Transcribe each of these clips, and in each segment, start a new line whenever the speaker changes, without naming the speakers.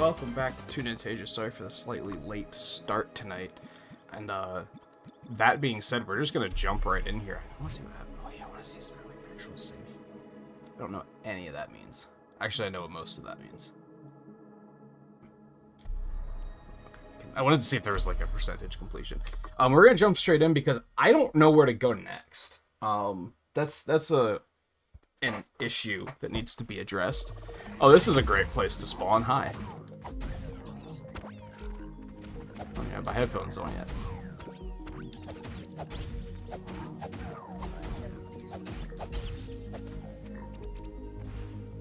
welcome back to Nintagious. Sorry for the slightly late start tonight. And, that being said, we're just gonna jump right in here. I wanna see what happens. Oh yeah, I wanna see some actual save. I don't know what any of that means. Actually, I know what most of that means. Okay, I wanted to see if there was, like, a percentage completion. We're gonna jump straight in because I don't know where to go next. That's an issue that needs to be addressed. Oh, this is a great place to spawn. Hi. I don't have my headphones on yet.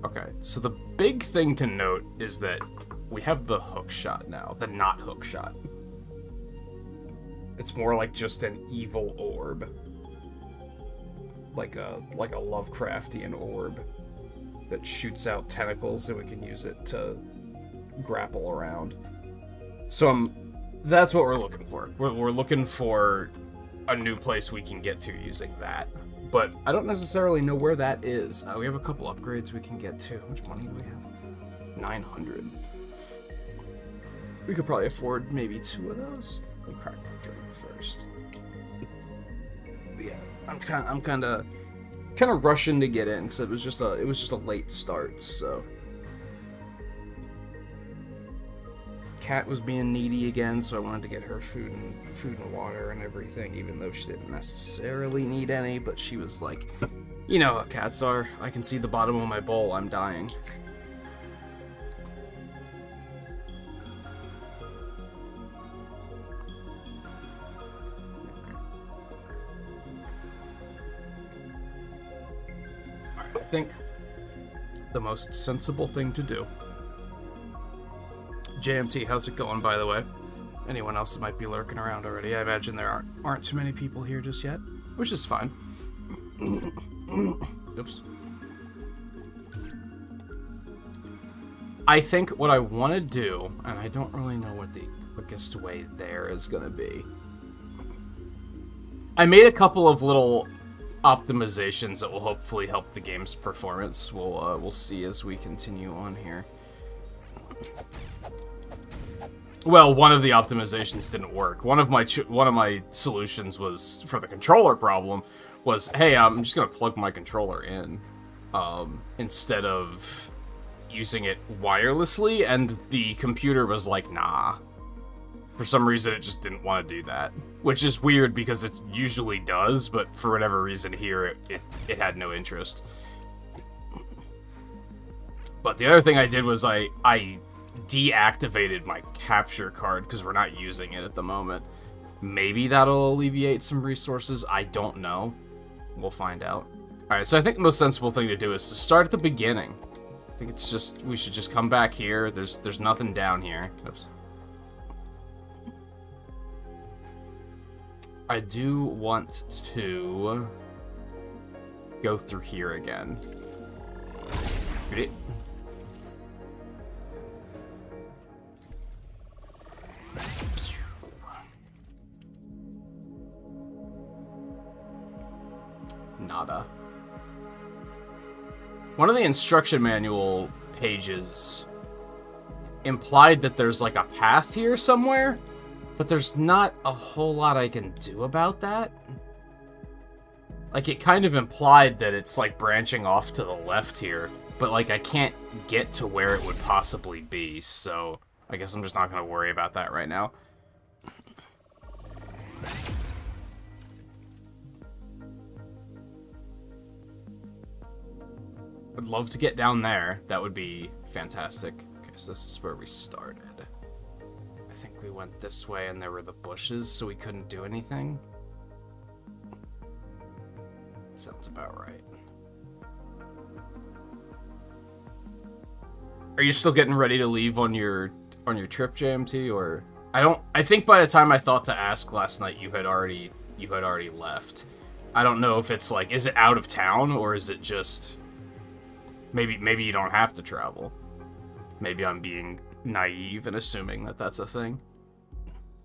Okay, so the big thing to note is that we have the hook shot now, the not hook shot. It's more like just an evil orb. Like a Lovecraftian orb that shoots out tentacles and we can use it to grapple around. So that's what we're looking for. We're looking for a new place we can get to using that. But I don't necessarily know where that is. We have a couple upgrades we can get to. How much money do we have? 900. We could probably afford maybe 2 of those. We'll crack the drink first. But yeah, I'm kind of rushing to get in because it was just a late start. So Cat was being needy again, so I wanted to get her food and water and everything, even though she didn't necessarily need any. But she was like, you know how cats are. I can see the bottom of my bowl. I'm dying. I think the most sensible thing to do. JMT, how's it going, by the way? Anyone else that might be lurking around already? I imagine there aren't too many people here just yet, which is fine. Oops. I think what I want to do, and I don't really know what the quickest way there is going to be. I made a couple of little optimizations that will hopefully help the game's performance. We'll see as we continue on here. Well, one of the optimizations didn't work. One of my solutions was for the controller problem was, hey, I'm just gonna plug my controller in instead of using it wirelessly, and the computer was like, nah. For some reason, it just didn't want to do that, which is weird because it usually does, but for whatever reason here, it had no interest. But the other thing I did was I deactivated my capture card because we're not using it at the moment. Maybe that'll alleviate some resources. I don't know. We'll find out. Alright, so I think the most sensible thing to do is to start at the beginning. I think it's just, we should just come back here. There's nothing down here. Oops. I do want to go through here again. Nada. One of the instruction manual pages implied that there's like a path here somewhere, but there's not a whole lot I can do about that. Like, it kind of implied that it's like branching off to the left here, but like I can't get to where it would possibly be, so I guess I'm just not going to worry about that right now. Would love to get down there. That would be fantastic. Okay, so this is where we started. I think we went this way and there were the bushes, so we couldn't do anything. Sounds about right. Are you still getting ready to leave on your trip, JMT, or I think by the time I thought to ask last night you had already left. I don't know if it's like, is it out of town or is it just maybe you don't have to travel. Maybe I'm being naive and assuming that that's a thing.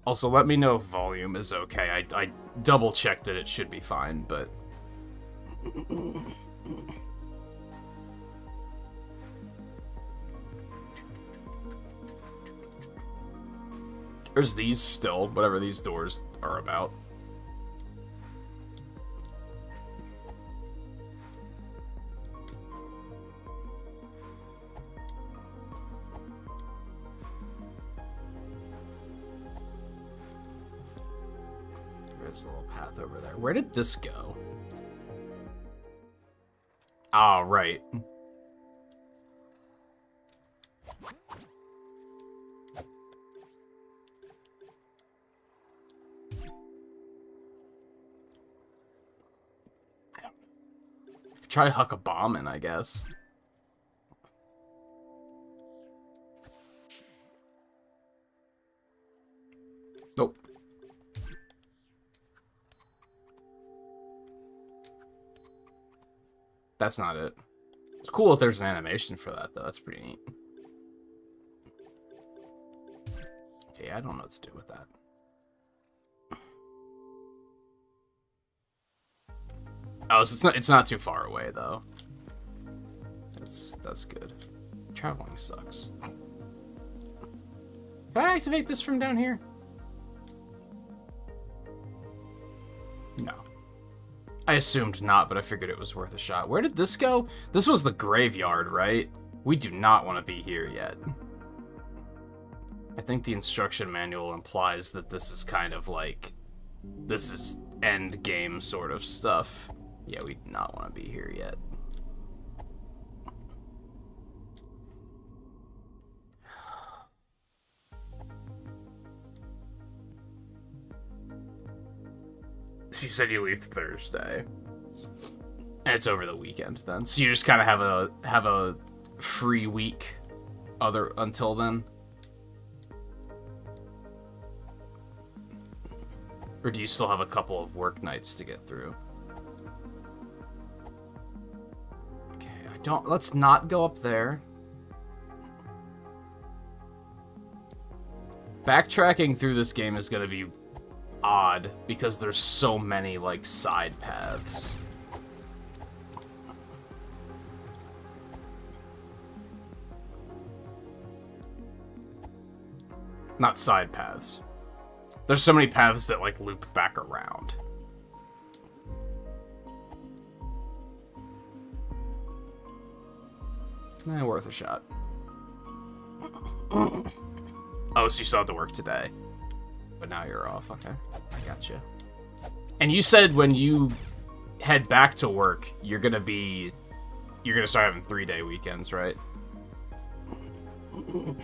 Also, let me know if volume is okay. I double checked that it should be fine, but There's these still, whatever these doors are about. There's a little path over there. Where did this go? Ah, right. Try huck a bomb in, I guess. Nope. That's not it. It's cool if there's an animation for that, though. That's pretty neat. Okay, I don't know what to do with that. Oh, so it's not too far away though. That's good. Traveling sucks. Can I activate this from down here? No. I assumed not, but I figured it was worth a shot. Where did this go? This was the graveyard, right? We do not want to be here yet. I think the instruction manual implies that this is kind of like... This is end game sort of stuff. Yeah, we do not want to be here yet. She said you leave Thursday. And it's over the weekend then. So you just kind of have a free week until then. Or do you still have a couple of work nights to get through? Let's not go up there. Backtracking through this game is gonna be odd because there's so many like side paths. Not side paths. There's so many paths that like loop back around. Worth a shot. Oh, so you still have to work today. But now you're off. Okay. I gotcha. And you said when you head back to work, you're gonna start having 3-day weekends, right? I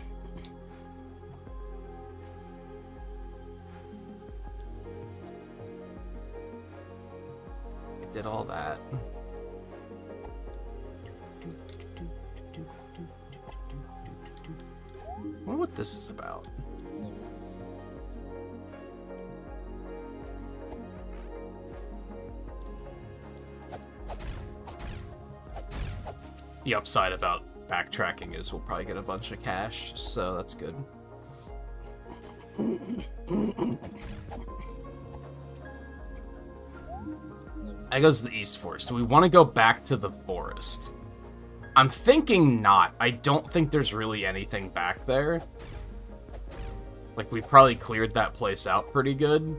did all that. I wonder what this is about. The upside about backtracking is we'll probably get a bunch of cash, so that's good. I goes to the East Forest. Do we want to go back to the forest? I'm thinking not. I don't think there's really anything back there. Like, we probably cleared that place out pretty good.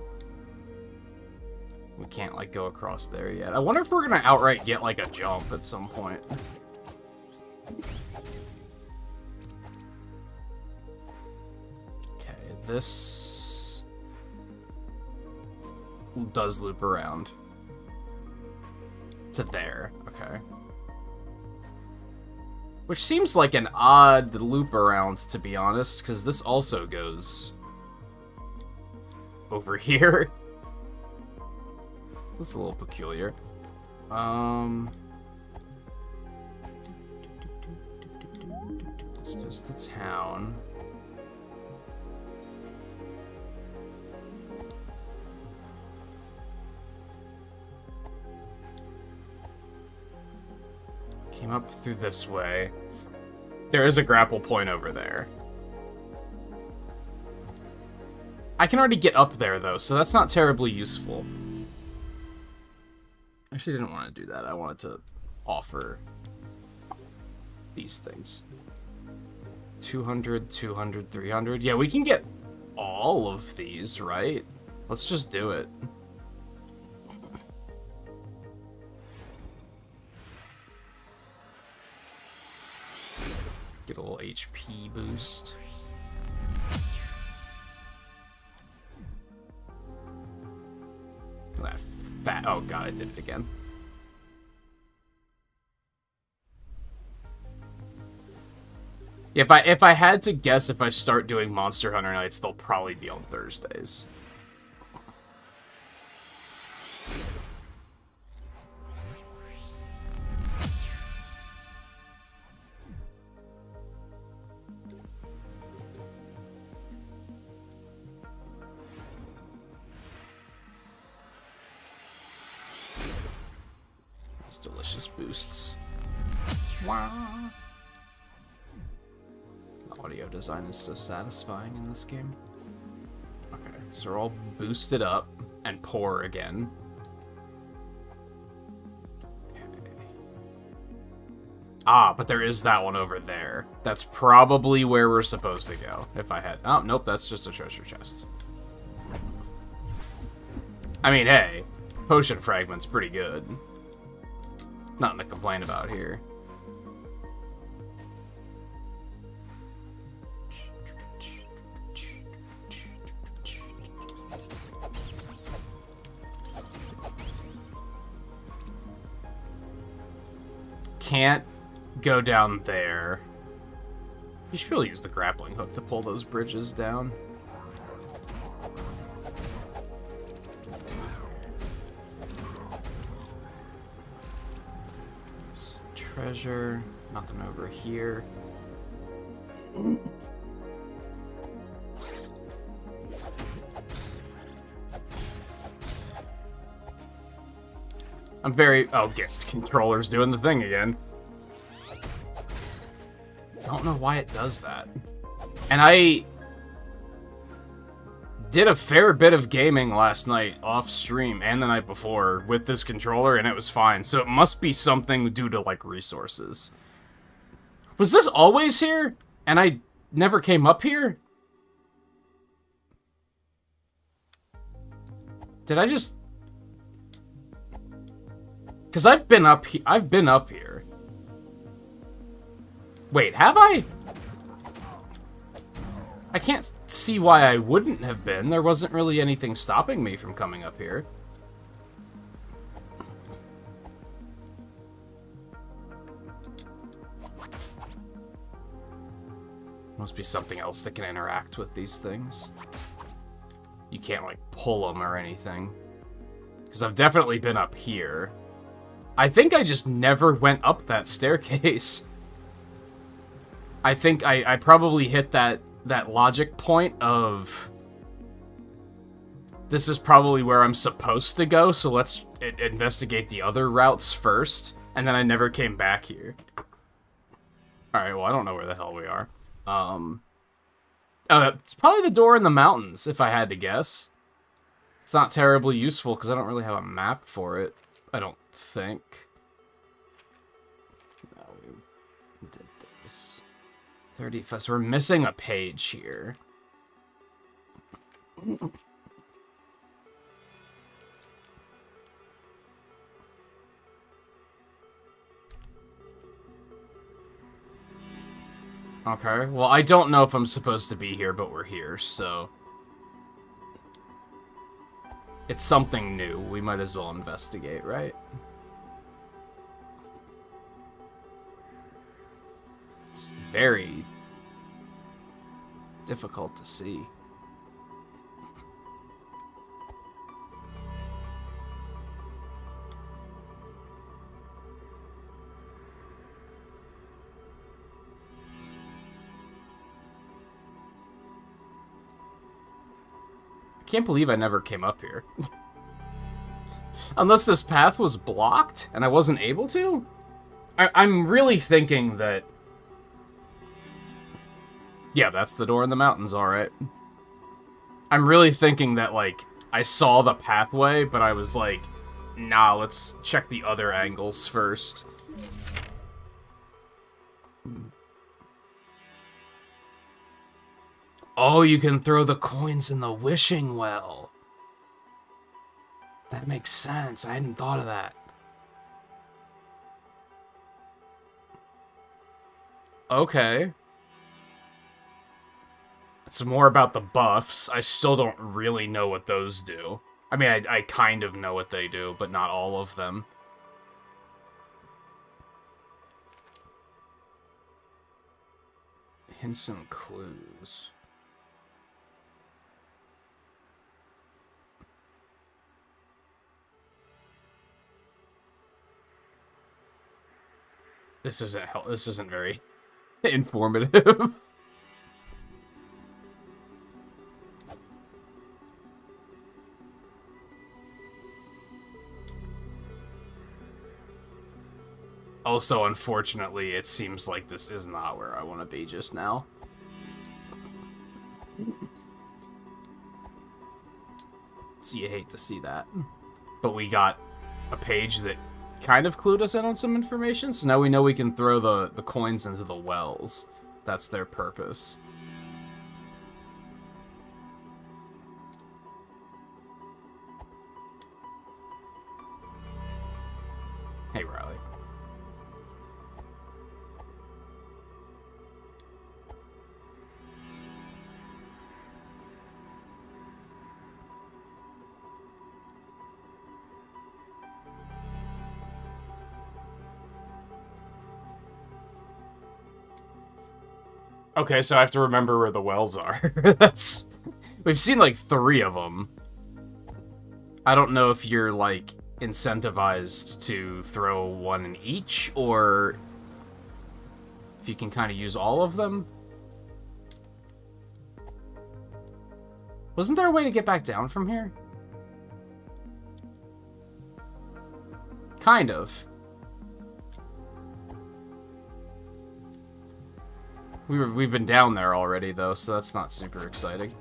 We can't, like, go across there yet. I wonder if we're gonna outright get, like, a jump at some point. Okay, this does loop around to there. Okay. Which seems like an odd loop around, to be honest, because this also goes over here. That's a little peculiar. This goes to town. Came up through this way. There is a grapple point over there. I can already get up there, though, so that's not terribly useful. I actually didn't want to do that. I wanted to offer these things. 200, 200, 300. Yeah, we can get all of these, right? Let's just do it. Get a little HP boost. That fat. Oh god, I did it again. If I had to guess, if I start doing Monster Hunter nights, they'll probably be on Thursdays. Those delicious boosts. Wow. Audio design is so satisfying in this game. Okay, so we're all boosted up and poor again. Okay. Ah, but there is that one over there. That's probably where we're supposed to go. If I had... Oh, nope, that's just a treasure chest. I mean, hey, potion fragment's pretty good. Nothing to complain about here. Can't go down there. You should really use the grappling hook to pull those bridges down. Treasure. Nothing over here. I'm very... Oh, get controller's doing the thing again. Don't know why it does that. And I did a fair bit of gaming last night off stream and the night before with this controller, and it was fine. So it must be something due to, like, resources. Was this always here? And I never came up here? Did I just... Because I've been up here. Wait, have I? I can't see why I wouldn't have been. There wasn't really anything stopping me from coming up here. Must be something else that can interact with these things. You can't, like, pull them or anything. Because I've definitely been up here. I think I just never went up that staircase. I think I probably hit that logic point of... This is probably where I'm supposed to go, so let's investigate the other routes first. And then I never came back here. Alright, well, I don't know where the hell we are. Oh, it's probably the door in the mountains, if I had to guess. It's not terribly useful, because I don't really have a map for it. I don't think. No, we did this. 35, so we're missing a page here. Okay, well, I don't know if I'm supposed to be here, but we're here, so... It's something new. We might as well investigate, right? It's very difficult to see. I can't believe I never came up here. Unless this path was blocked and I wasn't able to? I'm really thinking that... Yeah, that's the door in the mountains, alright. I'm really thinking that, like, I saw the pathway, but I was like, nah, let's check the other angles first. Oh, you can throw the coins in the wishing well. That makes sense. I hadn't thought of that. Okay. It's more about the buffs. I still don't really know what those do. I mean, I kind of know what they do, but not all of them. Hints and clues. This isn't very informative. Also, unfortunately, it seems like this is not where I want to be just now. So you hate to see that. But we got a page that kind of clued us in on some information, so now we know we can throw the coins into the wells. That's their purpose. Hey, Riley. Okay, so I have to remember where the wells are. That's... We've seen, like, 3 of them. I don't know if you're, like, incentivized to throw one in each, or if you can kind of use all of them. Wasn't there a way to get back down from here? Kind of. We've been down there already, though, so that's not super exciting.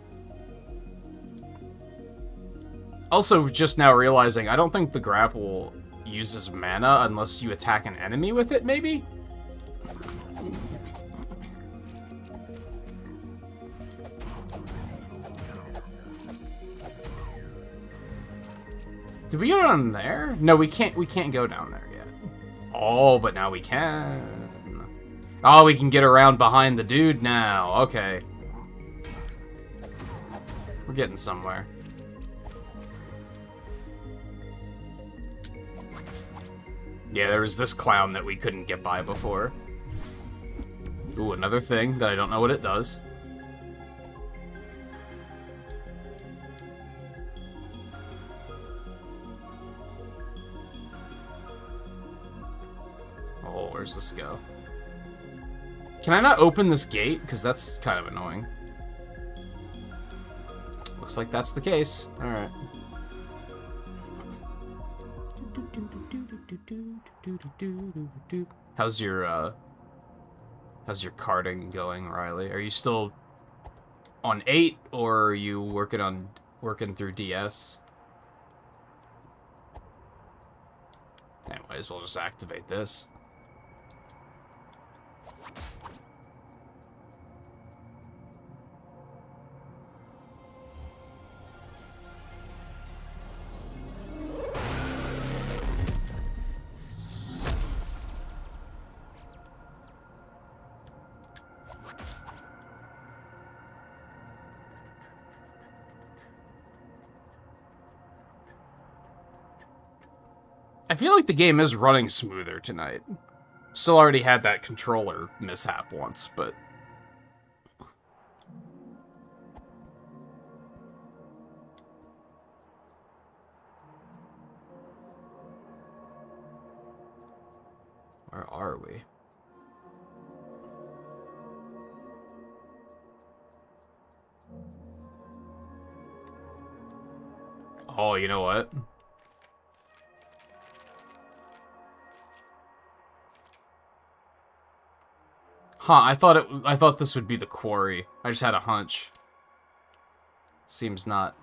Also, just now realizing, I don't think the grapple uses mana unless you attack an enemy with it, maybe? Did we go down there? No, we can't go down there yet. Oh, but now we can. Oh, we can get around behind the dude now. Okay. We're getting somewhere. Yeah, there was this clown that we couldn't get by before. Ooh, another thing that I don't know what it does. Oh, where's this go? Can I not open this gate? Because that's kind of annoying. Looks like that's the case. Alright. How's your carding going, Riley? Are you still on 8, or are you working through DS? Anyways, we'll just activate this. I feel like the game is running smoother tonight. Still already had that controller mishap once, but... Where are we? Oh, you know what? Huh, I thought this would be the quarry. I just had a hunch. Seems not.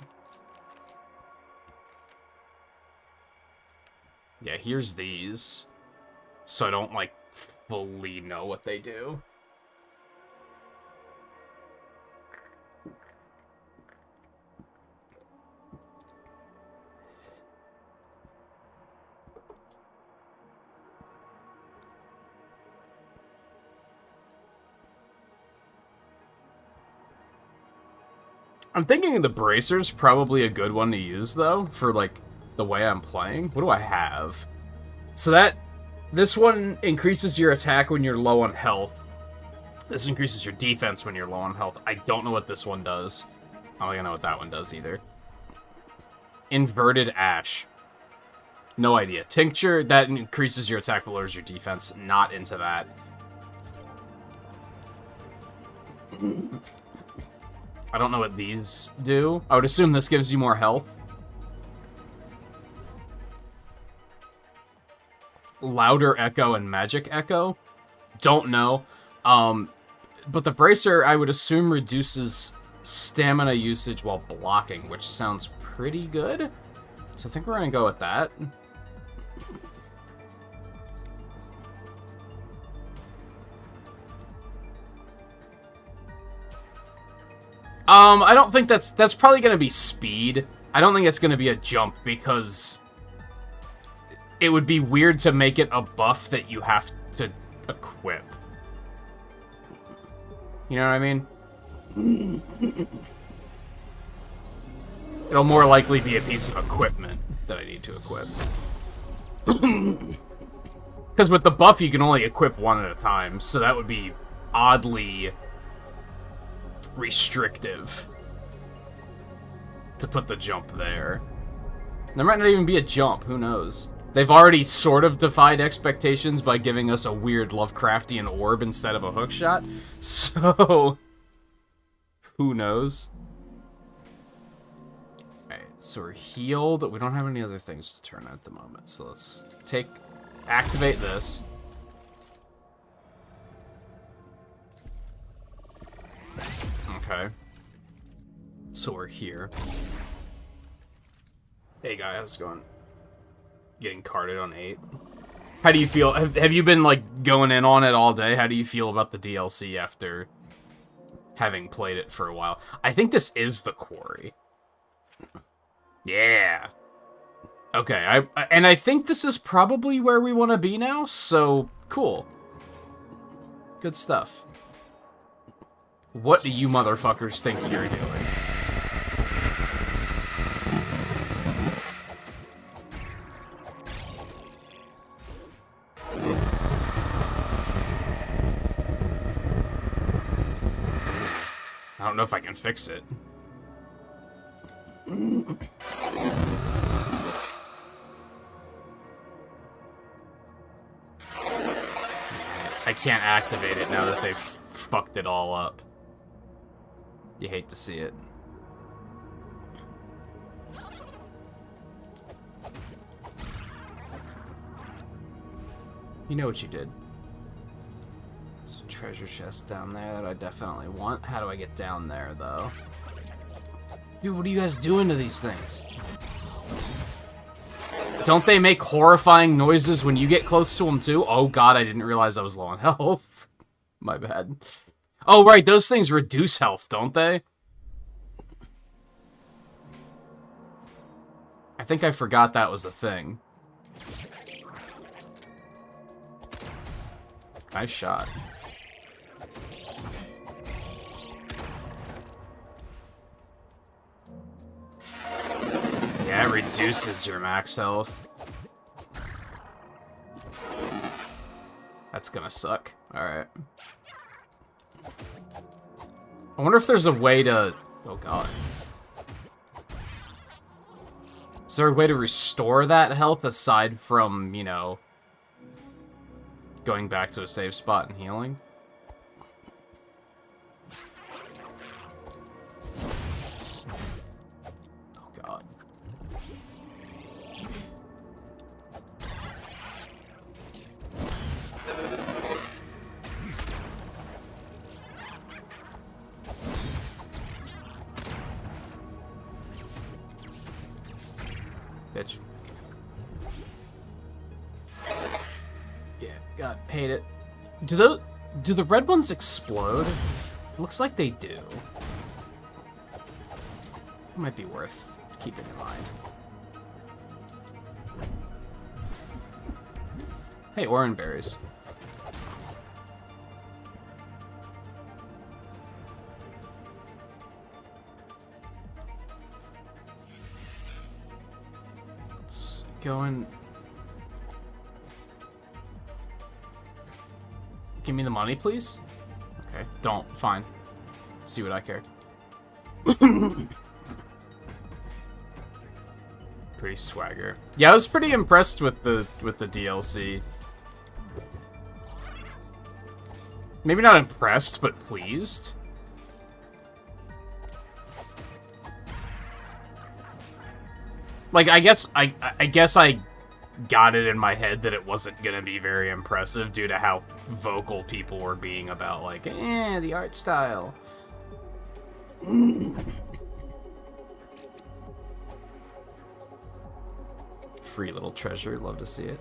Yeah, here's these. So I don't, like, fully know what they do. I'm thinking the bracer's probably a good one to use, though, for, like, the way I'm playing. What do I have? So this one increases your attack when you're low on health. This increases your defense when you're low on health. I don't know what this one does. I don't even know what that one does, either. Inverted Ash. No idea. Tincture, that increases your attack but lowers your defense. Not into that. I don't know what these do. I would assume this gives you more health. Louder Echo and Magic Echo? Don't know. But the Bracer, I would assume, reduces stamina usage while blocking, which sounds pretty good. So I think we're gonna go with that. I don't think that's probably gonna be speed. I don't think it's gonna be a jump, because it would be weird to make it a buff that you have to equip. You know what I mean? It'll more likely be a piece of equipment that I need to equip. Because with the buff, you can only equip one at a time, so that would be oddly restrictive to put the jump there. There might not even be a jump, who knows? They've already sort of defied expectations by giving us a weird Lovecraftian orb instead of a hookshot, so who knows? Alright, so we're healed. We don't have any other things to turn at the moment, so let's activate this. Okay. So we're here. Hey guy, how's it going? Getting carded on 8. How do you feel? Have you been, like, going in on it all day? How do you feel about the DLC after having played it for a while? I think this is the quarry. Yeah. Okay, and I think this is probably where we want to be now, so cool. Good stuff. What do you motherfuckers think you're doing? I don't know if I can fix it. I can't activate it now that they've fucked it all up. You hate to see it. You know what you did. There's a treasure chest down there that I definitely want. How do I get down there, though? Dude, what are you guys doing to these things? Don't they make horrifying noises when you get close to them, too? Oh god, I didn't realize I was low on health. My bad. Oh, right, those things reduce health, don't they? I think I forgot that was a thing. Nice shot. Yeah, it reduces your max health. That's gonna suck. Alright. I wonder if there's a way to... Oh god. Is there a way to restore that health aside from, you know, going back to a safe spot and healing? Oh god. Bitch. Yeah, God, hate it. Do the red ones explode? Looks like they do. It might be worth keeping in mind. Hey, orange berries. Going... Give me the money, please? Okay, don't. Fine. See what I care. Pretty swagger. Yeah, I was pretty impressed with the DLC. Maybe not impressed, but pleased. Like, I guess I got it in my head that it wasn't gonna be very impressive due to how vocal people were being about, like, the art style. Free little treasure, love to see it.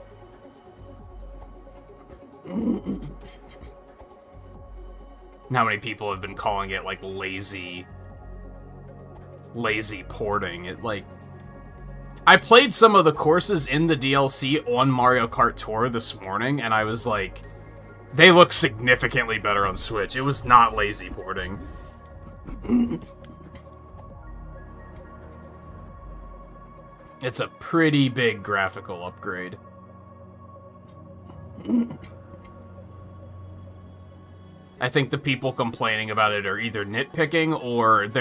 How many people have been calling it, like, lazy porting? It, like... I played some of the courses in the DLC on Mario Kart Tour this morning, and I was like, they look significantly better on Switch. It was not lazy porting. It's a pretty big graphical upgrade. I think the people complaining about it are either nitpicking or they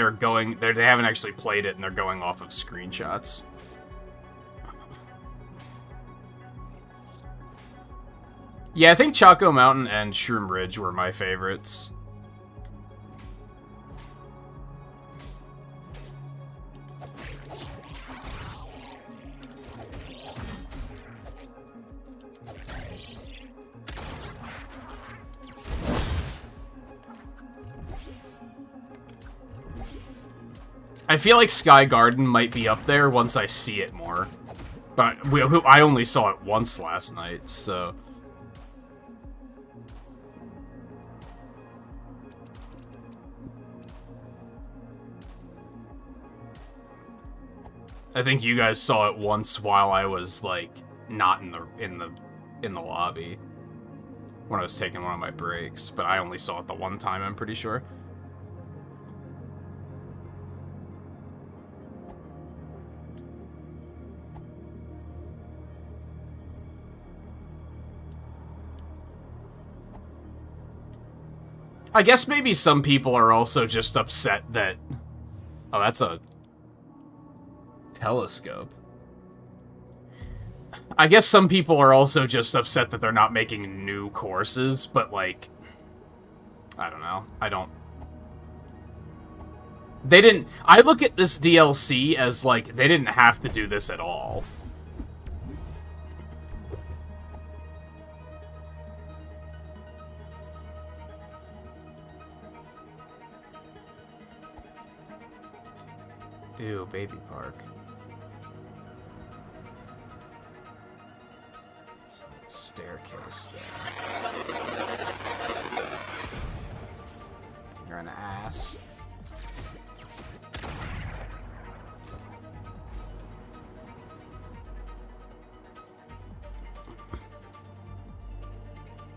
haven't actually played it and they're going off of screenshots. Yeah, I think Choco Mountain and Shroom Ridge were my favorites. I feel like Sky Garden might be up there once I see it more. But I only saw it once last night, so... I think you guys saw it once while I was, like, not in the lobby. When I was taking one of my breaks, but I only saw it the one time, I'm pretty sure. I guess maybe some people are also just upset that... Oh, that's a... telescope. I guess some people are also just upset that they're not making new courses, but, like... I don't know. They didn't... I look at this DLC as, like, they didn't have to do this at all. Ew, baby park. Staircase there. You're an ass.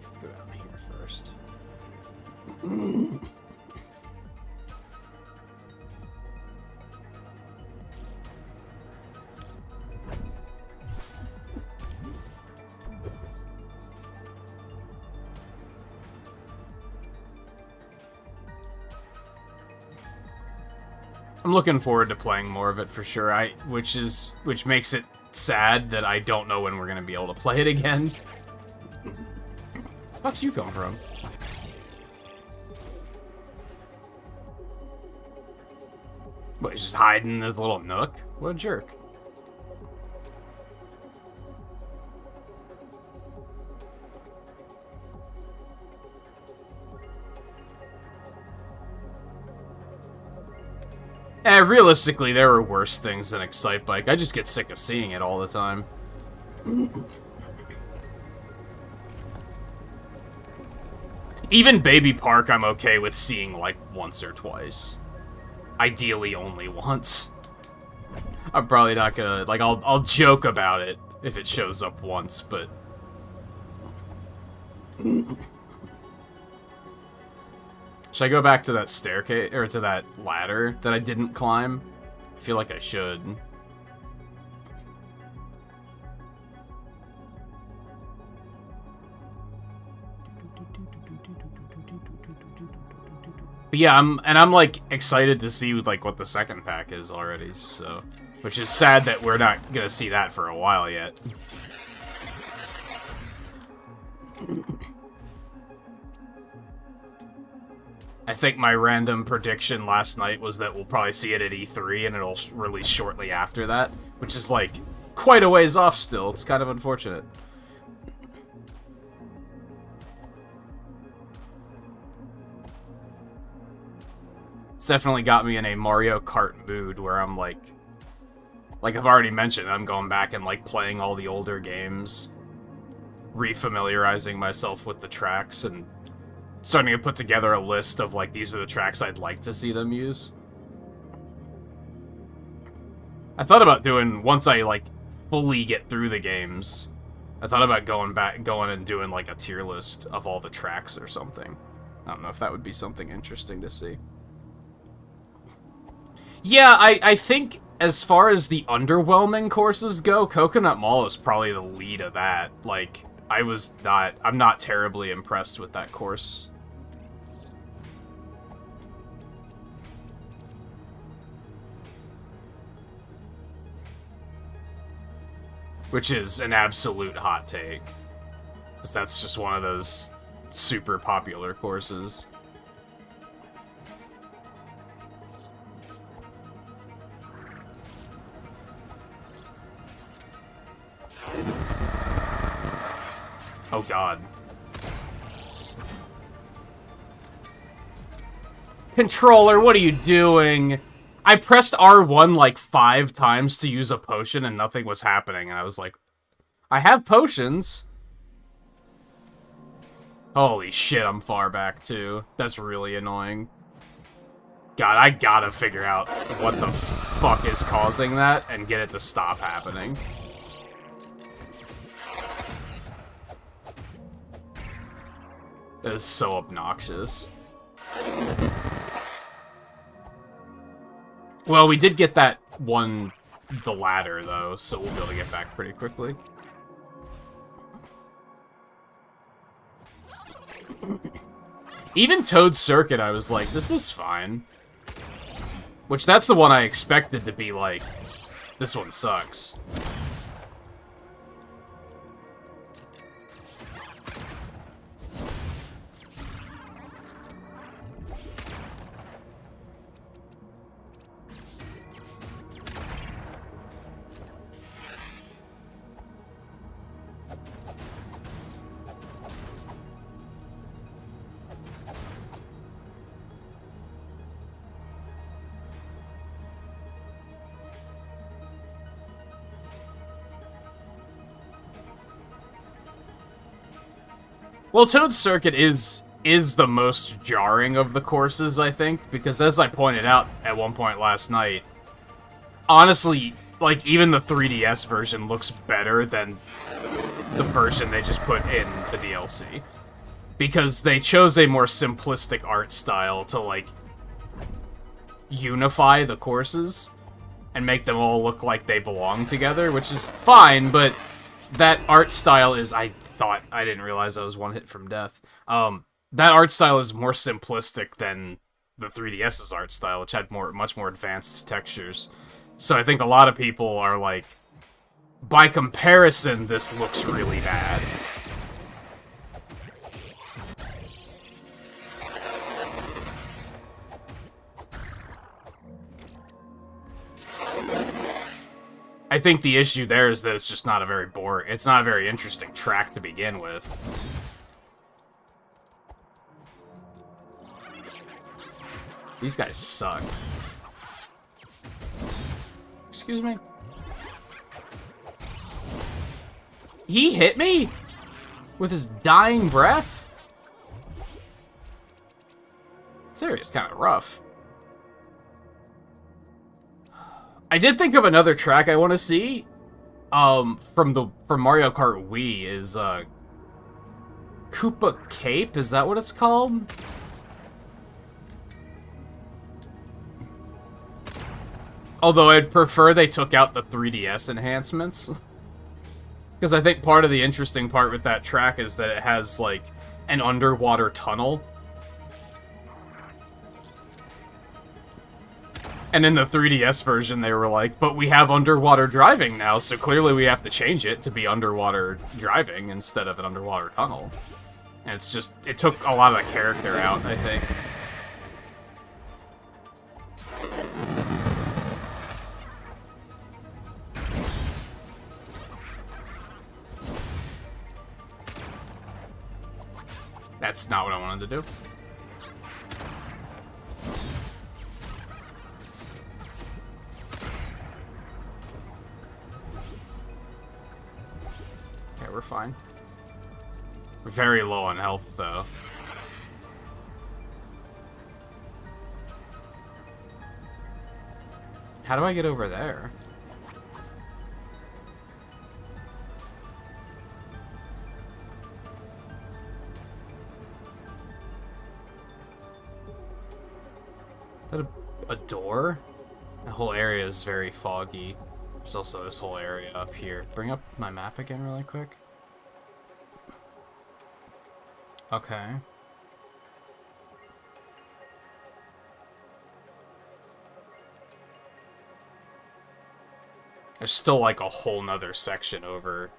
Let's go down here first. I'm looking forward to playing more of it for sure. Which makes it sad that I don't know when we're gonna be able to play it again. Where the fuck's you come from? What, he's just hiding in this little nook? What a jerk. Realistically, there are worse things than Excitebike. I just get sick of seeing it all the time. Even Baby Park, I'm okay with seeing, like, once or twice. Ideally, only once. I'm probably not gonna... Like, I'll joke about it if it shows up once, but... Should I go back to that staircase, or to that ladder that I didn't climb? I feel like I should. But yeah, I'm like excited to see like what the second pack is already, so which is sad that we're not gonna see that for a while yet. I think my random prediction last night was that we'll probably see it at E3 and it'll release shortly after that, which is like quite a ways off still. It's kind of unfortunate. It's definitely got me in a Mario Kart mood where I'm like I've already mentioned, I'm going back and like playing all the older games, refamiliarizing myself with the tracks, and starting to put together a list of like these are the tracks I'd like to see them use. I thought about doing, once I like fully get through the games, I thought about going and doing like a tier list of all the tracks or something. I don't know if that would be something interesting to see. Yeah, I think as far as the underwhelming courses go, Coconut Mall is probably the lead of that. Like, I'm not terribly impressed with that course. Which is an absolute hot take. Because that's just one of those super popular courses. Oh god. Controller, what are you doing? I pressed R1 like 5 times to use a potion and nothing was happening, and I was like, I have potions. Holy shit, I'm far back too. That's really annoying. God, I gotta figure out what the fuck is causing that and get it to stop happening. That is so obnoxious. Well, we did get that one, the ladder, though, so we'll be able to get back pretty quickly. Even Toad Circuit, I was like, this is fine. Which, that's the one I expected to be like, this one sucks. Well, Toad Circuit is the most jarring of the courses, I think, because as I pointed out at one point last night, honestly, like, even the 3DS version looks better than the version they just put in the DLC. Because they chose a more simplistic art style to, like, unify the courses and make them all look like they belong together, which is fine, but that art style is, I didn't realize I was one hit from death. That art style is more simplistic than the 3DS's art style, which had much more advanced textures. So I think a lot of people are like, by comparison, this looks really bad. I think the issue there is that it's just not a very it's not a very interesting track to begin with. These guys suck. Excuse me? He hit me? With his dying breath? This area's kind of rough. I did think of another track I want to see. From Mario Kart Wii is Koopa Cape. Is that what it's called? Although I'd prefer they took out the 3DS enhancements, because I think part of the interesting part with that track is that it has like an underwater tunnel. And in the 3DS version, they were like, but we have underwater driving now, so clearly we have to change it to be underwater driving instead of an underwater tunnel. And it's just, it took a lot of the character out, I think. That's not what I wanted to do. Okay, we're fine. We're very low on health, though. How do I get over there? Is that a door? The whole area is very foggy. There's also this whole area up here. Bring up my map again really quick. Okay. There's still like a whole nother section over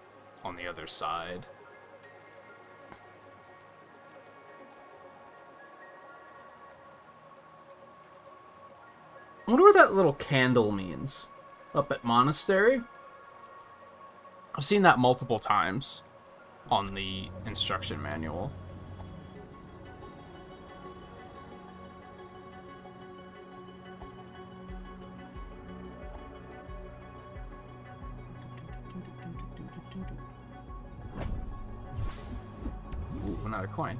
on the other side. I wonder what that little candle means. Up at Monastery? I've seen that multiple times on the instruction manual. Ooh, another coin.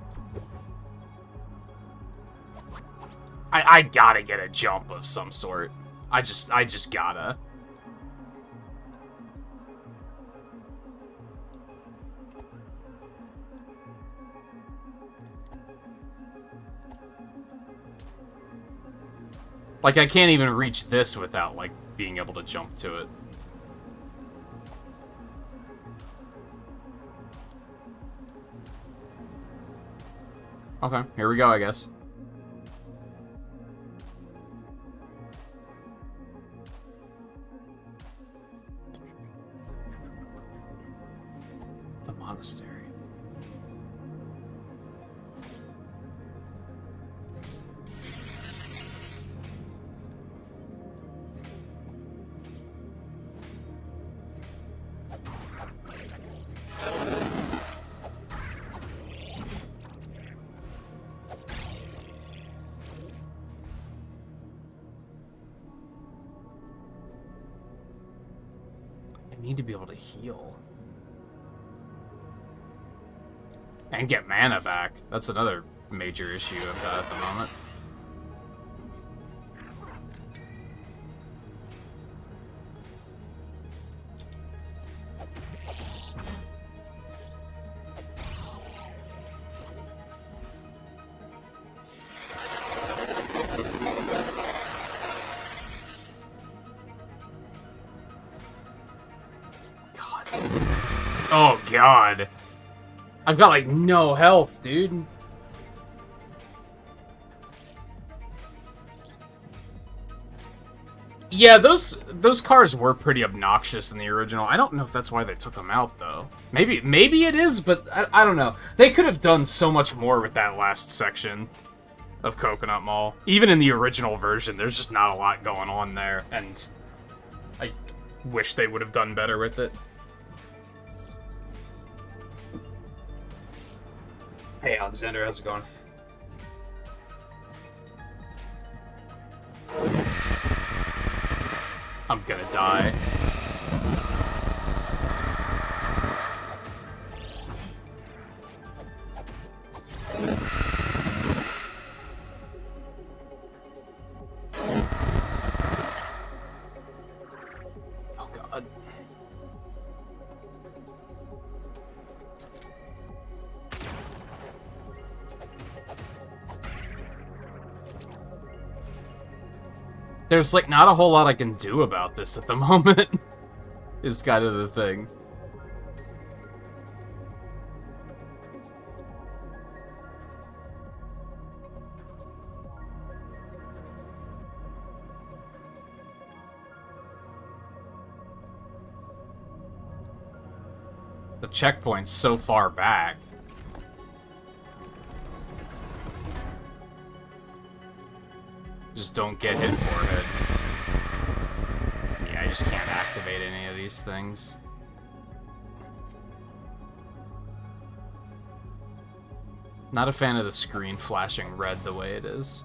I gotta get a jump of some sort. I just gotta. Like, I can't even reach this without, like, being able to jump to it. Okay, here we go, I guess. The monastery. Need to be able to heal. And get mana back. That's another major issue I've got at the moment. Oh, God. I've got, like, no health, dude. Yeah, those cars were pretty obnoxious in the original. I don't know if that's why they took them out, though. Maybe it is, but I don't know. They could have done so much more with that last section of Coconut Mall. Even in the original version, there's just not a lot going on there, and I wish they would have done better with it. Hey, Alexander, how's it going? I'm gonna die. Oh, God. There's, like, not a whole lot I can do about this at the moment, is kind of the thing. The checkpoint's so far back. Just don't get hit for it. Yeah, I just can't activate any of these things. Not a fan of the screen flashing red the way it is.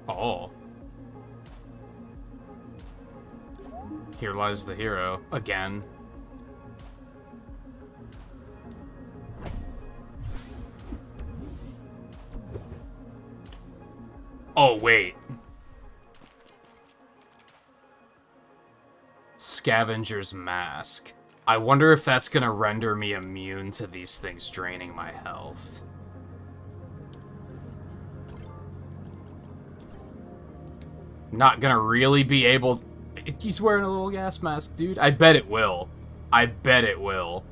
Oh. Here lies the hero. Again. Oh, wait. Scavenger's Mask. I wonder if that's gonna render me immune to these things draining my health. Not gonna really be able to... He's wearing a little gas mask, dude. I bet it will. I bet it will.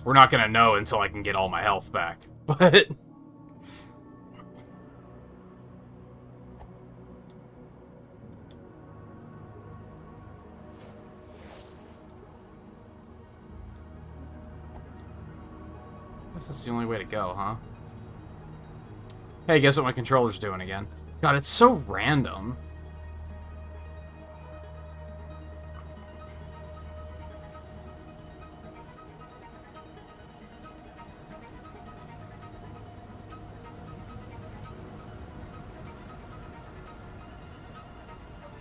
We're not gonna know until I can get all my health back, but... I guess that's the only way to go, huh? Hey, guess what my controller's doing again? God, it's so random.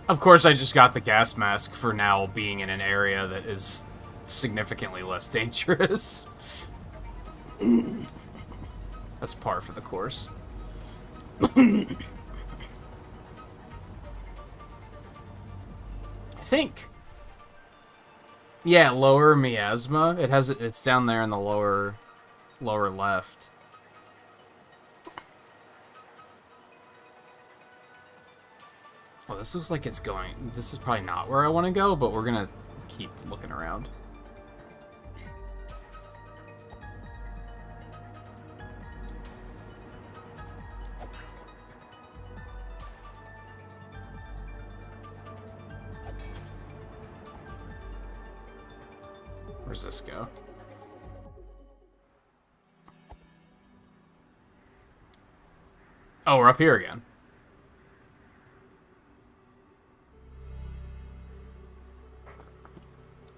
Of course, I just got the gas mask for now being in an area that is significantly less dangerous. That's par for the course. I think. Yeah, lower miasma. It's down there in the lower left. Well, this looks like it's going... This is probably not where I want to go, but we're gonna keep looking around. Where's this go? Oh, we're up here again.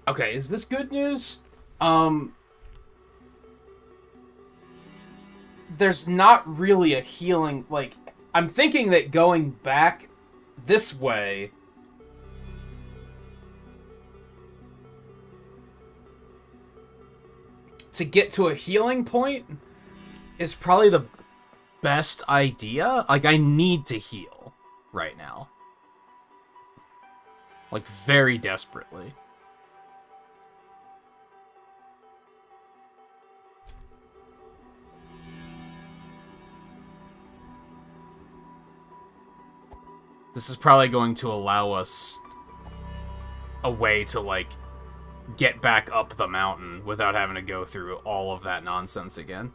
Okay, is this good news? There's not really a healing, like, I'm thinking that going back this way to get to a healing point is probably the best idea. Like, I need to heal right now. Like, very desperately. This is probably going to allow us a way to, like, get back up the mountain without having to go through all of that nonsense again.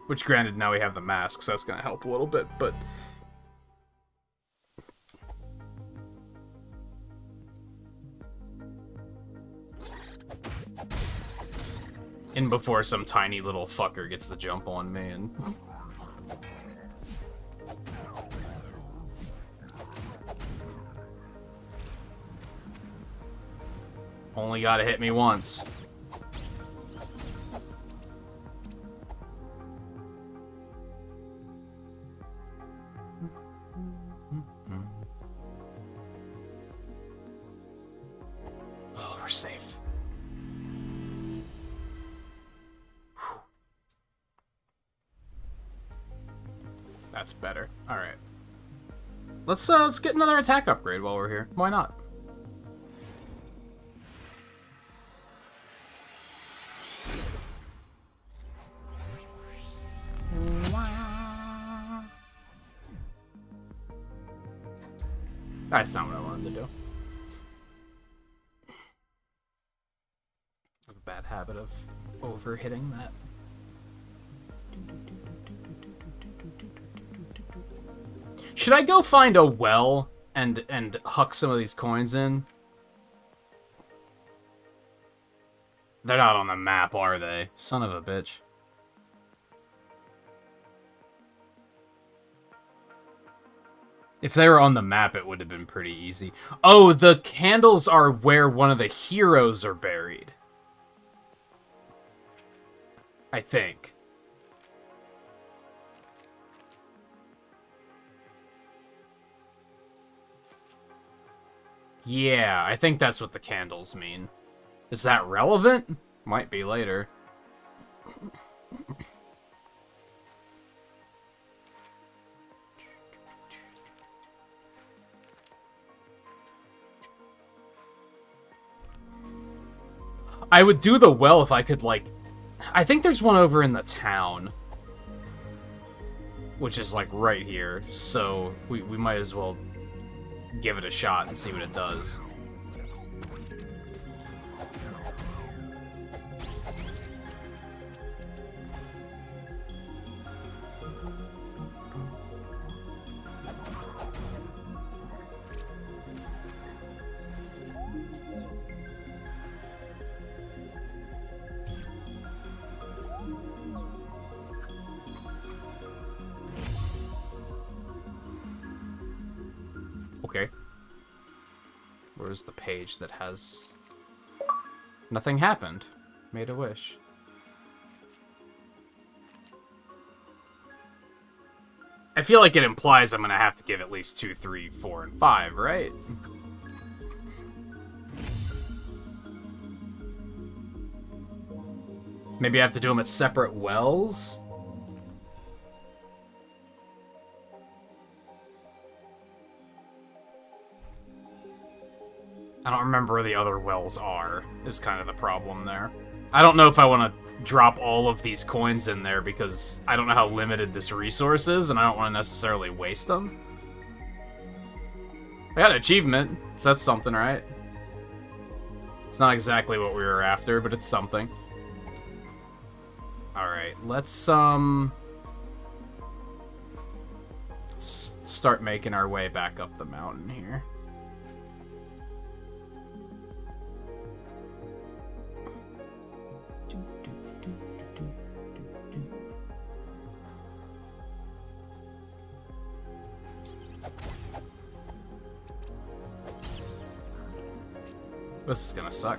Which, granted, now we have the masks, that's going to help a little bit, but... in before some tiny little fucker gets the jump on me and... Only gotta hit me once. Oh, we're safe. That's better. All right. Let's get another attack upgrade while we're here. Why not? That's not what I wanted to do. I have a bad habit of over-hitting that. Should I go find a well and huck some of these coins in? They're not on the map, are they? Son of a bitch. If they were on the map, it would have been pretty easy. Oh, the candles are where one of the heroes are buried. I think. Yeah, I think that's what the candles mean. Is that relevant? Might be later. I would do the well if I could, like... I think there's one over in the town. Which is, like, right here. So, we might as well give it a shot and see what it does. Okay. Where's the page that has... Nothing happened. Made a wish. I feel like it implies I'm gonna have to give at least 2, 3, 4, and 5, right? Maybe I have to do them at separate wells? I don't remember where the other wells are, is kind of the problem there. I don't know if I want to drop all of these coins in there because I don't know how limited this resource is, and I don't want to necessarily waste them. I got an achievement, so that's something, right? It's not exactly what we were after, but it's something. Alright, let's start making our way back up the mountain here. This is gonna suck.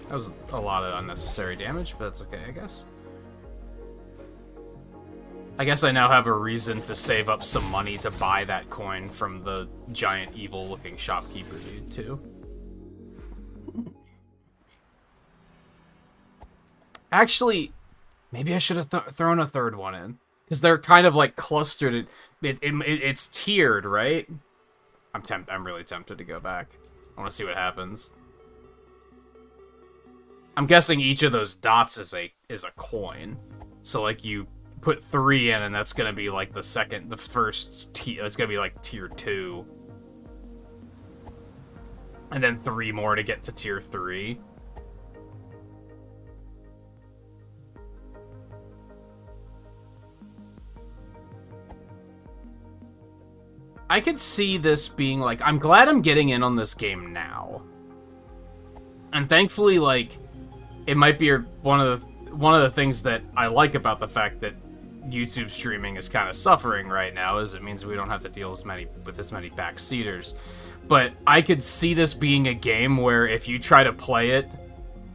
That was a lot of unnecessary damage, but that's okay, I guess. I guess I now have a reason to save up some money to buy that coin from the giant evil-looking shopkeeper dude, too. Actually, maybe I should have thrown a third one in. Because they're kind of, like, clustered. It's tiered, right? I'm really tempted to go back. I want to see what happens. I'm guessing each of those dots is a coin. So, like, you put 3 in, and that's gonna be, like, the first tier. That's gonna be, like, tier 2. And then 3 more to get to tier 3. I could see this being, like, I'm glad I'm getting in on this game now. And thankfully, like, it might be one of the things that I like about the fact that YouTube streaming is kind of suffering right now, is it means we don't have to deal with as many backseaters. But I could see this being a game where if you try to play it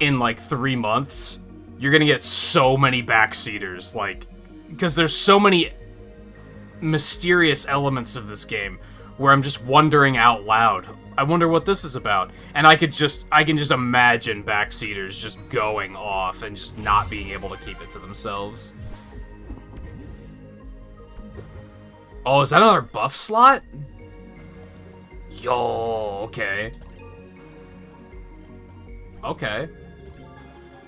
in, like, 3 months, you're gonna get so many backseaters, like, because there's so many mysterious elements of this game where I'm just wondering out loud, I wonder what this is about. And I can just imagine backseaters just going off and just not being able to keep it to themselves. Oh, is that another buff slot? Yo, okay. Okay.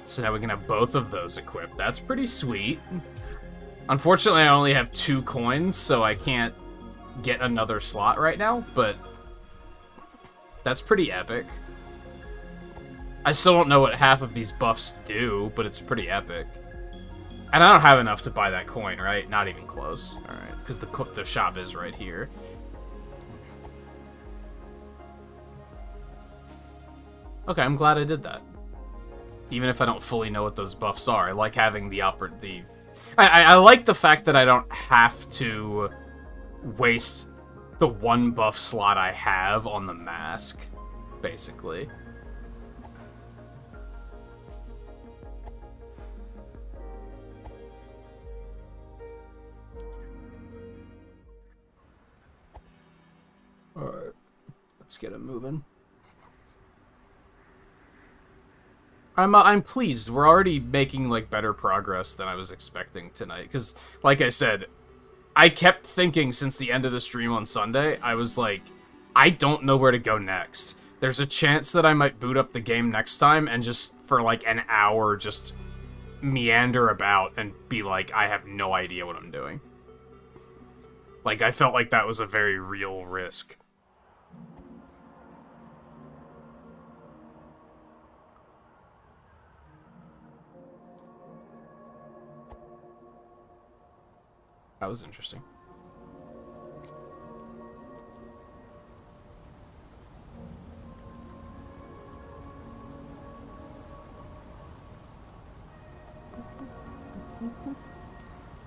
So now we can have both of those equipped. That's pretty sweet. Unfortunately, I only have 2 coins, so I can't get another slot right now, but that's pretty epic. I still don't know what half of these buffs do, but it's pretty epic. And I don't have enough to buy that coin, right? Not even close. Alright, because the shop is right here. Okay, I'm glad I did that. Even if I don't fully know what those buffs are, I like having the I like the fact that I don't have to waste the 1 buff slot I have on the mask, basically. Alright, let's get it moving. I'm pleased. We're already making, like, better progress than I was expecting tonight. Because, like I said, I kept thinking since the end of the stream on Sunday, I was like, I don't know where to go next. There's a chance that I might boot up the game next time and just, for, like, an hour, just meander about and be like, I have no idea what I'm doing. Like, I felt like that was a very real risk. That was interesting.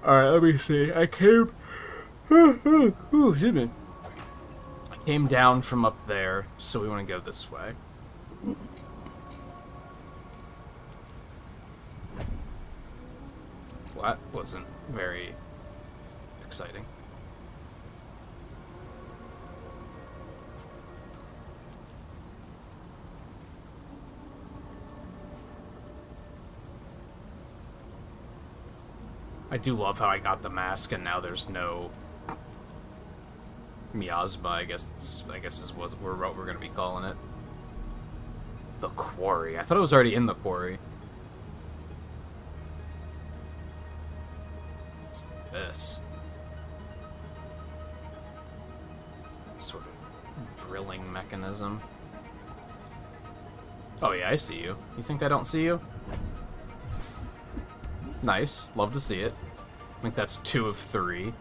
Alright, let me see. I came... excuse me. I came down from up there, so we want to go this way. Well, that wasn't very exciting. I do love how I got the mask and now there's no miasma. I guess is what we're gonna be calling it. The quarry. I thought it was already in the quarry. What's this? Sort of drilling mechanism. Oh yeah, I see you. You think I don't see you? Nice. Love to see it. I think that's 2 of 3.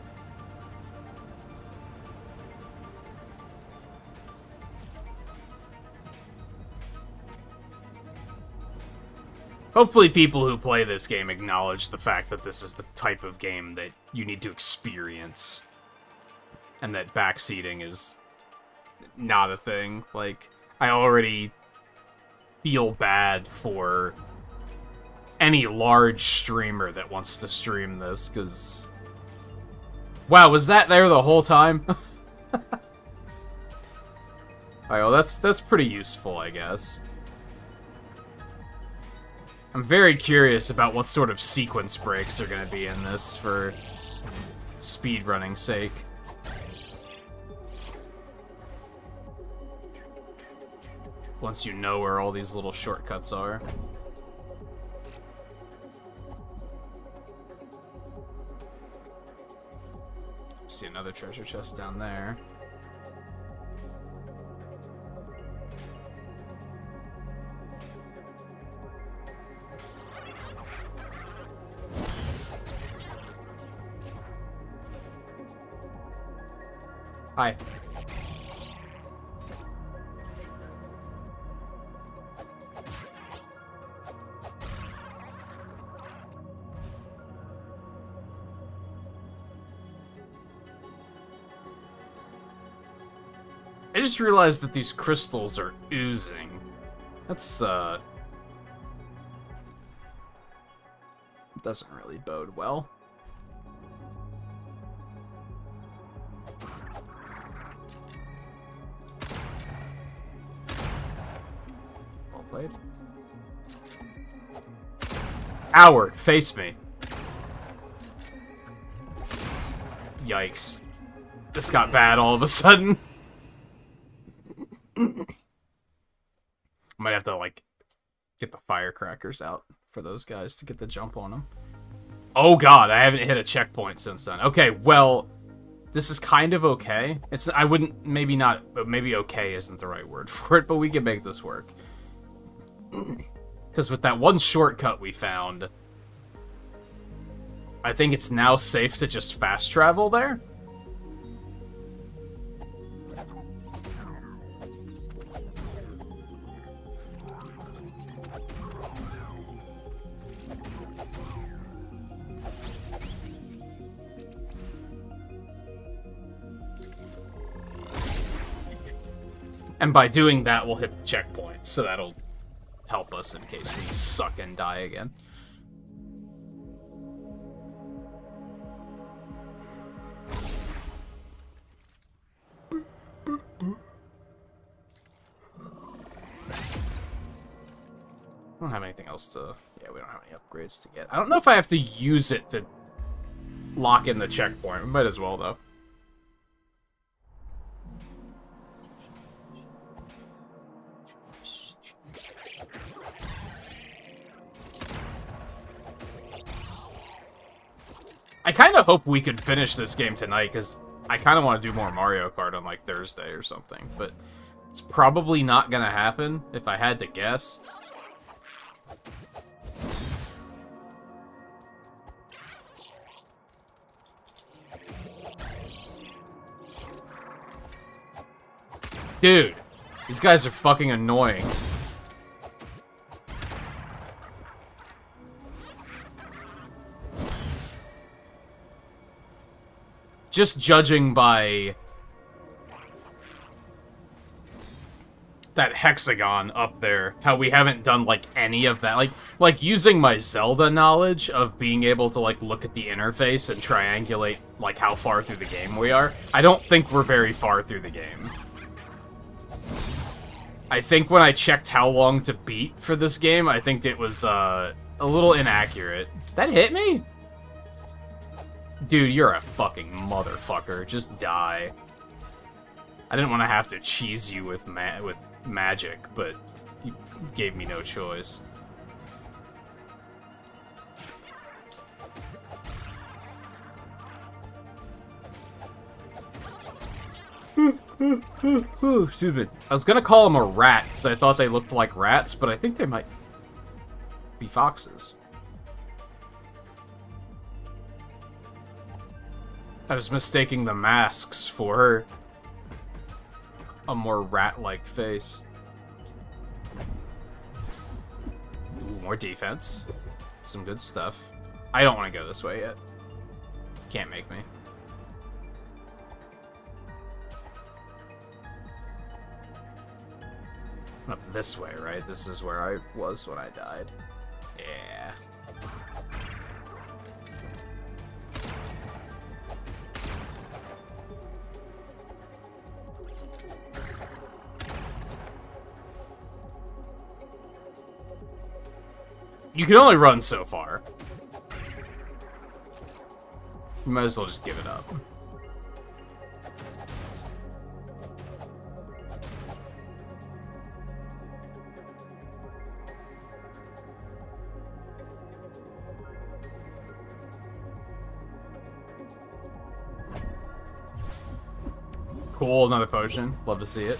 Hopefully people who play this game acknowledge the fact that this is the type of game that you need to experience. And that backseating is not a thing. Like, I already feel bad for any large streamer that wants to stream this, because... Wow, was that there the whole time? Alright, well, that's pretty useful, I guess. I'm very curious about what sort of sequence breaks are going to be in this for speedrunning's sake. Once you know where all these little shortcuts are. See another treasure chest down there. Hi. I just realized that these crystals are oozing. That's, doesn't really bode well. Well played. Howard, face me. Yikes. This got bad all of a sudden. Might have to, like, Get the firecrackers out for those guys to get the jump on them. Oh god, I haven't hit a checkpoint since then. Okay, well, this is kind of okay. I wouldn't, maybe not, but maybe okay isn't the right word for it, but we can make this work. Because with that one shortcut we found, I think it's now safe to just fast travel there. And by doing that, we'll hit the checkpoints, so that'll help us in case we suck and die again. I don't have anything else to... Yeah, we don't have any upgrades to get. I don't know if I have to use it to lock in the checkpoint. We might as well, though. I kind of hope we could finish this game tonight, because I kind of want to do more Mario Kart on, like, Thursday or something. But it's probably not going to happen, if I had to guess. Dude, these guys are fucking annoying. Just judging by that hexagon up there, how we haven't done, like, any of that. Like using my Zelda knowledge of being able to, like, look at the interface and triangulate, like, how far through the game we are. I don't think we're very far through the game. I think when I checked how long to beat for this game, I think it was, a little inaccurate. That hit me? Dude, you're a fucking motherfucker. Just die. I didn't want to have to cheese you with magic, but you gave me no choice. Excuse me. I was gonna call them a rat, because I thought they looked like rats, but I think they might be foxes. I was mistaking the masks for a more rat-like face. Ooh, more defense. Some good stuff. I don't want to go this way yet. Can't make me. Up this way, right? This is where I was when I died. Yeah. You can only run so far. You might as well just give it up. Cool, another potion. Love to see it.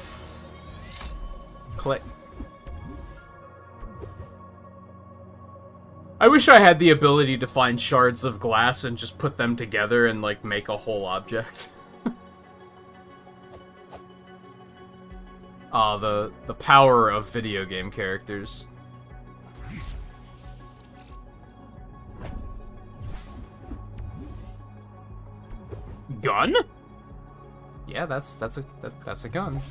Click. I wish I had the ability to find shards of glass and just put them together and, like, make a whole object. The power of video game characters. Gun? Yeah, that's a gun.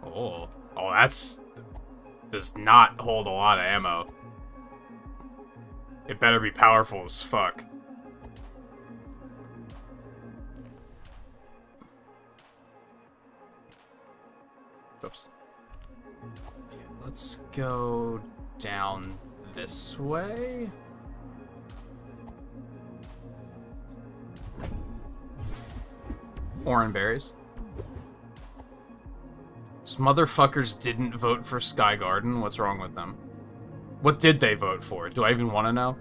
Oh, that's... does not hold a lot of ammo. It better be powerful as fuck. Oops. Okay, let's go down this way. Orange berries. These motherfuckers didn't vote for Sky Garden. What's wrong with them? What did they vote for? Do I even want to know?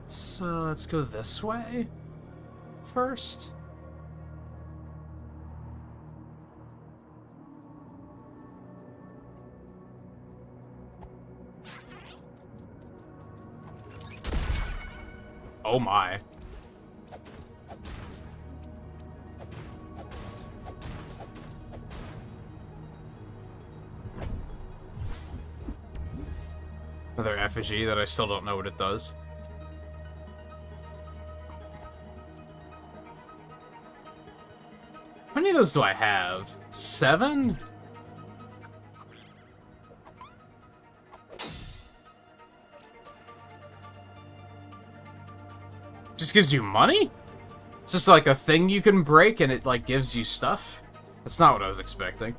So let's go this way first. Oh my. Another effigy that I still don't know what it does. How many of those do I have? 7? Just gives you money? It's just like a thing you can break and it like gives you stuff? That's not what I was expecting.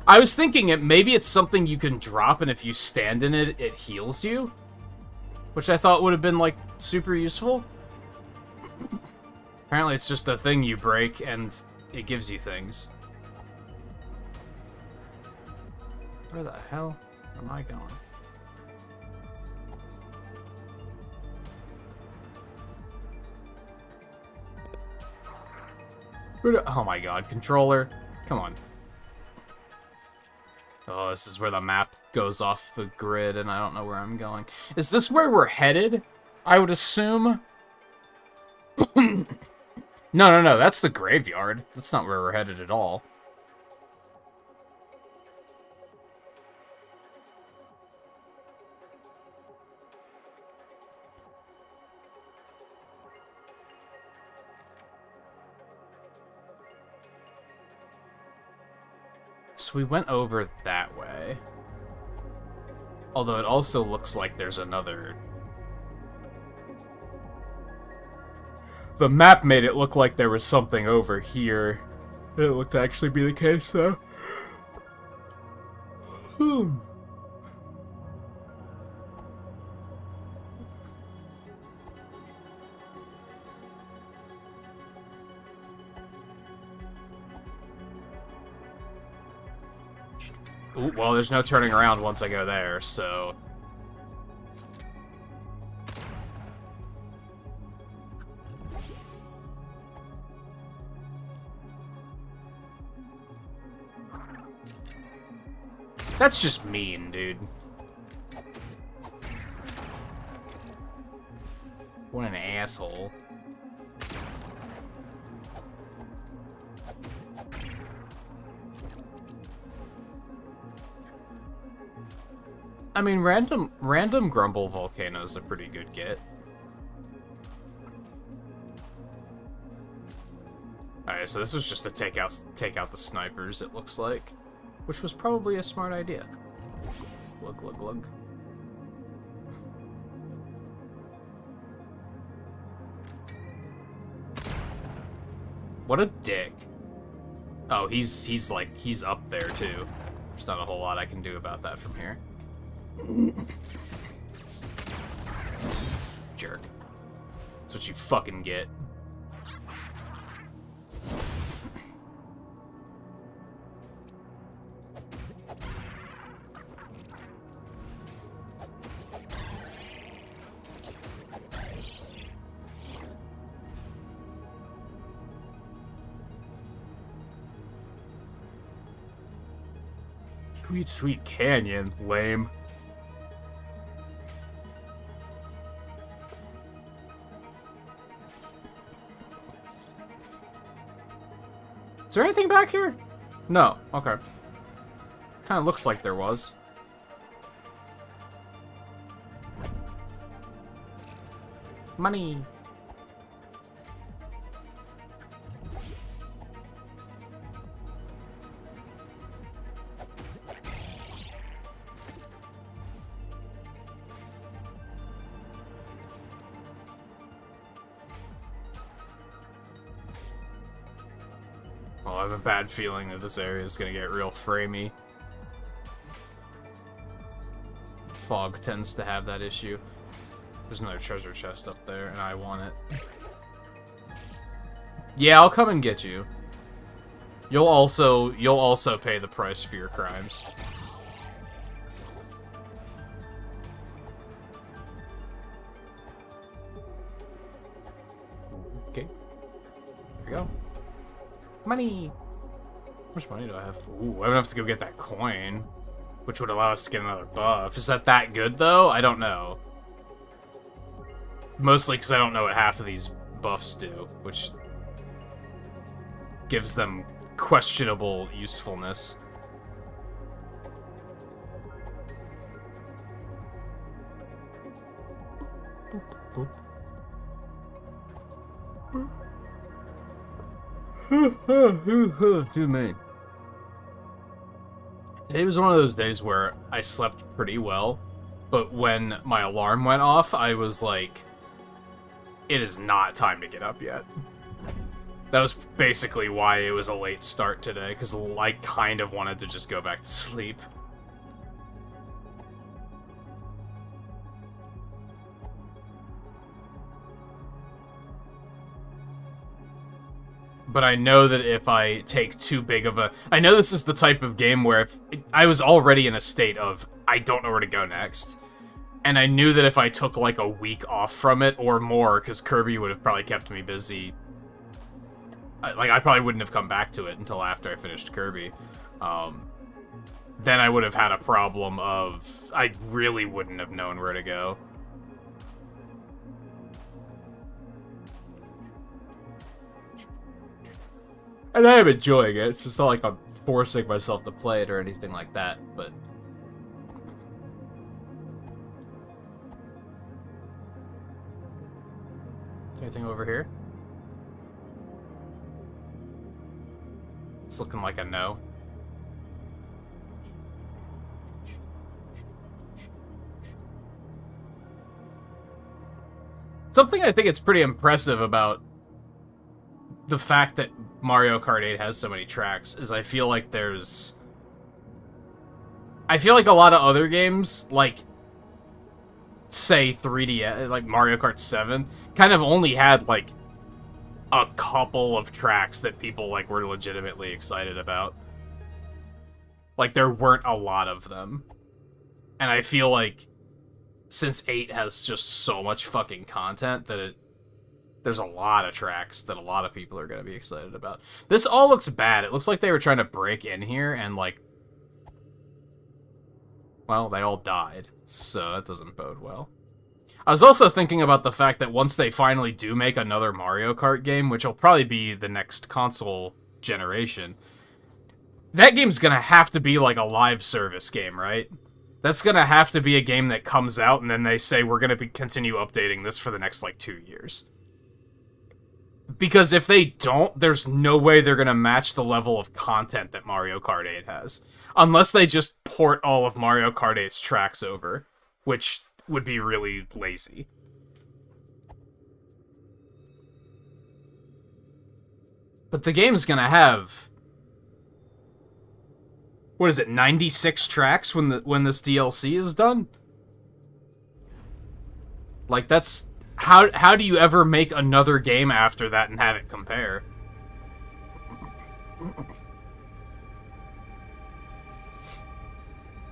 I was thinking maybe it's something you can drop and if you stand in it, it heals you. Which I thought would have been like super useful. Apparently it's just a thing you break and it gives you things. Where the hell am I going? Oh my god, controller. Come on. Oh, this is where the map goes off the grid and I don't know where I'm going. Is this where we're headed? I would assume. No, that's the graveyard. That's not where we're headed at all. So we went over that way. Although it also looks like there's another... The map made it look like there was something over here. It didn't look to actually be the case, though. Ooh, well, there's no turning around once I go there, so... That's just mean, dude. What an asshole. I mean, random grumble volcanoes a pretty good get. Alright, so this was just to take out the snipers, it looks like. Which was probably a smart idea. Glug, glug, glug. What a dick. Oh, he's up there too. There's not a whole lot I can do about that from here. Jerk. That's what you fucking get. Sweet, sweet canyon. Lame. Is there anything back here? No. Okay. Kind of looks like there was. Money. Well, I have a bad feeling that this area is going to get real framey. fog tends to have that issue. There's another treasure chest up there, and I want it. Yeah, I'll come and get you. You'll also pay the price for your crimes. Okay. There we go. Money! How much money do I have? Ooh, I would have to go get that coin, which would allow us to get another buff. Is that good, though? I don't know. Mostly because I don't know what half of these buffs do, which gives them questionable usefulness. Boop, boop. Boop. Too many. Today was one of those days where I slept pretty well, but when my alarm went off, I was like, it is not time to get up yet. That was basically why it was a late start today, because I kind of wanted to just go back to sleep. But I know that if I take too big of a... I know this is the type of game where I was already in a state of, I don't know where to go next. And I knew that if I took like a week off from it or more, because Kirby would have probably kept me busy. I probably wouldn't have come back to it until after I finished Kirby. Then I would have had a problem of... I really wouldn't have known where to go. And I am enjoying it. It's just not like I'm forcing myself to play it or anything like that, but... Anything over here? It's looking like a no. Something I think it's pretty impressive about the fact that Mario Kart 8 has so many tracks is I feel like there's... I feel like a lot of other games, like, say 3D, like Mario Kart 7, kind of only had, like, a couple of tracks that people, like, were legitimately excited about. Like, there weren't a lot of them. And I feel like, since 8 has just so much fucking content, that there's a lot of tracks that a lot of people are going to be excited about. This all looks bad. It looks like they were trying to break in here and, like... Well, they all died, so that doesn't bode well. I was also thinking about the fact that once they finally do make another Mario Kart game, which will probably be the next console generation, that game's gonna have to be like a live service game, right? That's gonna have to be a game that comes out and then they say, we're gonna continue updating this for the next, like, 2 years. Because if they don't, there's no way they're gonna match the level of content that Mario Kart 8 has. Unless they just port all of Mario Kart 8's tracks over, which would be really lazy. But the game's gonna have... What is it, 96 tracks when this DLC is done? Like, that's... How do you ever make another game after that and have it compare?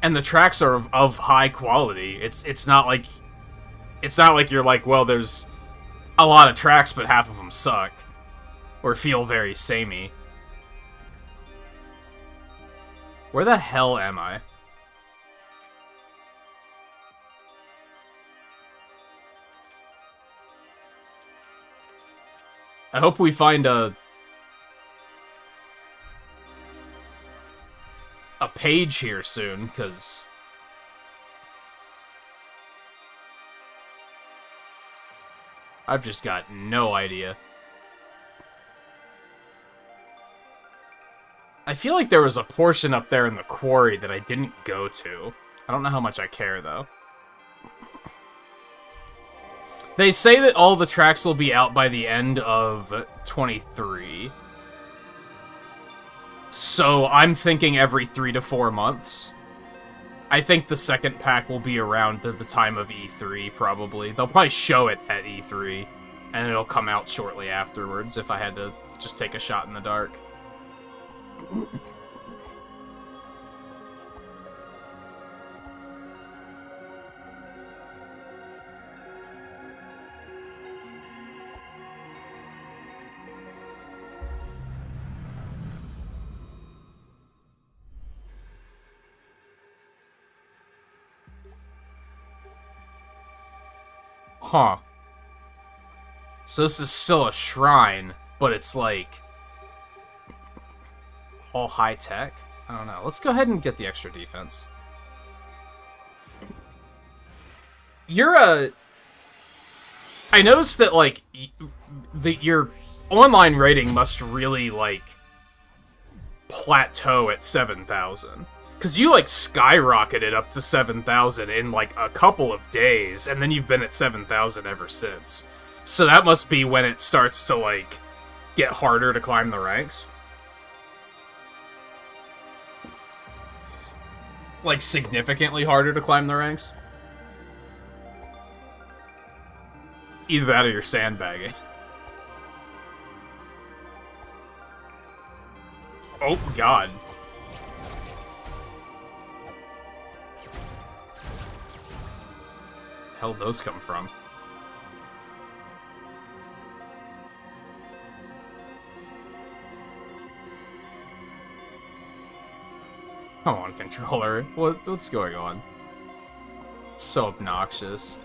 And the tracks are of high quality. It's not like you're like, well, there's a lot of tracks, but half of them suck or feel very samey. Where the hell am I? I hope we find a page here soon, because I've just got no idea. I feel like there was a portion up there in the quarry that I didn't go to. I don't know how much I care, though. They say that all the tracks will be out by the end of 23. So I'm thinking every 3 to 4 months. I think the second pack will be around at the time of E3, probably. They'll probably show it at E3, and it'll come out shortly afterwards if I had to just take a shot in the dark. Huh. So this is still a shrine, but it's like all high tech? I don't know. Let's go ahead and get the extra defense. I noticed that, like, your online rating must really, like, plateau at 7,000. Because you, like, skyrocketed up to 7,000 in, like, a couple of days, and then you've been at 7,000 ever since. So that must be when it starts to, like, get harder to climb the ranks. Like, significantly harder to climb the ranks. Either that or you're sandbagging. Oh, God. Hell'd those come from? Come on, controller. What's going on? It's so obnoxious.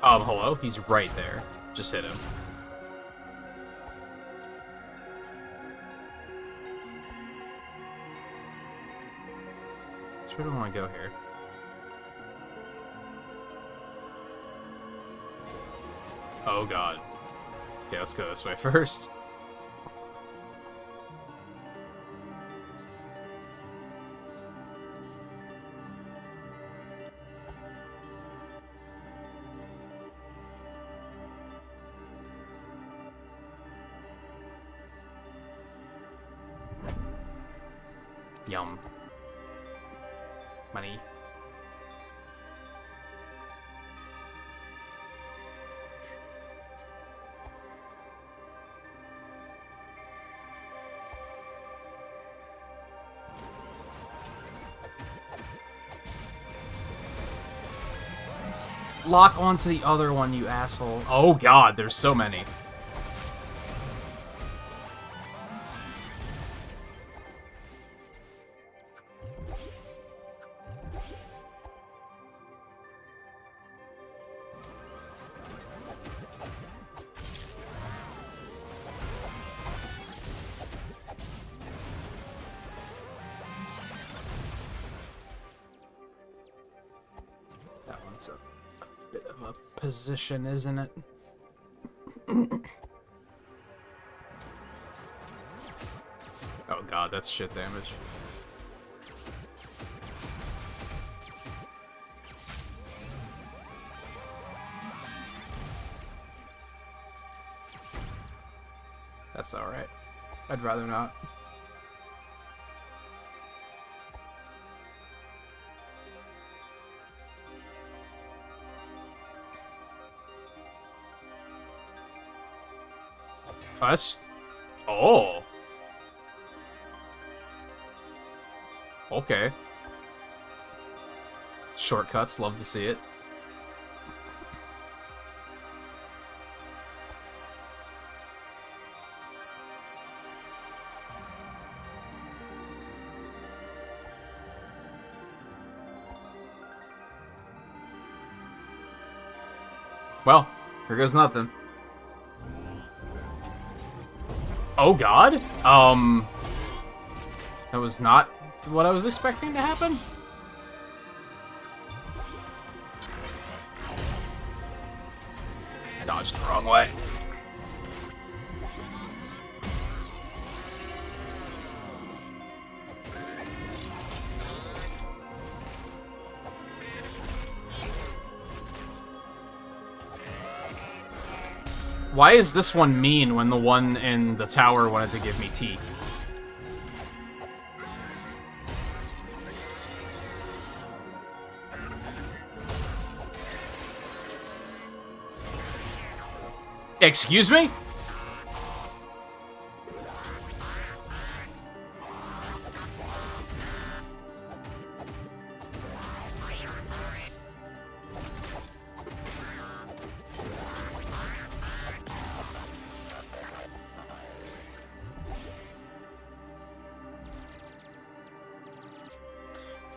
Hello? He's right there. Just hit him. Where do I want to go here? Oh, God. Okay, let's go this way first. Yum. Money. Lock onto the other one, you asshole. Oh, God, there's so many. Position, isn't it? Oh, God, that's shit damage. That's alright. I'd rather not. Us? Oh. Okay. Shortcuts, love to see it. Well, here goes nothing. Oh, God? That was not what I was expecting to happen? Dodged the wrong way. Why is this one mean when the one in the tower wanted to give me teeth? Excuse me?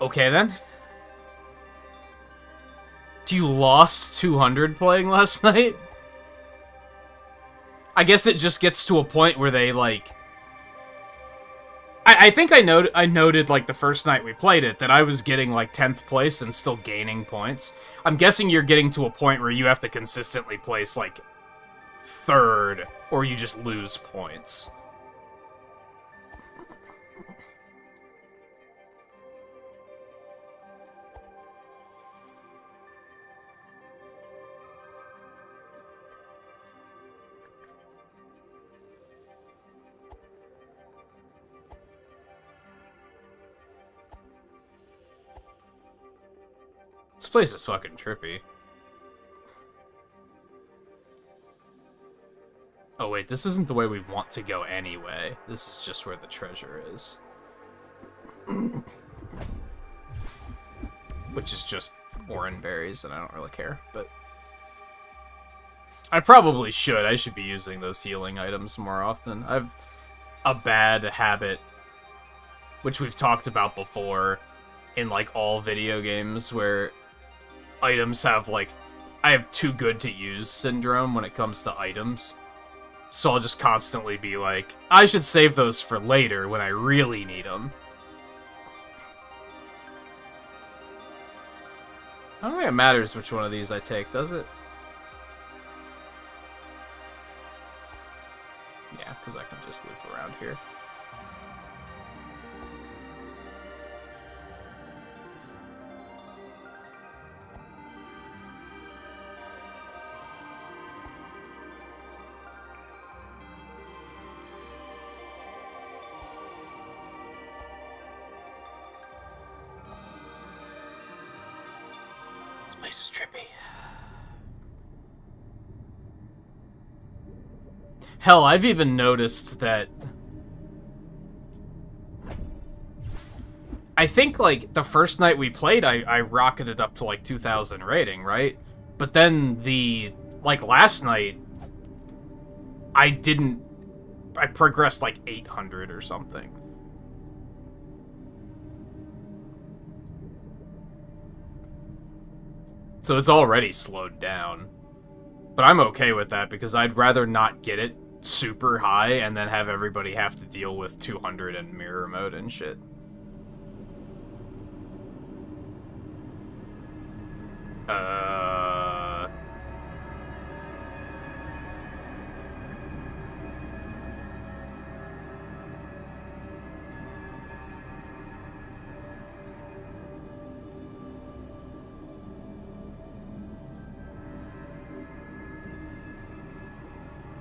Okay, then. You lost 200 playing last night? I guess it just gets to a point where they, like... I think I noted, like, the first night we played it, that I was getting, like, 10th place and still gaining points. I'm guessing you're getting to a point where you have to consistently place, like, 3rd, or you just lose points. This place is fucking trippy. Oh wait, this isn't the way we want to go anyway. This is just where the treasure is. Which is just orange berries, and I don't really care, but... I probably should. I should be using those healing items more often. I've a bad habit, which we've talked about before, in, like, all video games, where items have, like... I have too good to use syndrome when it comes to items. So I'll just constantly be like, I should save those for later when I really need them. I don't think it matters which one of these I take, does it? Yeah, because I can just loop around here. This place is trippy. Hell, I've even noticed that... I think, like, the first night we played, I rocketed up to, like, 2,000 rating, right? But then like, last night, I progressed, like, 800 or something. So it's already slowed down. But I'm okay with that, because I'd rather not get it super high and then have everybody have to deal with 200 and mirror mode and shit.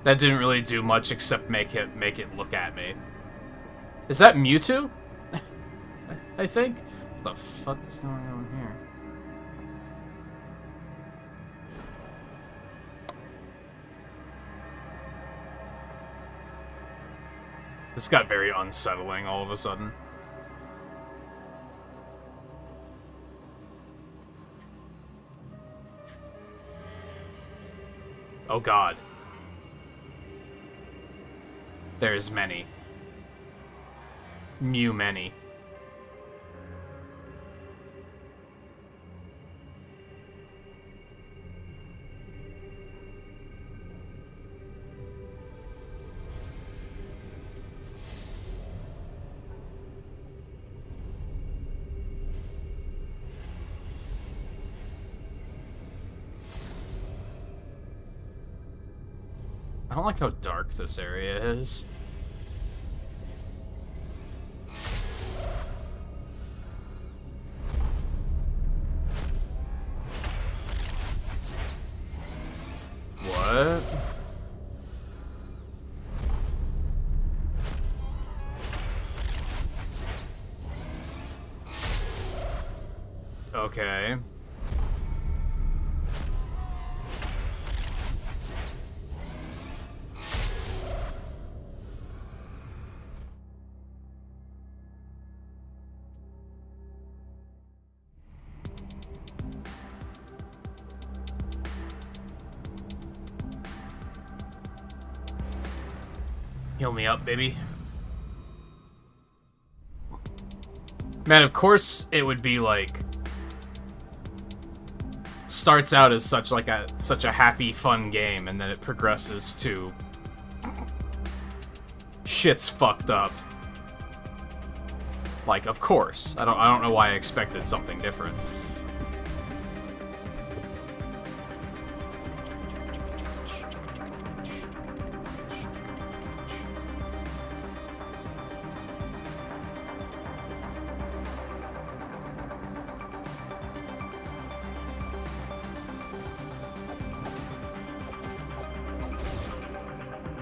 That didn't really do much except make it look at me. Is that Mewtwo? I think? What the fuck is going on here? This got very unsettling all of a sudden. Oh god. There's many. Many. I don't like how dark this area is. What? Okay. Heal me up, baby. Man, of course it would be like... Starts out as such a happy, fun game, and then it progresses to... Shit's fucked up. Like, of course. I don't know why I expected something different.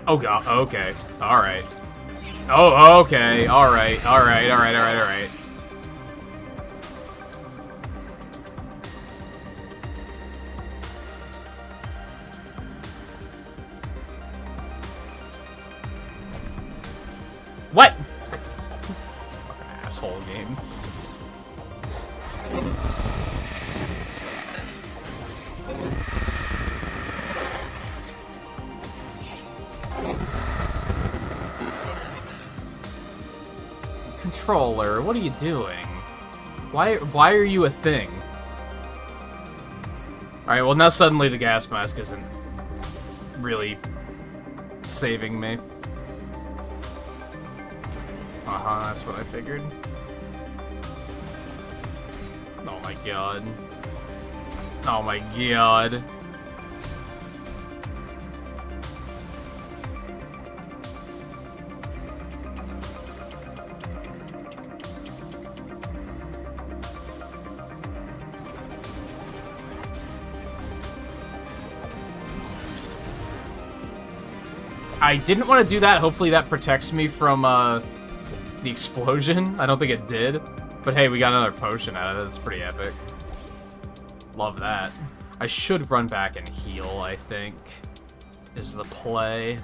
Oh god, okay. Alright. Oh, okay. Alright. What? Fucking asshole game. Controller, what are you doing? Why are you a thing? Alright, well now suddenly the gas mask isn't really saving me. Uh-huh, that's what I figured. Oh my god. Oh my god. I didn't want to do that. Hopefully that protects me from the explosion. I don't think it did. But hey, we got another potion out of it. That's pretty epic. Love that. I should run back and heal, I think, is the play.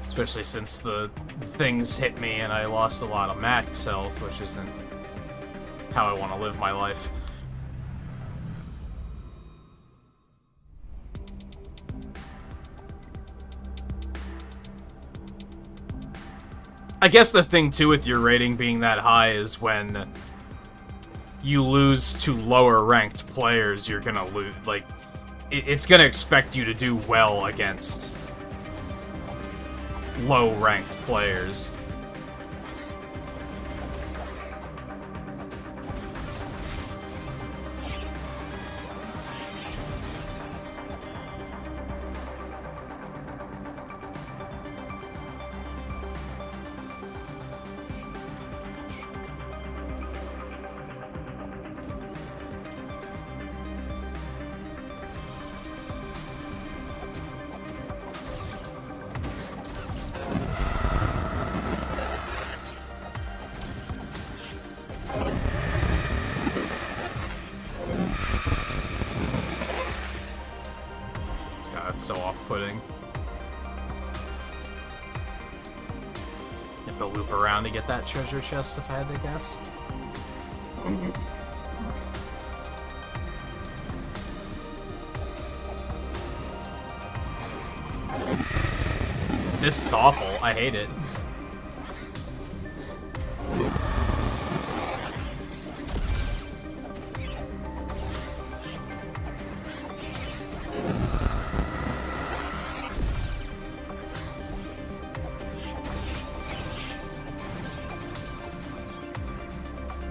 Especially since the things hit me and I lost a lot of max health, which isn't how I want to live my life. I guess the thing, too, with your rating being that high is when you lose to lower-ranked players, you're gonna lose, like, it's gonna expect you to do well against low-ranked players. So off-putting. You have to loop around to get that treasure chest, if I had to guess. This is awful. I hate it.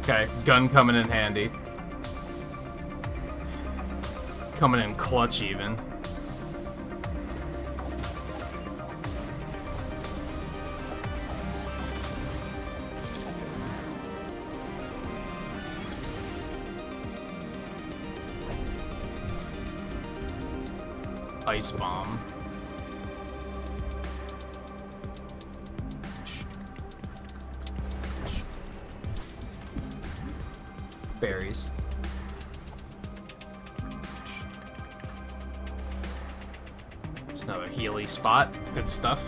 Okay, gun coming in handy. Coming in clutch, even. Ice bomb. Berries. Just another Healy spot. Good stuff.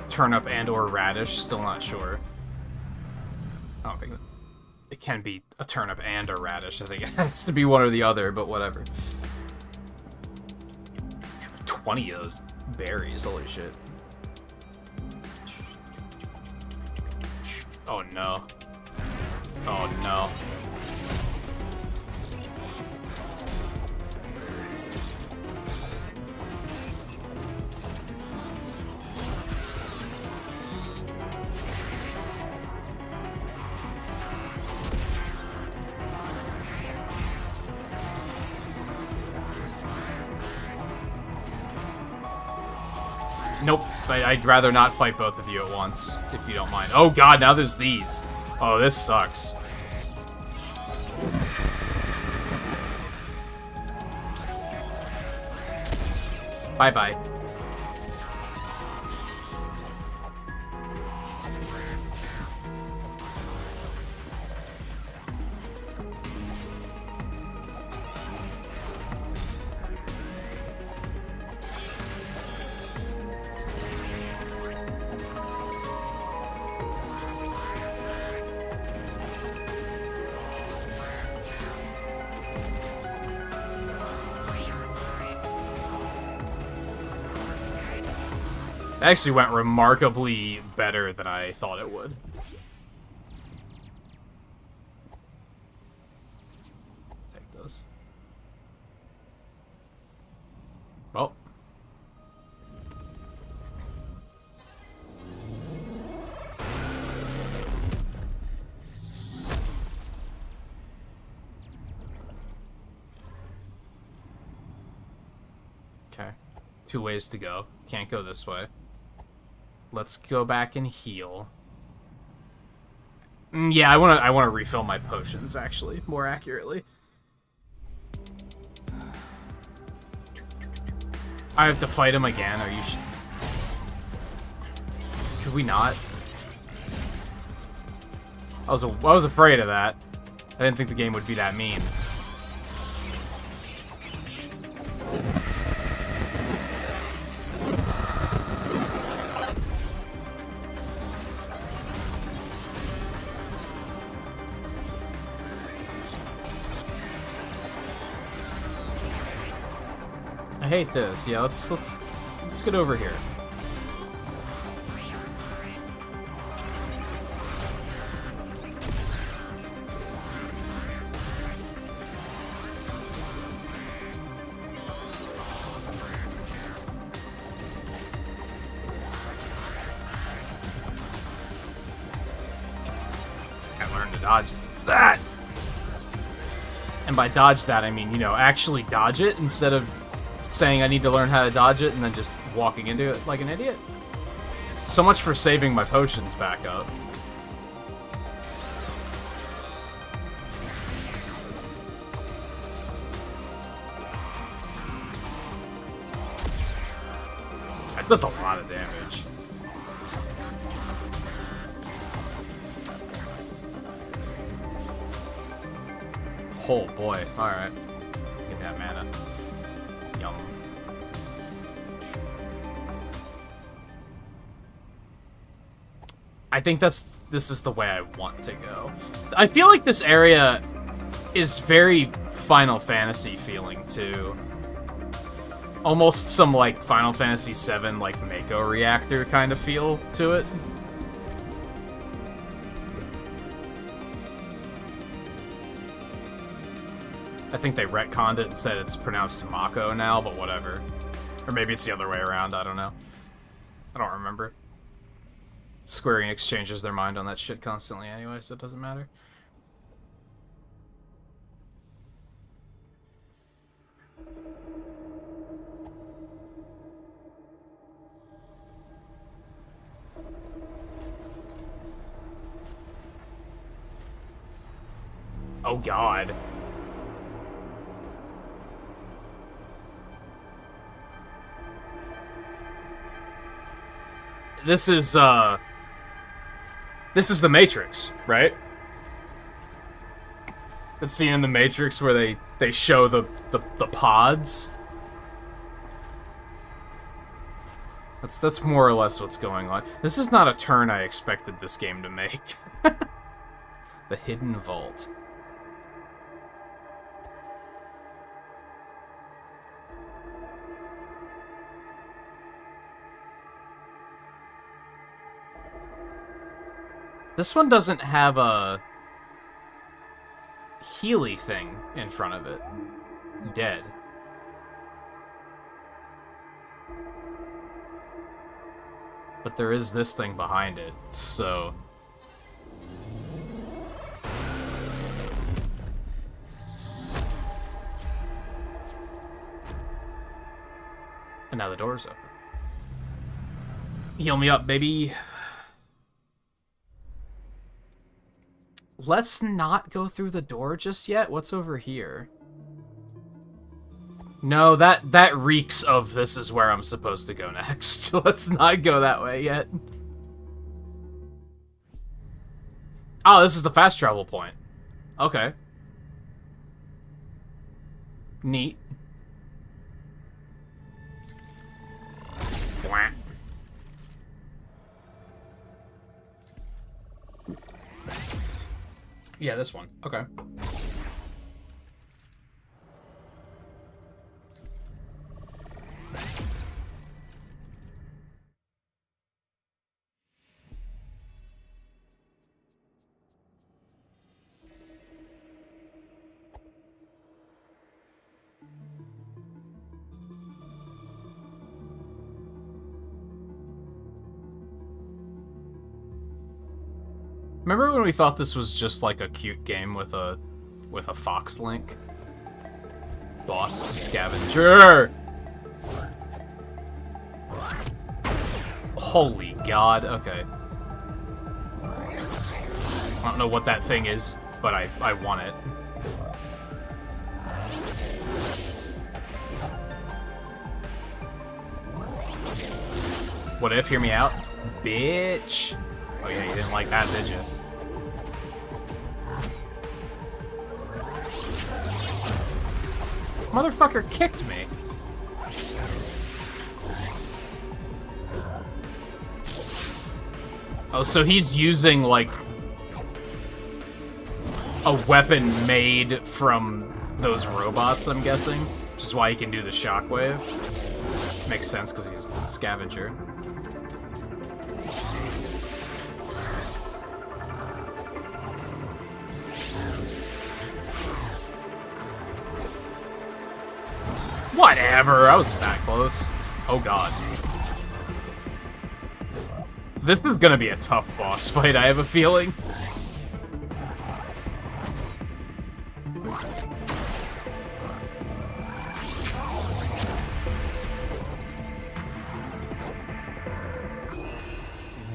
Turnip and or radish. Still not sure. I don't think it can be a turnip and a radish. I think it has to be one or the other, but whatever. 20 of those berries, holy shit. Oh no. Oh no. Nope, I'd rather not fight both of you at once, if you don't mind. Oh god, now there's these. Oh, this sucks. Bye-bye. It actually went remarkably better than I thought it would. Take those. Well. Okay. 2 ways to go. Can't go this way. Let's go back and heal. Yeah, I wanna refill my potions, actually, more accurately. I have to fight him again. Are you? Could we not? I was afraid of that. I didn't think the game would be that mean. I hate this. Yeah, let's get over here. I learned to dodge that. And by dodge that, I mean, you know, actually dodge it instead of saying I need to learn how to dodge it and then just walking into it like an idiot. So much for saving my potions back up. That does a lot of damage. Oh boy, alright. Give me that mana. Yum. I think this is the way I want to go. I feel like this area is very Final Fantasy feeling too. Almost some like Final Fantasy VII like Mako reactor kind of feel to it. I think they retconned it and said it's pronounced Mako now, but whatever. Or maybe it's the other way around, I don't know. I don't remember. Square Enix changes their mind on that shit constantly anyway, so it doesn't matter. Oh god. This is the Matrix, right? That scene in the Matrix where they show the pods. That's more or less what's going on. This is not a turn I expected this game to make. The hidden vault. This one doesn't have a Healy thing in front of it. Dead. But there is this thing behind it, so... And now the door's open. Heal me up, baby. Let's not go through the door just yet. What's over here? No, that reeks of this is where I'm supposed to go next. Let's not go that way yet. Oh, this is the fast travel point. Okay. Neat. Blah. Yeah, this one. Okay. Remember when we thought this was just like a cute game with a fox link? Boss scavenger. Holy god, okay. I don't know what that thing is, but I want it. What if? Hear me out? Bitch! Oh yeah, you didn't like that, did you? Motherfucker kicked me. Oh, so he's using, like, a weapon made from those robots, I'm guessing? Which is why he can do the shockwave. Makes sense, because he's the scavenger. Whatever, I wasn't that close. Oh god. This is gonna be a tough boss fight, I have a feeling.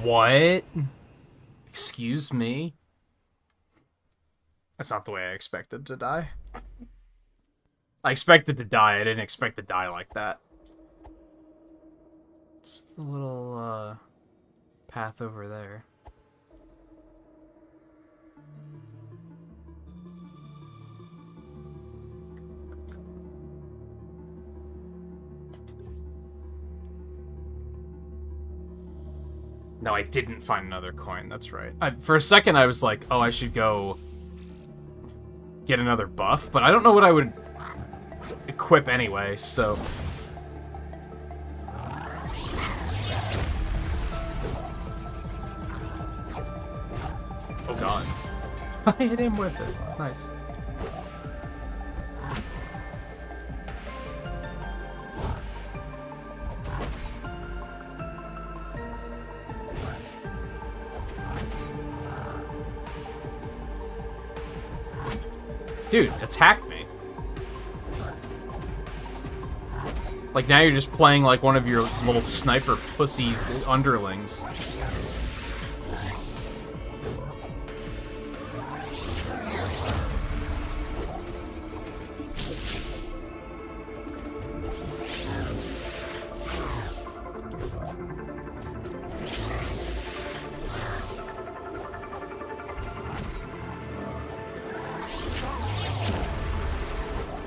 What? Excuse me? That's not the way I expected to die. I expected to die, I didn't expect to die like that. Just the little, path over there. No, I didn't find another coin, that's right. For a second I was like, oh, I should go get another buff, but I don't know what I would equip anyway, so... Oh god. I hit him with it. Nice. Dude, attack me. Like, now you're just playing like one of your little sniper pussy underlings.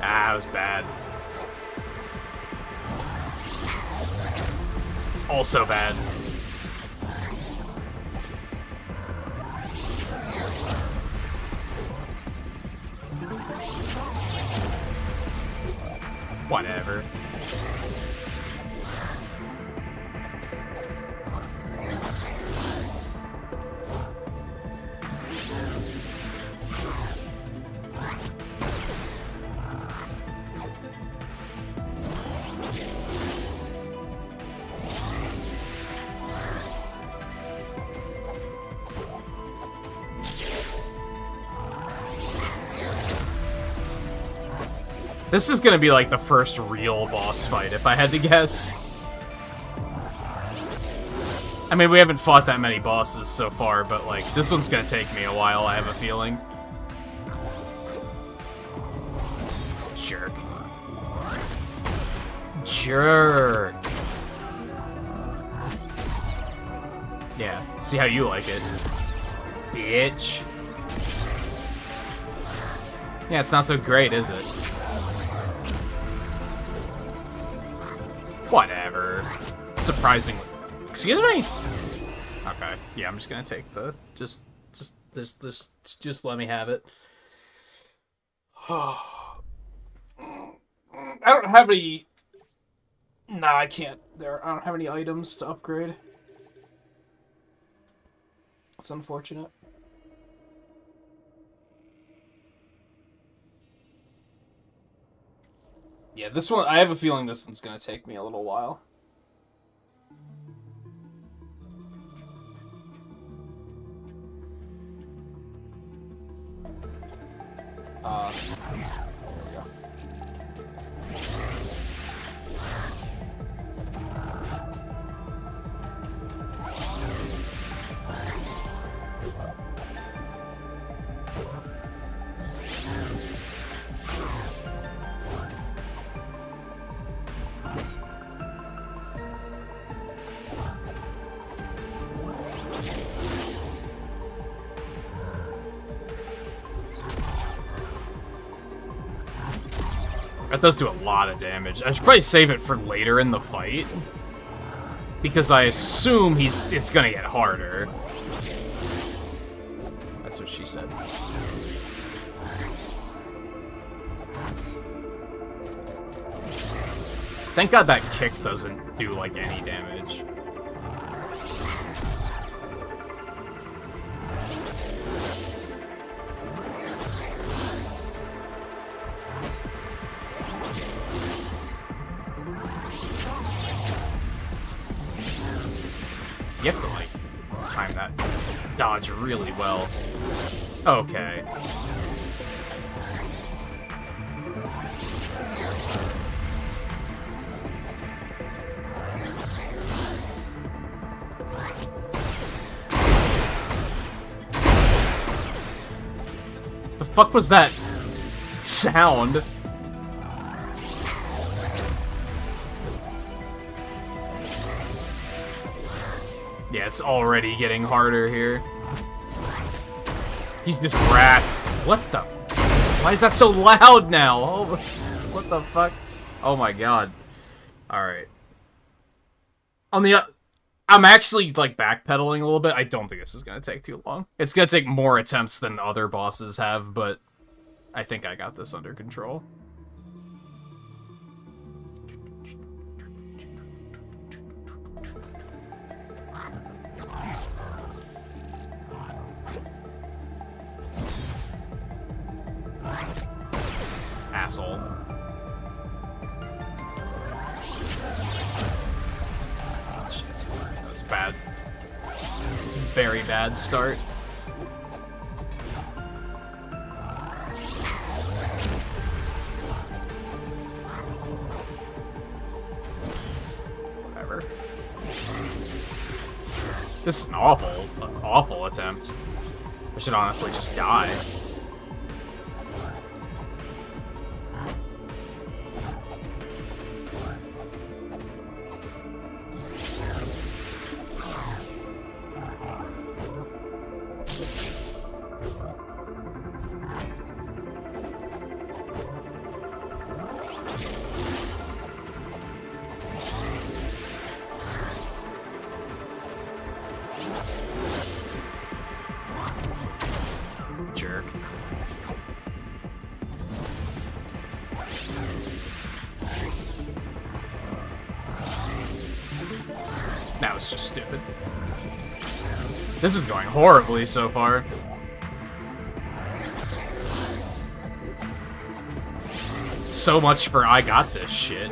Ah, that was bad. Also bad. Whatever. This is gonna be like the first real boss fight, if I had to guess. I mean, we haven't fought that many bosses so far, but like, this one's gonna take me a while, I have a feeling. Jerk. Jerk. Yeah, see how you like it. Bitch. Yeah, it's not so great, is it? Whatever. Surprisingly. Excuse me? Okay. Yeah, I'm just gonna take the... Just let me have it. I don't have any... Nah, I can't. I don't have any items to upgrade. It's unfortunate. Yeah, this one, I have a feeling this one's gonna take me a little while. There we go. That does do a lot of damage. I should probably save it for later in the fight, because I assume it's gonna get harder. That's what she said. Thank God that kick doesn't do like any damage. You have to, like, time that dodge really well. Okay. The fuck was that sound? Yeah, it's already getting harder here. He's just rat. What the? Why is that so loud now? Oh, what the fuck? Oh my god. Alright. I'm actually, like, backpedaling a little bit. I don't think this is gonna take too long. It's gonna take more attempts than other bosses have, but I think I got this under control. Asshole. Shit. That was bad. Very bad start. Whatever. This is an awful attempt. I should honestly just die. Jerk. That was just stupid. This is going horribly so far. So much for I got this shit.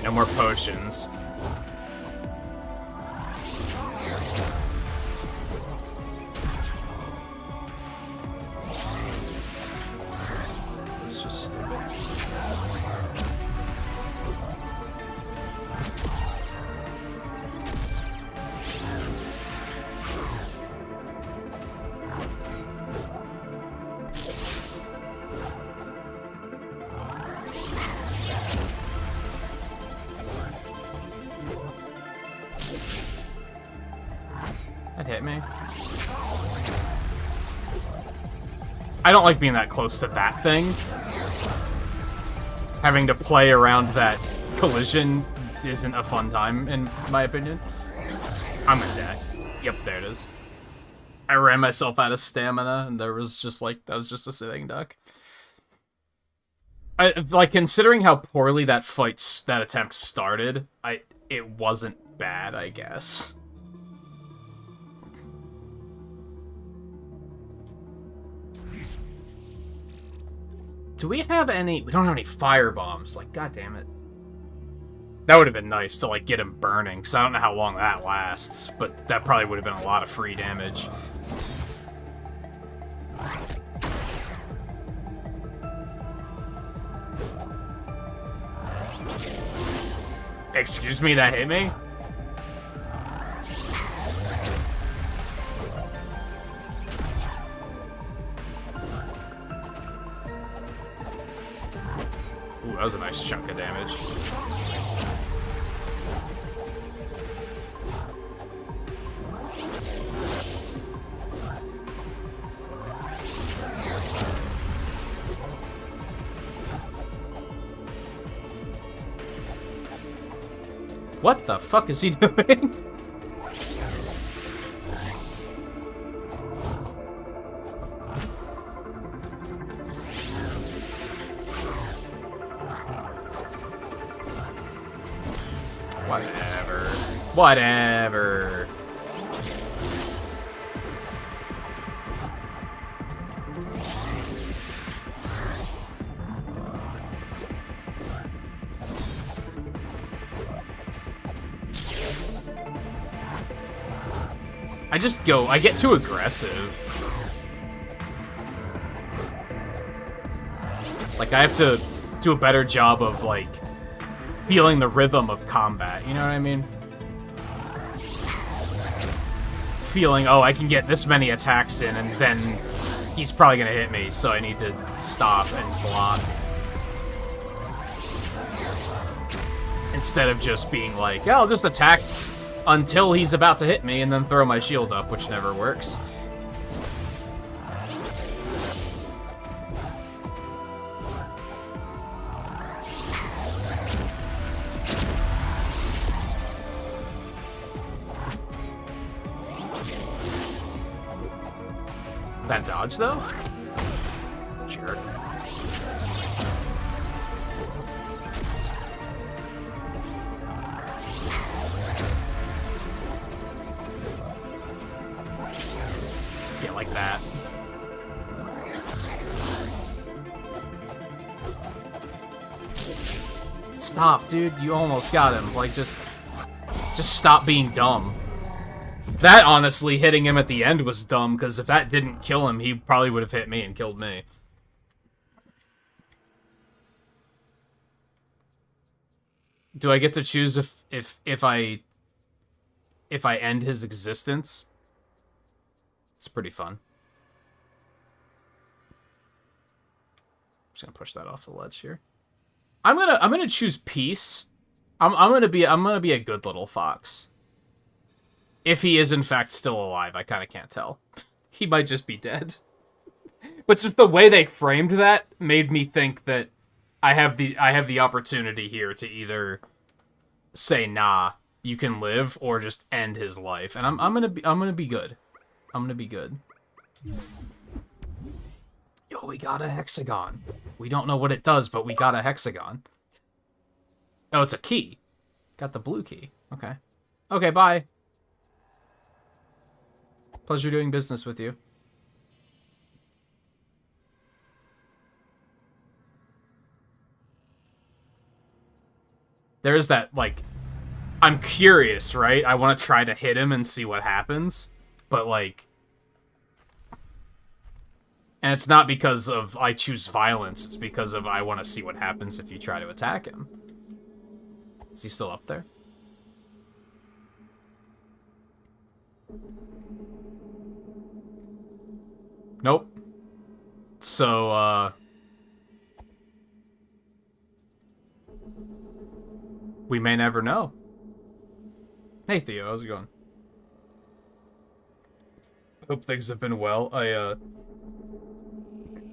No more potions. It's just stupid. That hit me. I don't like being that close to that thing. Having to play around that collision isn't a fun time, in my opinion. I'm gonna die. Yep, there it is. I ran myself out of stamina, and there was just like, that was just a sitting duck. Like, considering how poorly that attempt started, it wasn't bad, I guess. Do we have any... We don't have any fire bombs. Like, god damn it. That would have been nice to, like, get him burning, because I don't know how long that lasts, but that probably would have been a lot of free damage. Excuse me, that hit me? Ooh, that was a nice chunk of damage. What the fuck is he doing? Whatever. Whatever. I get too aggressive. Like, I have to do a better job of, like, feeling the rhythm of combat, you know what I mean? Feeling, oh, I can get this many attacks in, and then he's probably gonna hit me, so I need to stop and block. Instead of just being like, yeah, I'll just attack until he's about to hit me, and then throw my shield up, which never works. That dodge, though? Jerk. Yeah, like that. Stop, dude. You almost got him. Like, just stop being dumb. That, honestly, hitting him at the end was dumb, because if that didn't kill him, he probably would have hit me and killed me. Do I get to choose if I end his existence? It's pretty fun. I'm just gonna push that off the ledge here. I'm gonna choose peace. I'm gonna be a good little fox. If he is in fact still alive, I kind of can't tell. He might just be dead. But just the way they framed that made me think that I have the opportunity here to either say nah, you can live, or just end his life. And I'm gonna be good. I'm gonna be good. Yo, we got a hexagon. We don't know what it does, but we got a hexagon. Oh, it's a key. Got the blue key. Okay. Okay, bye. Pleasure doing business with you. There is that, like... I'm curious, right? I want to try to hit him and see what happens. But, like... And it's not because of I choose violence. It's because of I want to see what happens if you try to attack him. Is he still up there? Nope. So, we may never know. Hey, Theo, how's it going? Hope things have been well.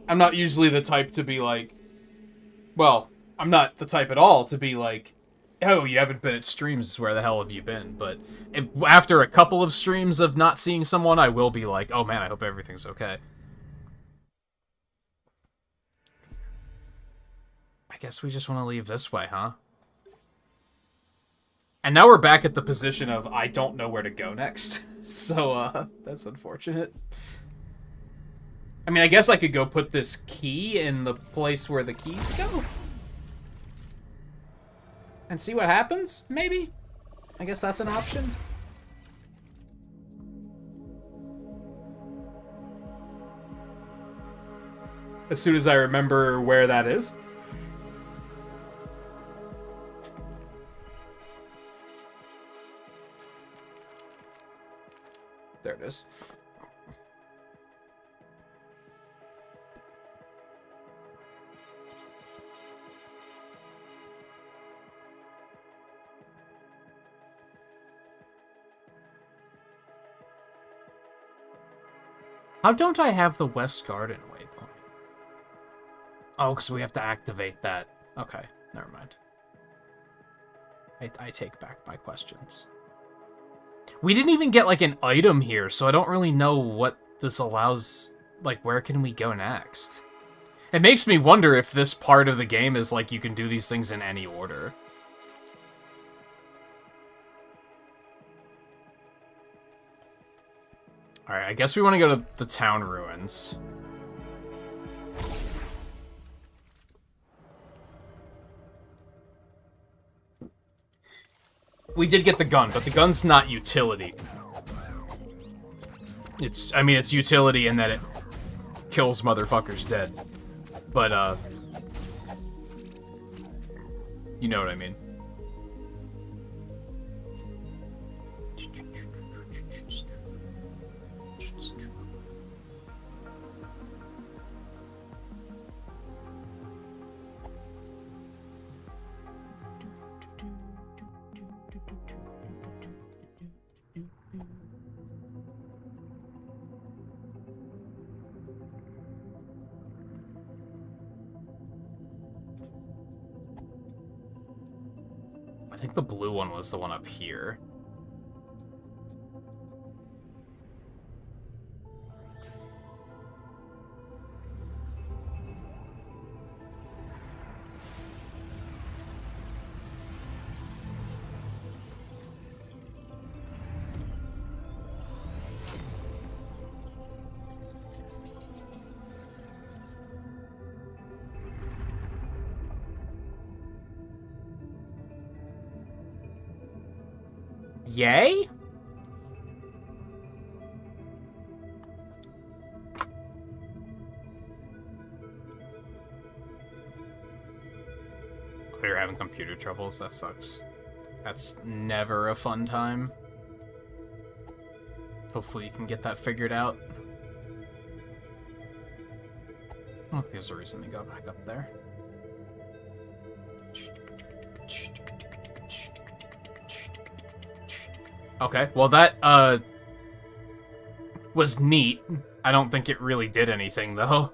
I'm not usually the type to be like... Well, I'm not the type at all to be like, oh, you haven't been at streams, where the hell have you been? But after a couple of streams of not seeing someone, I will be like, oh man, I hope everything's okay. I guess we just want to leave this way, huh? And now we're back at the position of I don't know where to go next. So, that's unfortunate. I mean, I guess I could go put this key in the place where the keys go. And see what happens, maybe? I guess that's an option. As soon as I remember where that is. There it is. How don't I have the West Garden waypoint? Oh, because we have to activate that. Okay, never mind. I take back my questions. We didn't even get, like, an item here, so I don't really know what this allows... Like, where can we go next? It makes me wonder if this part of the game is, like, you can do these things in any order. Alright, I guess we want to go to the town ruins. We did get the gun, but the gun's not utility. I mean, it's utility in that it kills motherfuckers dead. But, you know what I mean. I think the blue one was the one up here. Yay? Oh, you're having computer troubles? That sucks. That's never a fun time. Hopefully you can get that figured out. Oh, there's a reason to go back up there. Okay, well that, was neat. I don't think it really did anything, though.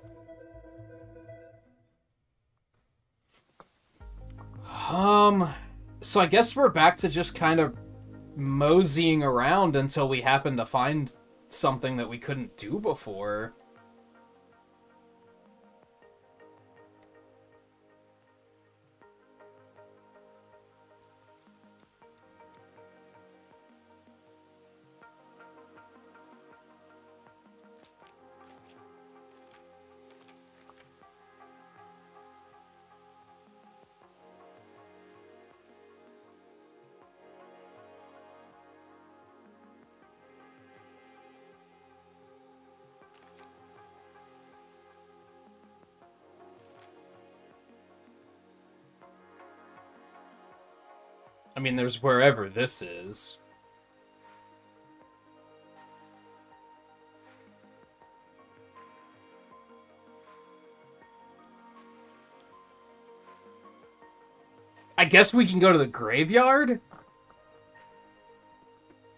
So I guess we're back to just kind of moseying around until we happen to find something that we couldn't do before. I mean, there's wherever this is. I guess we can go to the graveyard?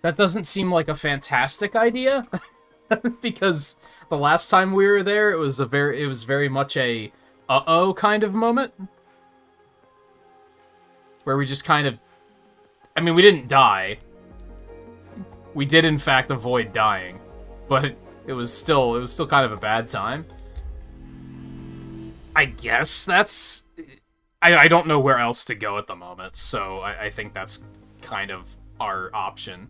That doesn't seem like a fantastic idea. Because the last time we were there, it was very much a uh-oh kind of moment. Where we just kind of... I mean, we didn't die. We did, in fact, avoid dying. But it was still kind of a bad time. I guess that's... I don't know where else to go at the moment, so I think that's kind of our option.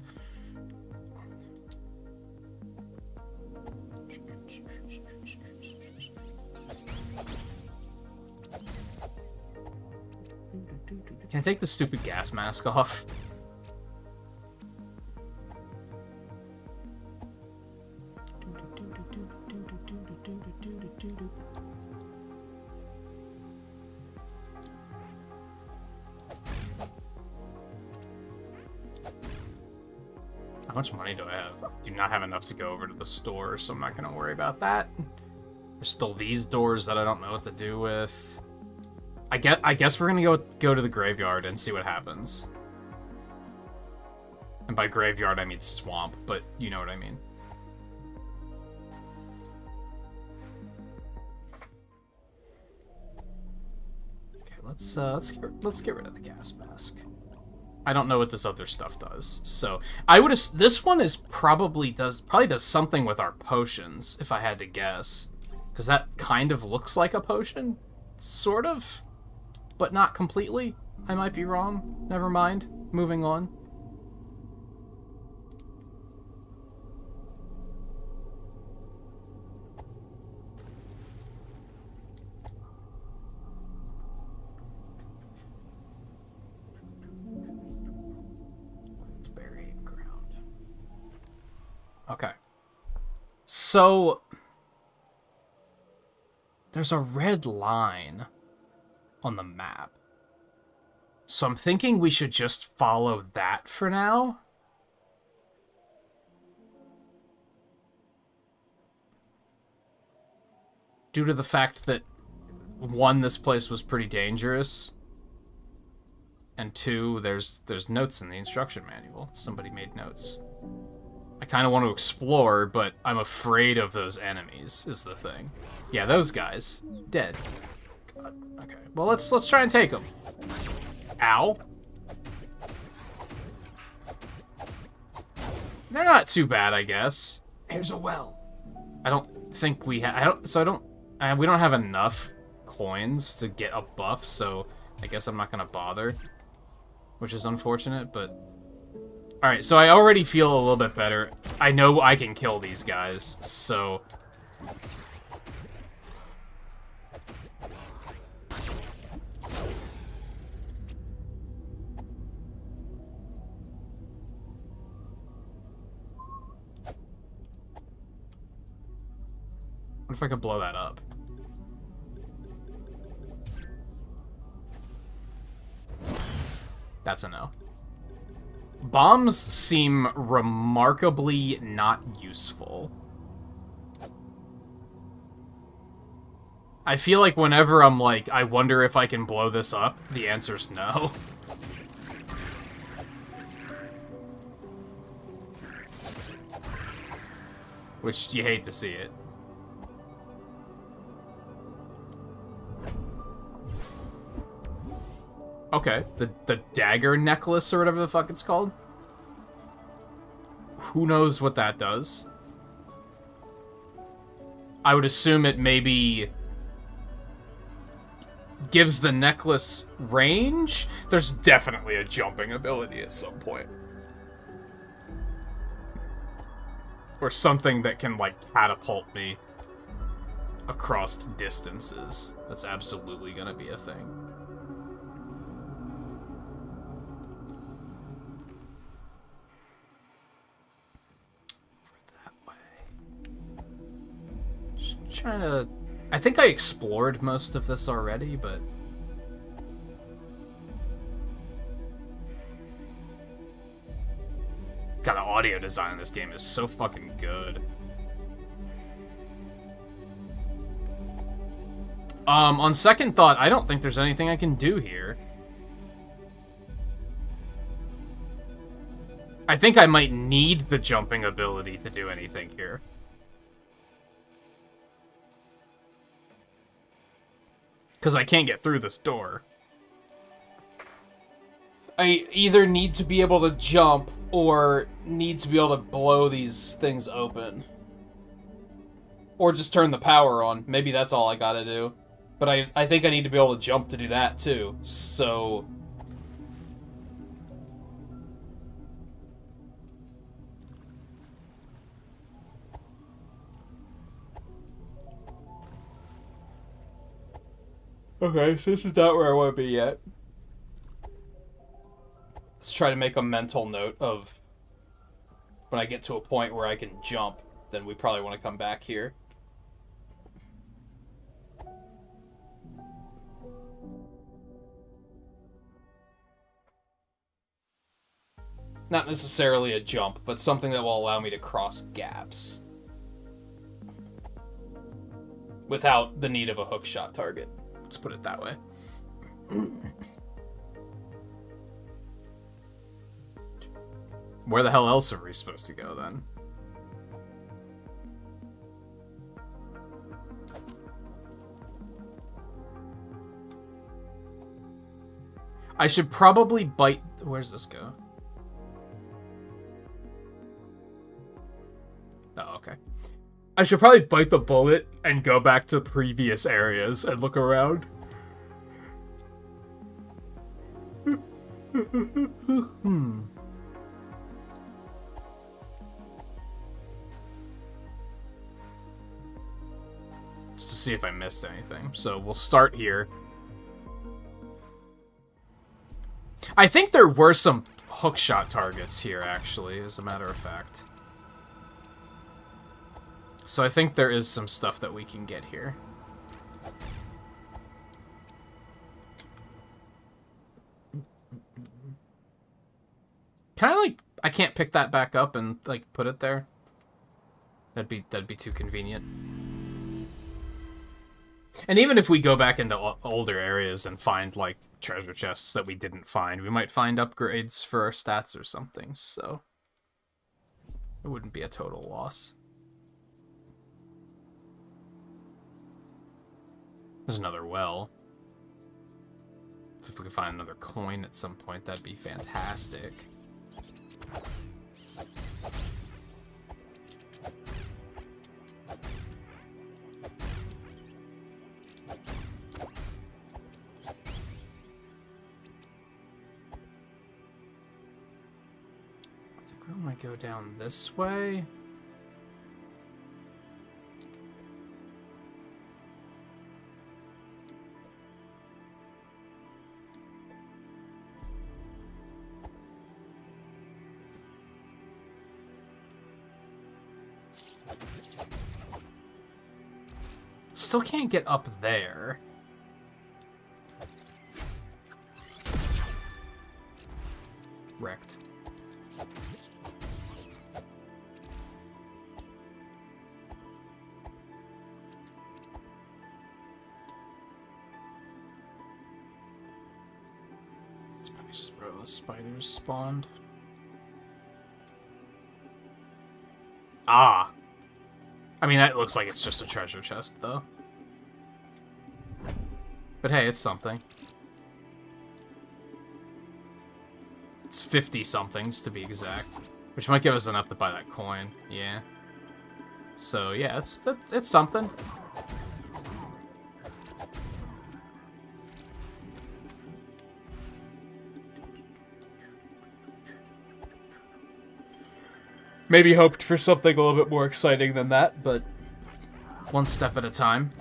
Can I take the stupid gas mask off? How much money do I have? Do not have enough to go over to the store, so I'm not going to worry about that. There's still these doors that I don't know what to do with. I guess we're gonna go to the graveyard and see what happens. And by graveyard I mean swamp, but you know what I mean. Okay, let's get rid of the gas mask. I don't know what this other stuff does, so this one is probably does something with our potions, if I had to guess, because that kind of looks like a potion, sort of. But not completely. I might be wrong. Never mind. Moving on. Burying ground. Okay. So there's a red line on the map. So I'm thinking we should just follow that for now. Due to the fact that, one, this place was pretty dangerous, and two, there's notes in the instruction manual. Somebody made notes. I kind of want to explore, but I'm afraid of those enemies, is the thing. Yeah, those guys. Dead. God. Okay. Well, let's try and take them. Ow. They're not too bad, I guess. Here's a well. I don't think we have. We don't have enough coins to get a buff, so I guess I'm not gonna bother, which is unfortunate. But all right, so I already feel a little bit better. I know I can kill these guys, so. What if I could blow that up? That's a no. Bombs seem remarkably not useful. I feel like whenever I'm like, I wonder if I can blow this up, the answer's no. which you hate to see it. Okay, the dagger necklace or whatever the fuck it's called. Who knows what that does? I would assume it maybe gives the necklace range? There's definitely a jumping ability at some point. Or something that can, like, catapult me across distances. That's absolutely gonna be a thing. Over that way. Just trying to... I think I explored most of this already, but... God, the audio design in this game is so fucking good. On second thought, I don't think there's anything I can do here. I think I might need the jumping ability to do anything here. Because I can't get through this door. I either need to be able to jump or need to be able to blow these things open. Or just turn the power on. Maybe that's all I gotta do. But I think I need to be able to jump to do that too. So... Okay, so this is not where I want to be yet. Let's try to make a mental note of when I get to a point where I can jump, then we probably want to come back here. Not necessarily a jump, but something that will allow me to cross gaps. Without the need of a hookshot target. Let's put it that way. Where the hell else are we supposed to go, then? I should probably bite... Where's this go? Oh, okay. I should probably bite the bullet and go back to previous areas and look around. Just to see if I missed anything. So we'll start here. I think there were some hookshot targets here, actually, as a matter of fact. So I think there is some stuff that we can get here. Can I, like... I can't pick that back up and, like, put it there? That'd be too convenient. And even if we go back into older areas and find, like, treasure chests that we didn't find, we might find upgrades for our stats or something, so... It wouldn't be a total loss. There's another well. So if we could find another coin at some point, that'd be fantastic. I think we might go down this way. Still can't get up there. Wrecked. It's probably just where the spiders spawned. Ah! I mean, that looks like it's just a treasure chest, though. But hey, it's something. It's 50-somethings, to be exact. Which might give us enough to buy that coin. Yeah. So, yeah, it's something. Maybe hoped for something a little bit more exciting than that, but one step at a time.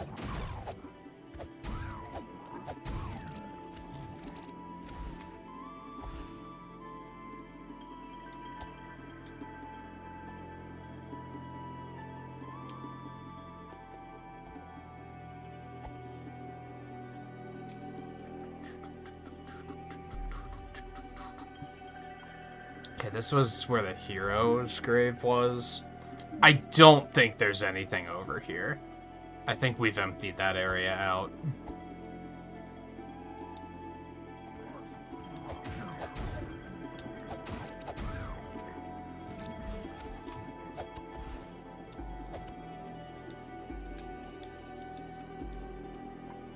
Okay, this was where the hero's grave was. I don't think there's anything over here. I think we've emptied that area out.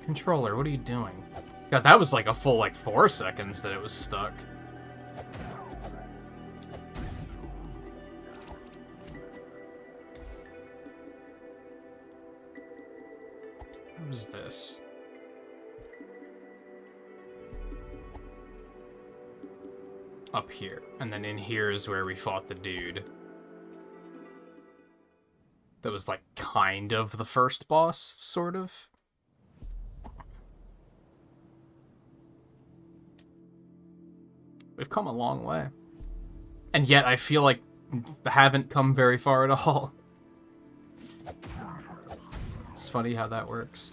Controller, what are you doing? God, that was like a full, 4 seconds that it was stuck. What was this? Up here. And then in here is where we fought the dude. That was, kind of the first boss, sort of. We've come a long way. And yet I feel like I haven't come very far at all. It's funny how that works.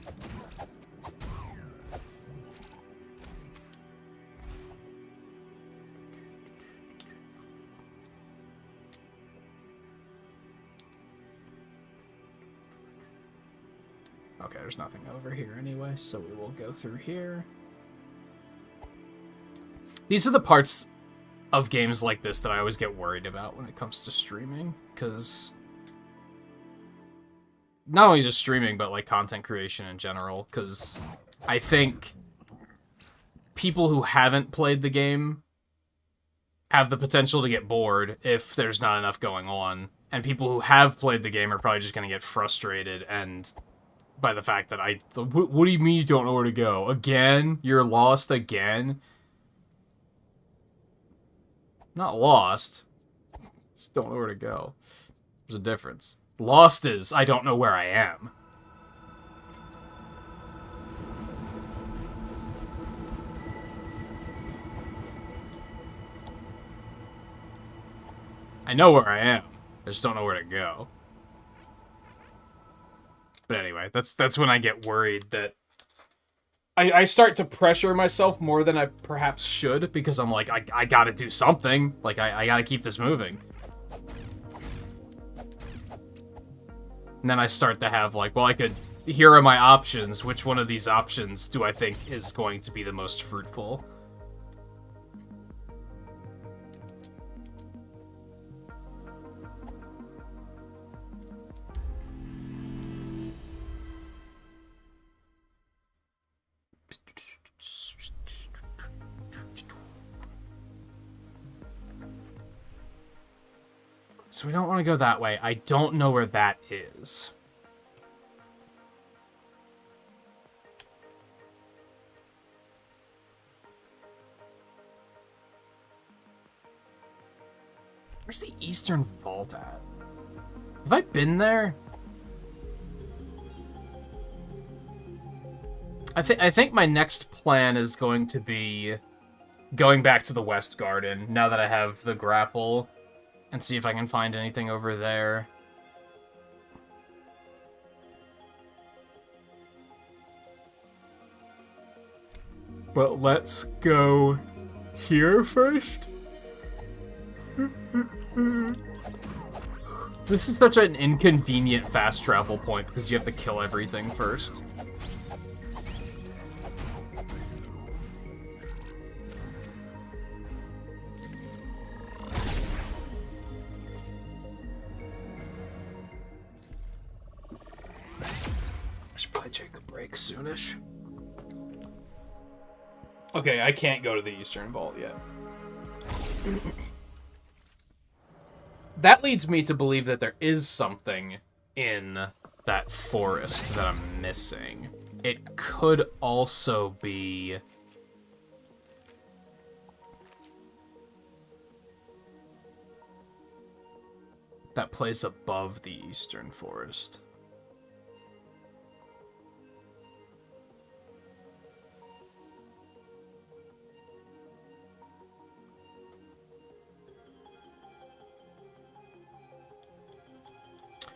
Okay, there's nothing over here anyway, so we will go through here. These are the parts of games like this that I always get worried about when it comes to streaming, because not only just streaming, but content creation in general, because I think people who haven't played the game have the potential to get bored if there's not enough going on, and people who have played the game are probably just going to get frustrated and by the fact that what do you mean you don't know where to go? Again? You're lost again? Not lost. Just don't know where to go. There's a difference. Lost is, I don't know where I am. I know where I am. I just don't know where to go. But anyway, that's when I get worried that I start to pressure myself more than I perhaps should, because I'm like, I gotta do something. I gotta keep this moving. And then I start to have, well, here are my options. Which one of these options do I think is going to be the most fruitful? So we don't want to go that way. I don't know where that is. Where's the Eastern Vault at? Have I been there? I think my next plan is going to be going back to the West Garden now that I have the grapple. And see if I can find anything over there. But let's go here first. This is such an inconvenient fast travel point because you have to kill everything first. take a break soonish.
Okay, I can't go to the Eastern Vault yet.
That leads me to believe that there is something in that forest that I'm missing. It could also be... that place above the Eastern Forest.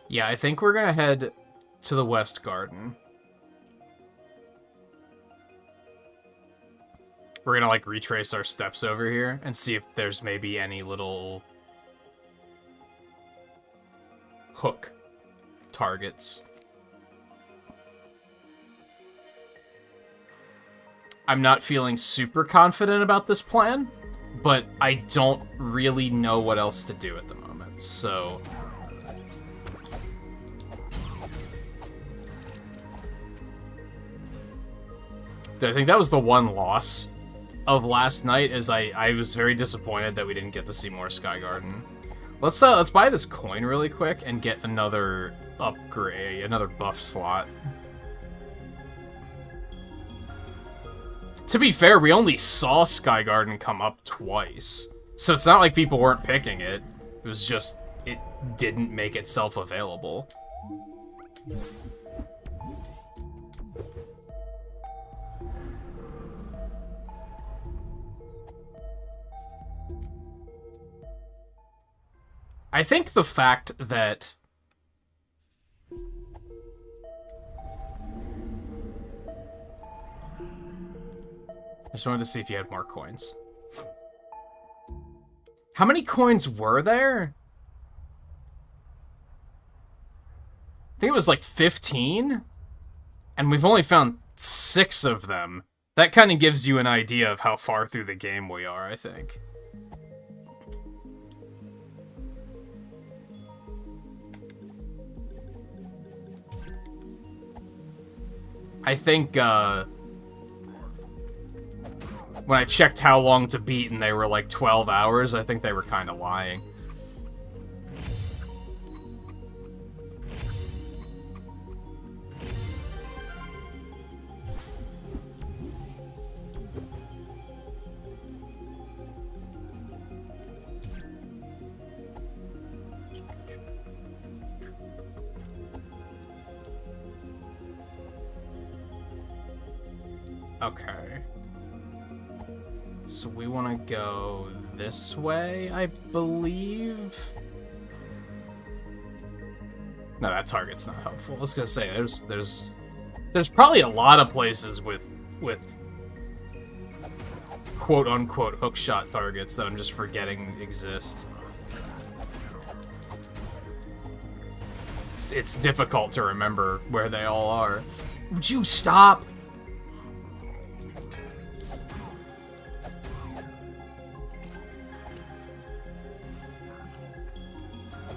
Yeah, I think we're gonna head to the West Garden. We're gonna, like, retrace our steps over here and see if there's maybe any little hook targets. I'm not feeling super confident about this plan, but I don't really know what else to do at the moment, so... I think that was the one loss of last night, is I was very disappointed that we didn't get to see more Sky Garden. Let's buy this coin really quick and get another upgrade, another buff slot. To be fair, we only saw Sky Garden come up twice, so it's not like people weren't picking it. It was just, it didn't make itself available. I think the fact that... I just wanted to see if you had more coins. How many coins were there? I think it was like 15? And we've only found 6 of them. That kind of gives you an idea of how far through the game we are, I think. I think, when I checked how long to beat and they were like 12 hours, I think they were kind of lying. Okay. So we want to go this way, I believe? No, that target's not helpful. I was gonna say, there's probably a lot of places with quote-unquote hookshot targets that I'm just forgetting exist. It's difficult to remember where they all are. Would you stop?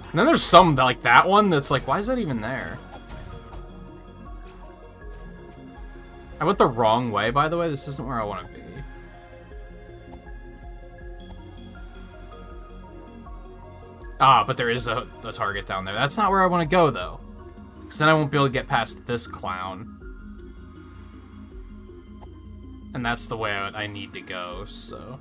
And then there's some, like that one, that's like, why is that even there? I went the wrong way, by the way. This isn't where I want to be. Ah, but there is a target down there. That's not where I want to go, though. Because then I won't be able to get past this clown. And that's the way I need to go, so...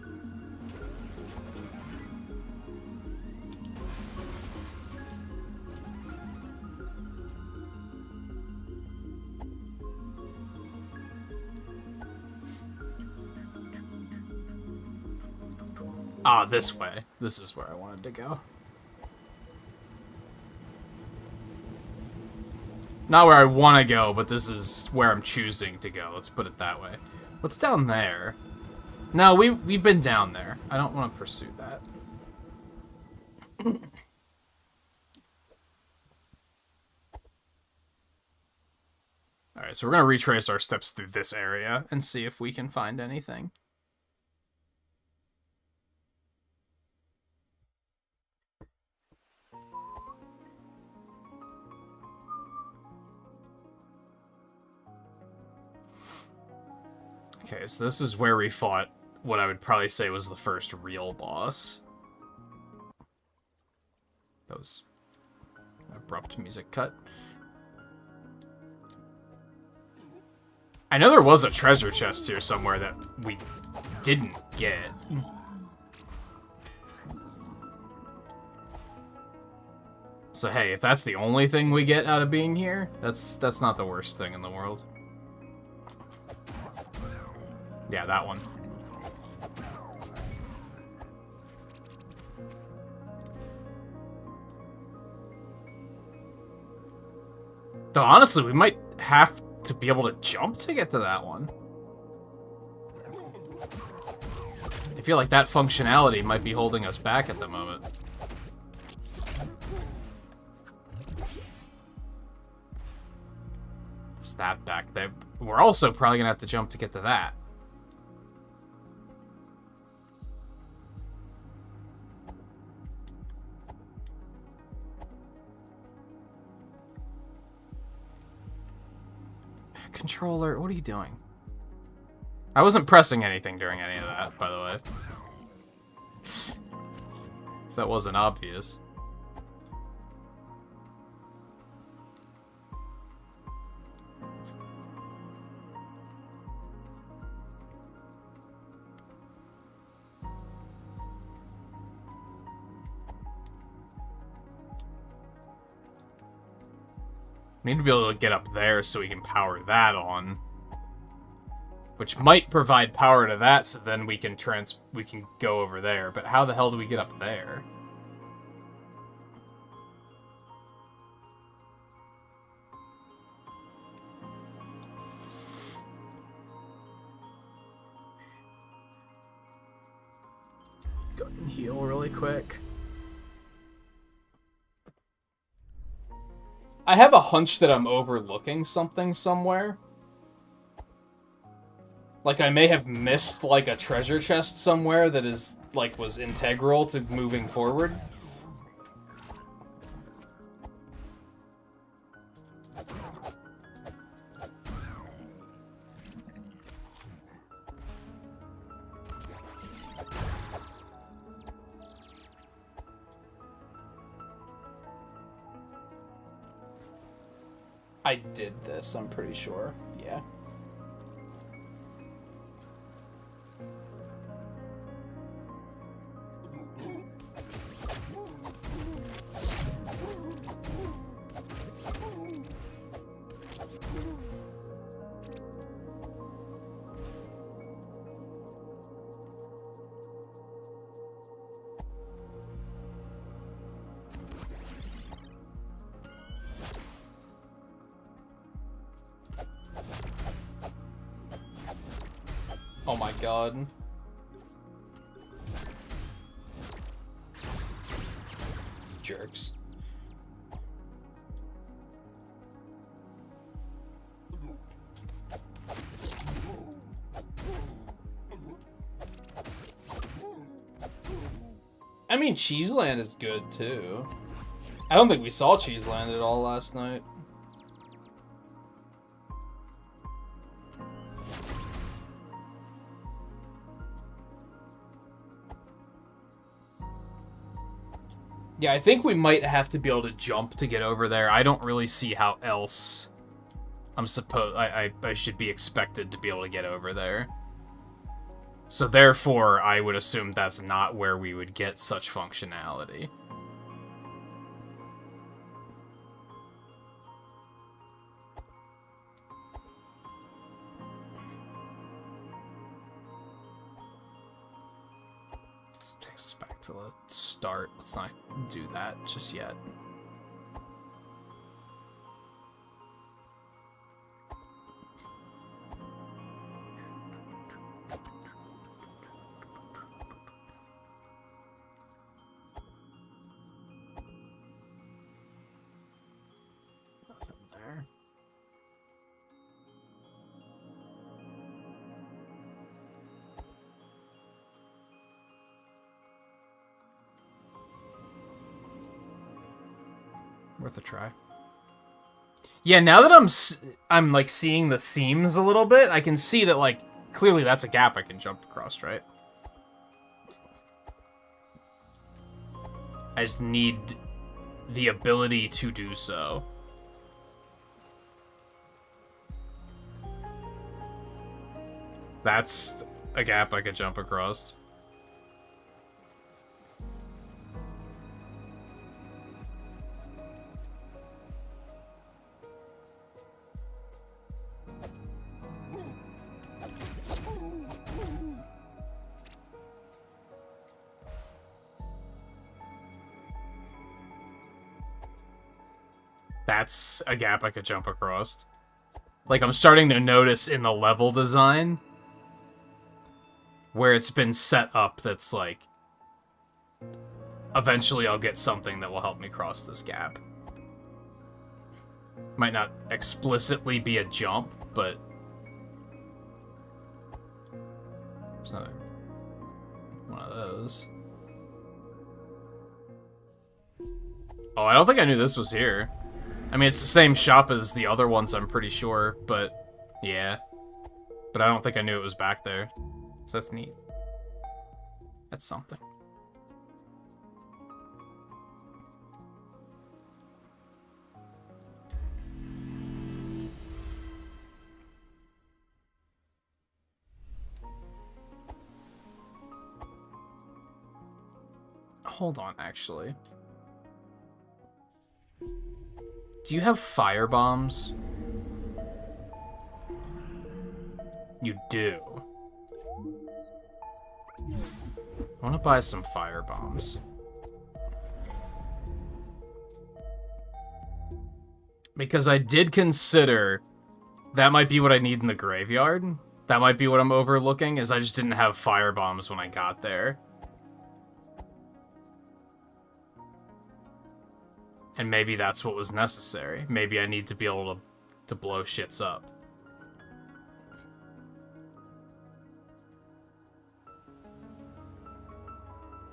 Ah, this way. This is where I wanted to go. Not where I want to go, but this is where I'm choosing to go. Let's put it that way. What's down there? No, we've been down there. I don't want to pursue that. Alright, so we're going to retrace our steps through this area and see if we can find anything. Okay, so this is where we fought what I would probably say was the first real boss. That was an abrupt music cut. I know there was a treasure chest here somewhere that we didn't get. So hey, if that's the only thing we get out of being here, that's not the worst thing in the world. Yeah, that one. Though honestly, we might have to be able to jump to get to that one. I feel like that functionality might be holding us back at the moment. Is that back there? We're also probably gonna have to jump to get to that. Controller, what are you doing? I wasn't pressing anything during any of that, by the way. If that wasn't obvious. We need to be able to get up there so we can power that on. Which might provide power to that, so then we can go over there. But how the hell do we get up there? Go ahead and heal really quick. I have a hunch that I'm overlooking something somewhere. Like, I may have missed, like, a treasure chest somewhere that is, like, was integral to moving forward. I did this, I'm pretty sure. Yeah. Oh my god. Jerks. I mean, Cheeseland is good too. I don't think we saw Cheeseland at all last night. Yeah, I think we might have to be able to jump to get over there. I don't really see how else I should be expected to be able to get over there. So therefore, I would assume that's not where we would get such functionality. This takes us back to the start. Let's not do that just yet. Nothing there. Worth a try. Yeah, now that I'm like seeing the seams a little bit, I can see that like clearly that's a gap I can jump across, right? I just need the ability to do so. That's a gap I could jump across. That's a gap I could jump across. Like, I'm starting to notice in the level design where it's been set up that's like, eventually I'll get something that will help me cross this gap. Might not explicitly be a jump, but there's another one of those. Oh, I don't think I knew this was here. I mean, it's the same shop as the other ones, I'm pretty sure, but yeah. But I don't think I knew it was back there. So that's neat. That's something. Hold on, actually. Do you have fire bombs? You do. I want to buy some fire bombs. Because I did consider that might be what I need in the graveyard. That might be what I'm overlooking, is I just didn't have fire bombs when I got there. And maybe that's what was necessary. Maybe I need to be able to blow shits up.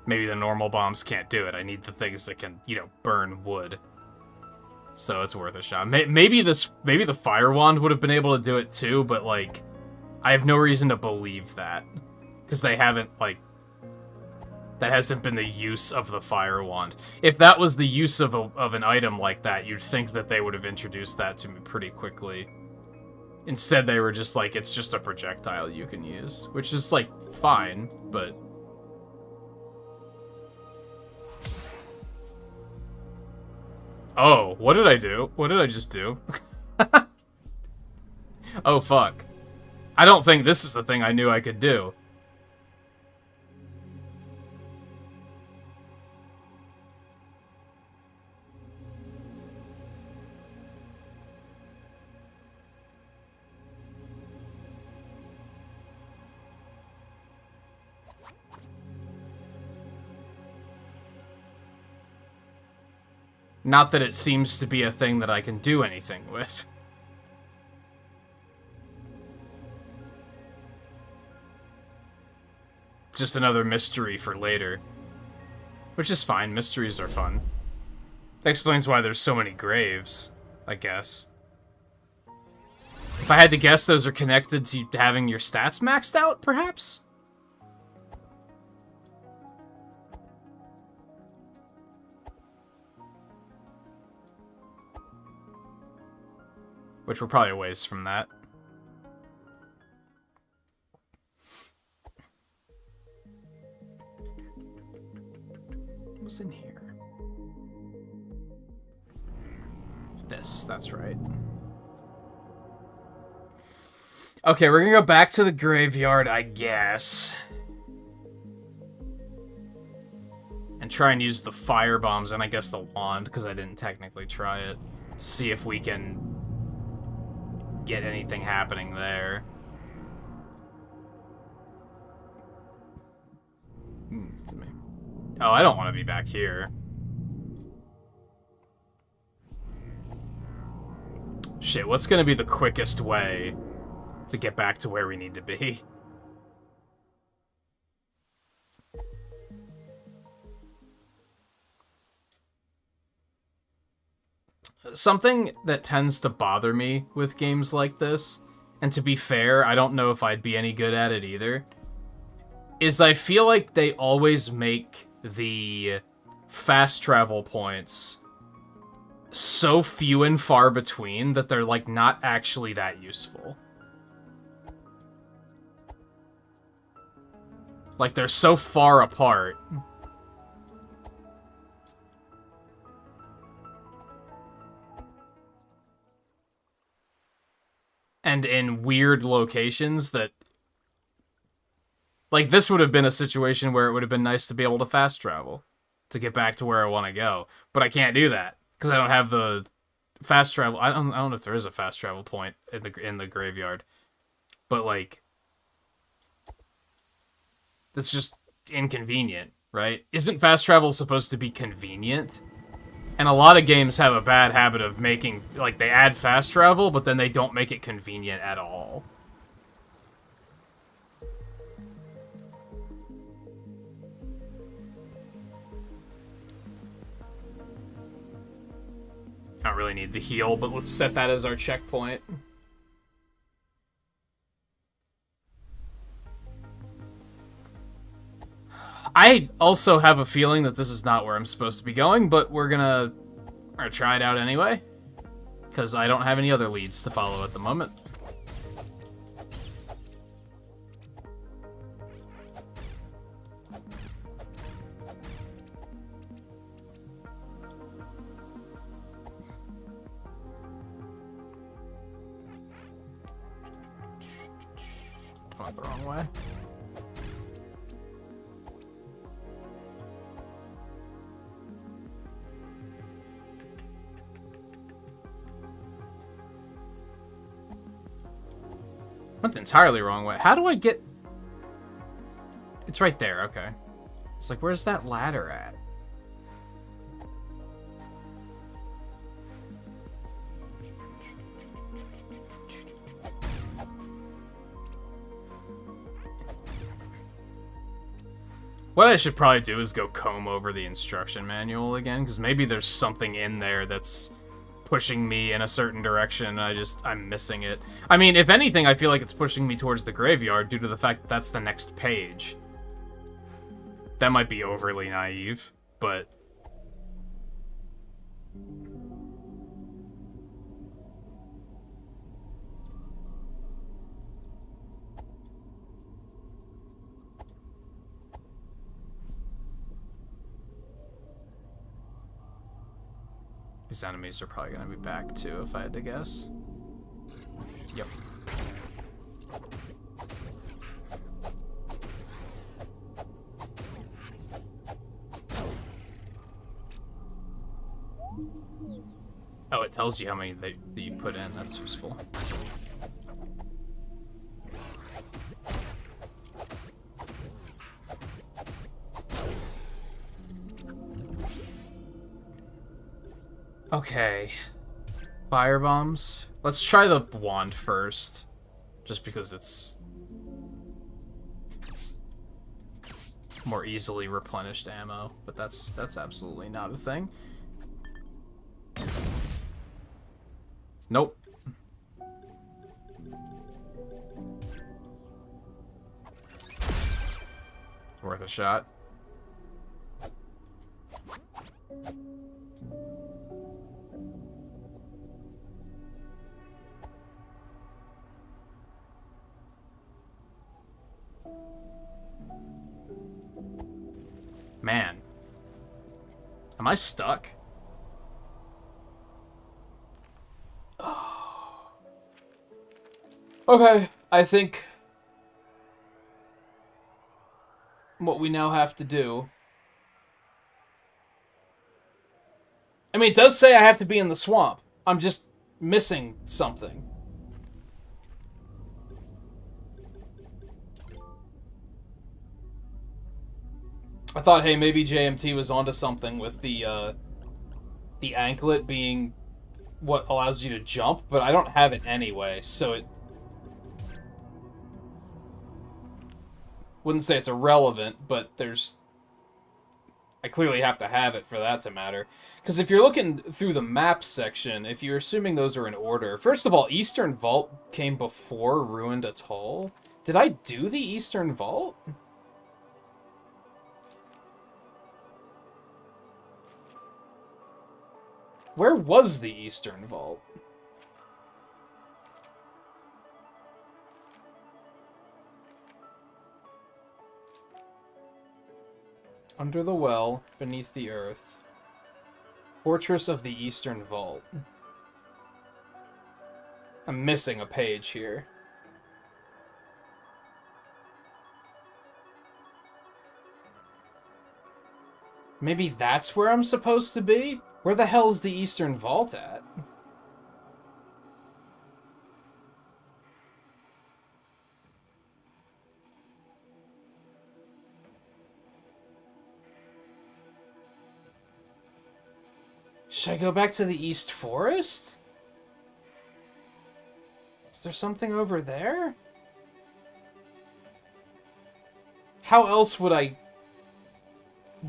Maybe the normal bombs can't do it. I need the things that can, you know, burn wood. So it's worth a shot. Maybe the fire wand would have been able to do it too, but like, I have no reason to believe that. Because they haven't, like, that hasn't been the use of the fire wand. If that was the use of an item like that, you'd think that they would have introduced that to me pretty quickly. Instead, they were just like, it's just a projectile you can use. Which is, like, fine, but... Oh, what did I do? What did I just do? Oh, fuck. I don't think this is the thing I knew I could do. Not that it seems to be a thing that I can do anything with. It's just another mystery for later. Which is fine, mysteries are fun. That explains why there's so many graves, I guess. If I had to guess, those are connected to having your stats maxed out, perhaps? Which we're probably a ways from that. What's in here? This, that's right. Okay, we're gonna go back to the graveyard, I guess. And try and use the fire bombs and I guess the wand, because I didn't technically try it. To see if we can get anything happening there. Excuse me. Oh, I don't want to be back here. Shit, what's gonna be the quickest way to get back to where we need to be? Something that tends to bother me with games like this and to be fair, I don't know if I'd be any good at it either, is I feel like they always make the fast travel points so few and far between that they're, like, not actually that useful. Like, they're so far apart. And in weird locations that... Like, this would have been a situation where it would have been nice to be able to fast travel to get back to where I want to go. But I can't do that, because I don't have the fast travel... I don't know if there is a fast travel point in the graveyard. But, like... That's just inconvenient, right? Isn't fast travel supposed to be convenient? And a lot of games have a bad habit of making... Like, they add fast travel, but then they don't make it convenient at all. I don't really need the heal, but let's set that as our checkpoint. I also have a feeling that this is not where I'm supposed to be going, but we're gonna try it out anyway. Because I don't have any other leads to follow at the moment. Went the wrong way. Went the entirely wrong way. How do I get... It's right there, okay. It's like, where's that ladder at? What I should probably do is go comb over the instruction manual again, because maybe there's something in there that's pushing me in a certain direction, and I'm missing it. I mean, if anything, I feel like it's pushing me towards the graveyard due to the fact that that's the next page. That might be overly naive, but... These enemies are probably going to be back, too, if I had to guess. Yep. Oh, it tells you how many that you put in. That's useful. Okay. Fire bombs. Let's try the wand first. Just because it's more easily replenished ammo, but that's absolutely not a thing. Nope. Worth a shot. Man. Am I stuck? Oh. Okay, I think what we now have to do... I mean, it does say I have to be in the swamp. I'm just missing something. I thought, hey, maybe JMT was onto something with the anklet being what allows you to jump, but I don't have it anyway, so it... Wouldn't say it's irrelevant, but there's...
I clearly have to have it for that to matter. Because if you're looking through the map section, if you're assuming those are in order, first of all, Eastern Vault came before Ruined Atoll. Did I do the Eastern Vault? Where was the Eastern Vault? Under the well, beneath the earth. Fortress of the Eastern Vault. I'm missing a page here. Maybe that's where I'm supposed to be? Where the hell's the Eastern Vault at? Should I go back to the East Forest? Is there something over there? How else would I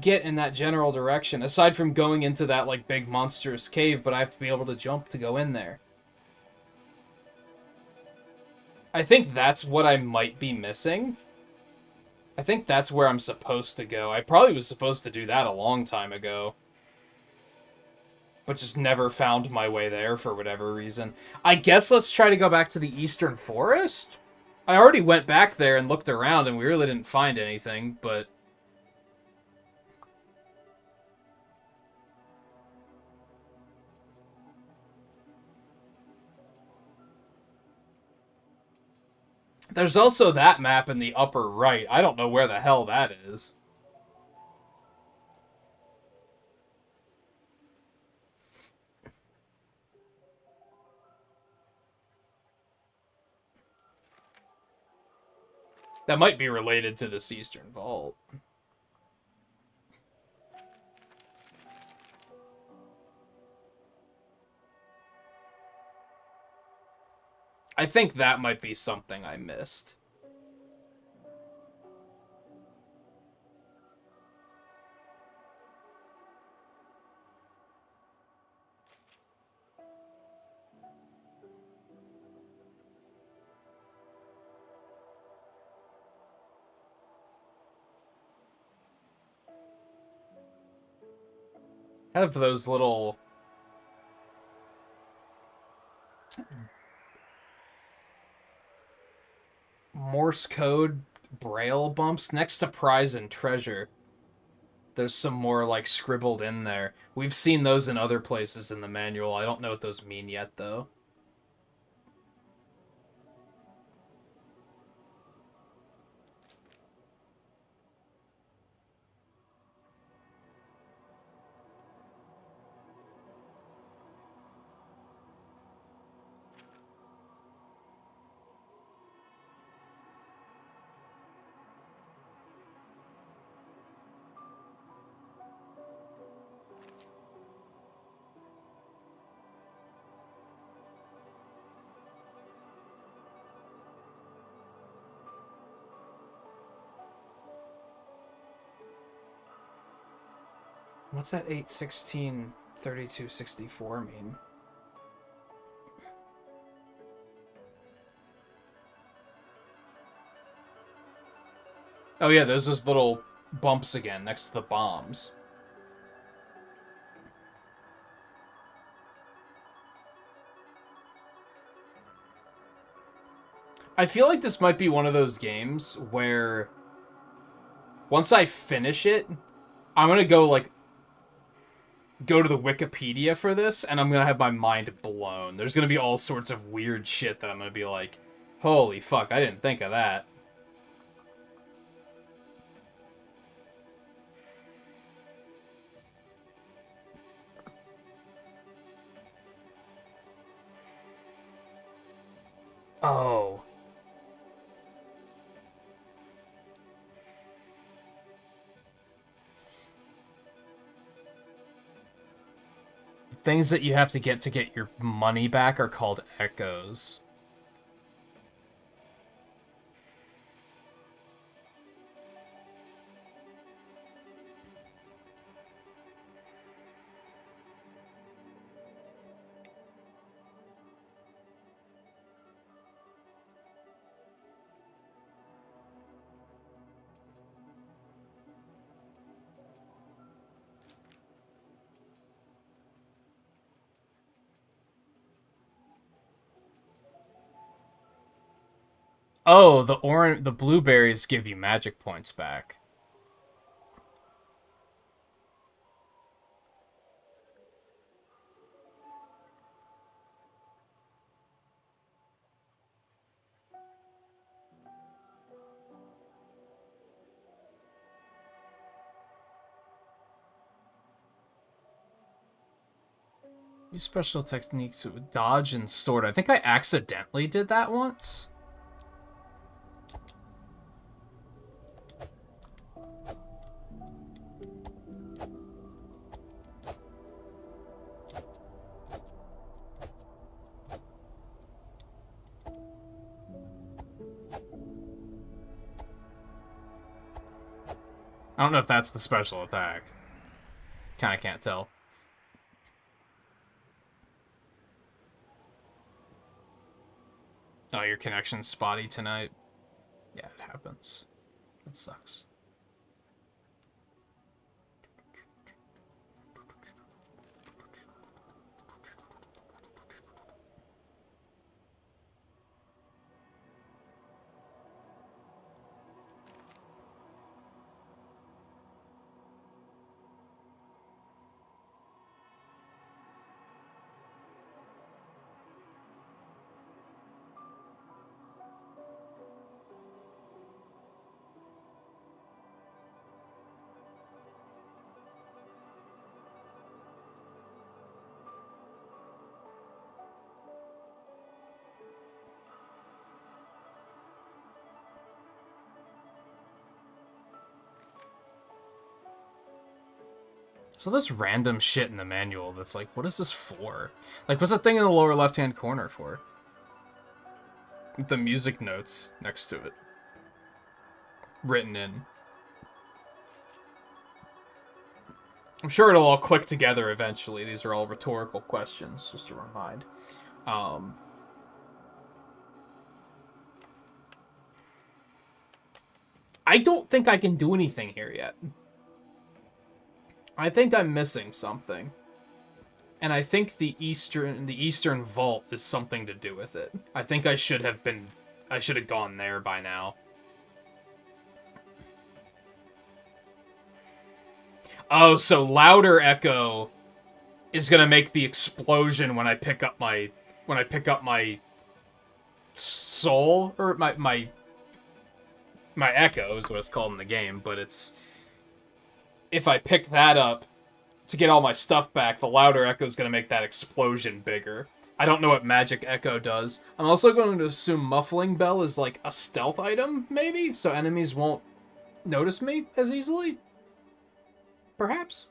get in that general direction, aside from going into that, like, big monstrous cave, but I have to be able to jump to go in there? I think that's what I might be missing. I think that's where I'm supposed to go. I probably was supposed to do that a long time ago, but just never found my way there for whatever reason. I guess let's try to go back to the Eastern Forest? I already went back there and looked around, and we really didn't find anything, but... There's also that map in the upper right. I don't know where the hell that is. That might be related to this Eastern Vault. I think that might be something I missed. Have those little... Morse code braille bumps next to prize and treasure. There's some more, like, scribbled in there. We've seen those in other places in the manual. I don't know what those mean yet, though. What's that 8/16/32/64 mean? Oh yeah, there's those little bumps again next to the bombs. I feel like this might be one of those games where once I finish it, I'm gonna go, like, go to the Wikipedia for this, and I'm gonna have my mind blown. There's gonna be all sorts of weird shit that I'm gonna be like, holy fuck, I didn't think of that. Oh. Things that you have to get your money back are called echoes.
Oh, the blueberries give you magic points back. Use special techniques with dodge and sword. I think I accidentally did that once. I don't know if that's the special attack. Kind of can't tell. Oh, your connection's spotty tonight. Yeah, it happens. It sucks. So this random shit in the manual that's like, what is this for? Like, what's the thing in the lower left-hand corner for? The music notes next to it. Written in. I'm sure it'll all click together eventually. These are all rhetorical questions, just to remind. I don't think I can do anything here yet. I think I'm missing something. And I think the Eastern Vault is something to do with it. I think I should have gone there by now. Oh, so louder echo is gonna make the explosion when I pick up my soul, or my echo is what it's called in the game, but it's, if I pick that up to get all my stuff back, the louder echo is going to make that explosion bigger. I don't know what magic echo does. I'm also going to assume muffling bell is like a stealth item, maybe? So enemies won't notice me as easily? Perhaps?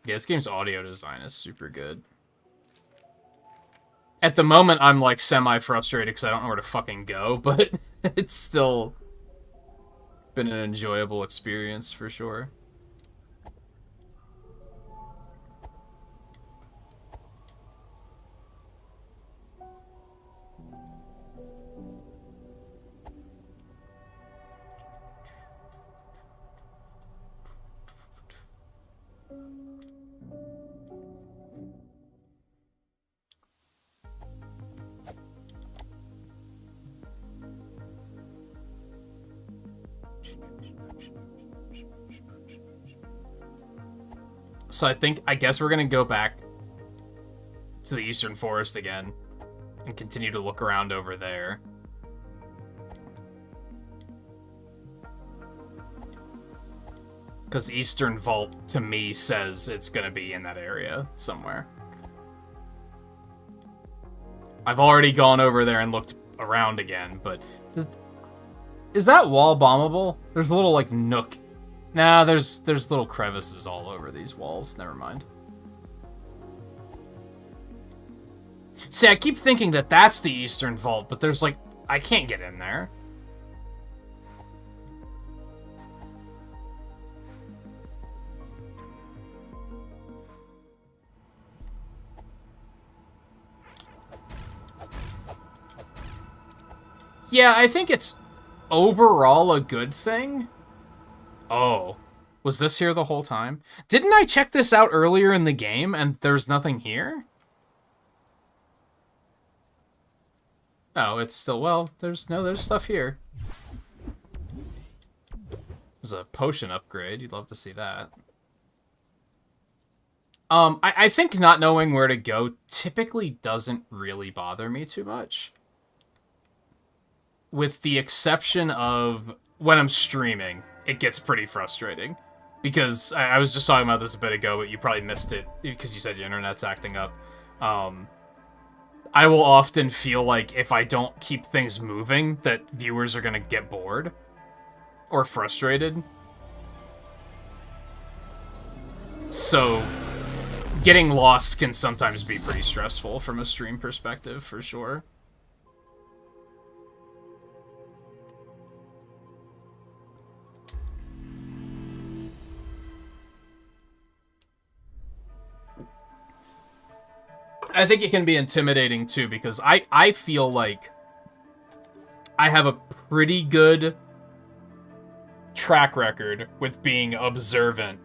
Yeah, this game's audio design is super good. At the moment, I'm, like, semi-frustrated because I don't know where to fucking go, but it's still been an enjoyable experience, for sure. So I guess we're gonna go back to the Eastern Forest again and continue to look around over there. Because Eastern Vault, to me, says it's gonna be in that area somewhere. I've already gone over there and looked around again, but... Is that wall bombable? There's a little, like, nook. Nah, there's little crevices all over these walls. Never mind. See, I keep thinking that that's the Eastern Vault, but there's, like... I can't get in there. Yeah, I think it's overall a good thing. Oh, Was this here the whole time? Didn't I check this out earlier in the game and there's nothing here? Oh, it's still, well, there's stuff here. There's a potion upgrade. You'd love to see that. I think not knowing where to go typically doesn't really bother me too much. With the exception of when I'm streaming, it gets pretty frustrating. Because I was just talking about this a bit ago, but you probably missed it because you said your internet's acting up. I will often feel like if I don't keep things moving, that viewers are going to get bored or frustrated. So getting lost can sometimes be pretty stressful from a stream perspective, for sure. I think it can be intimidating, too, because I feel like I have a pretty good track record with being observant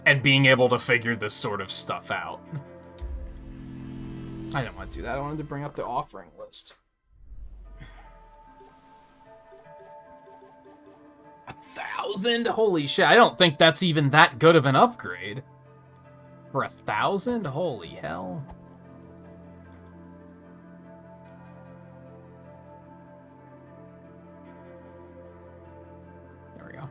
and being able to figure this sort of stuff out. I didn't want to do that. I wanted to bring up the offering list. 1,000? Holy shit, I don't think that's even that good of an upgrade. For 1,000? Holy hell. There we go.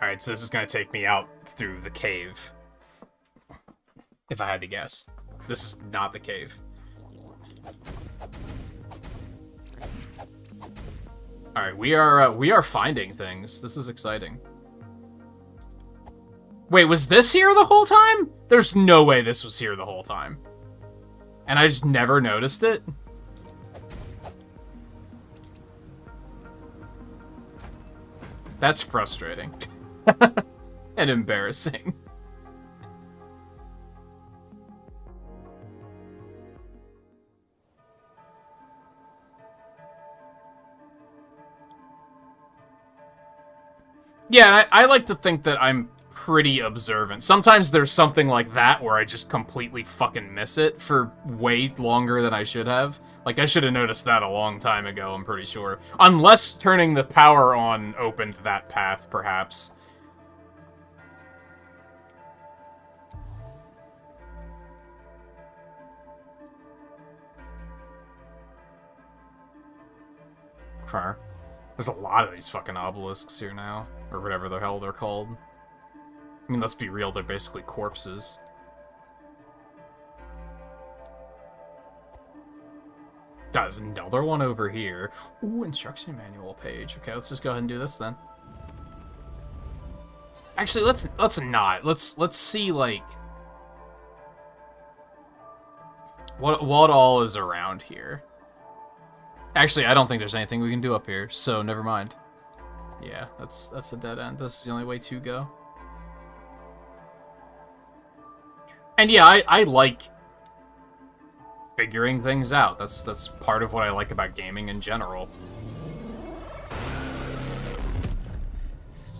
Alright, so this is going to take me out through the cave. If I had to guess. This is not the cave. Alright, we are finding things. This is exciting. Wait, was this here the whole time? There's no way this was here the whole time. And I just never noticed it? That's frustrating. And embarrassing. Yeah, I like to think that I'm pretty observant. Sometimes there's something like that where I just completely fucking miss it for way longer than I should have. Like, I should have noticed that a long time ago, I'm pretty sure. Unless turning the power on opened that path, perhaps. Fair. There's a lot of these fucking obelisks here now. Or whatever the hell they're called. I mean, let's be real, they're basically corpses. There's another one over here. Ooh, instruction manual page. Okay, let's just go ahead and do this then. Actually, let's not. Let's see, like, what all is around here. Actually, I don't think there's anything we can do up here, so never mind. Yeah, that's a dead end. This is the only way to go. And yeah, I like figuring things out. That's part of what I like about gaming in general.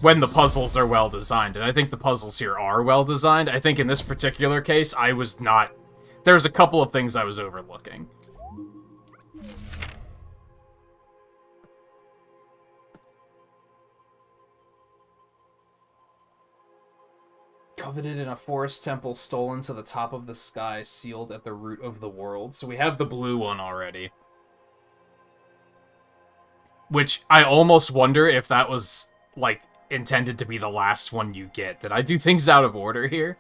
When the puzzles are well designed, and I think the puzzles here are well designed. I think in this particular case, I was not... There's a couple of things I was overlooking. Coveted in a forest temple, stolen to the top of the sky, sealed at the root of the world. So we have the blue one already. Which I almost wonder if that was, like, intended to be the last one you get. Did I do things out of order here?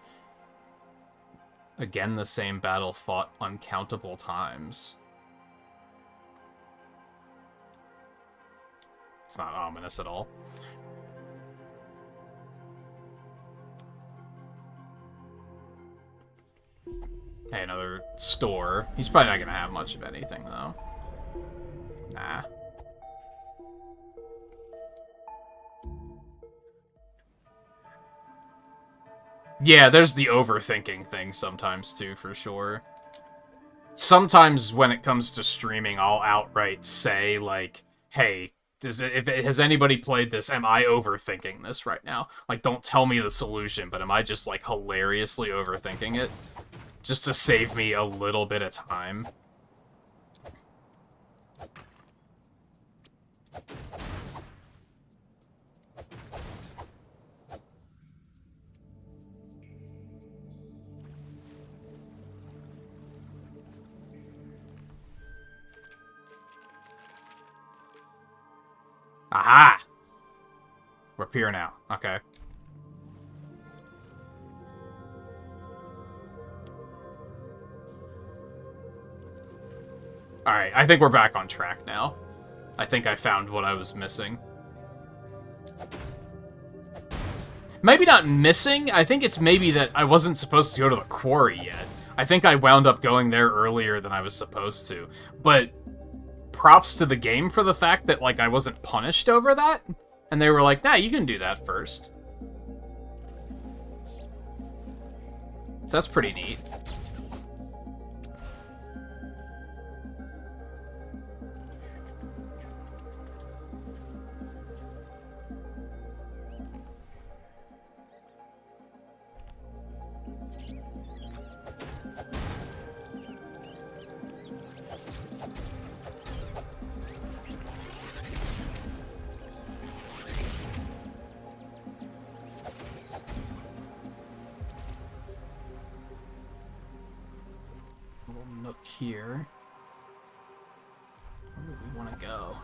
Again, the same battle fought uncountable times. It's not ominous at all. Hey, another store. He's probably not gonna have much of anything, though. Nah. Yeah, there's the overthinking thing sometimes, too, for sure. sometimes when it comes to streaming, I'll outright say, like, hey, has anybody played this? Am I overthinking this right now? Like, don't tell me the solution, but am I just, like, hilariously overthinking it? Just to save me a little bit of time. Aha! We're up here now. Okay. Alright, I think we're back on track now. I think I found what I was missing. Maybe not missing, I think it's maybe that I wasn't supposed to go to the quarry yet. I think I wound up going there earlier than I was supposed to. But props to the game for the fact that, like, I wasn't punished over that. And they were like, nah, you can do that first. So that's pretty neat. Nook here. Where do we want to go?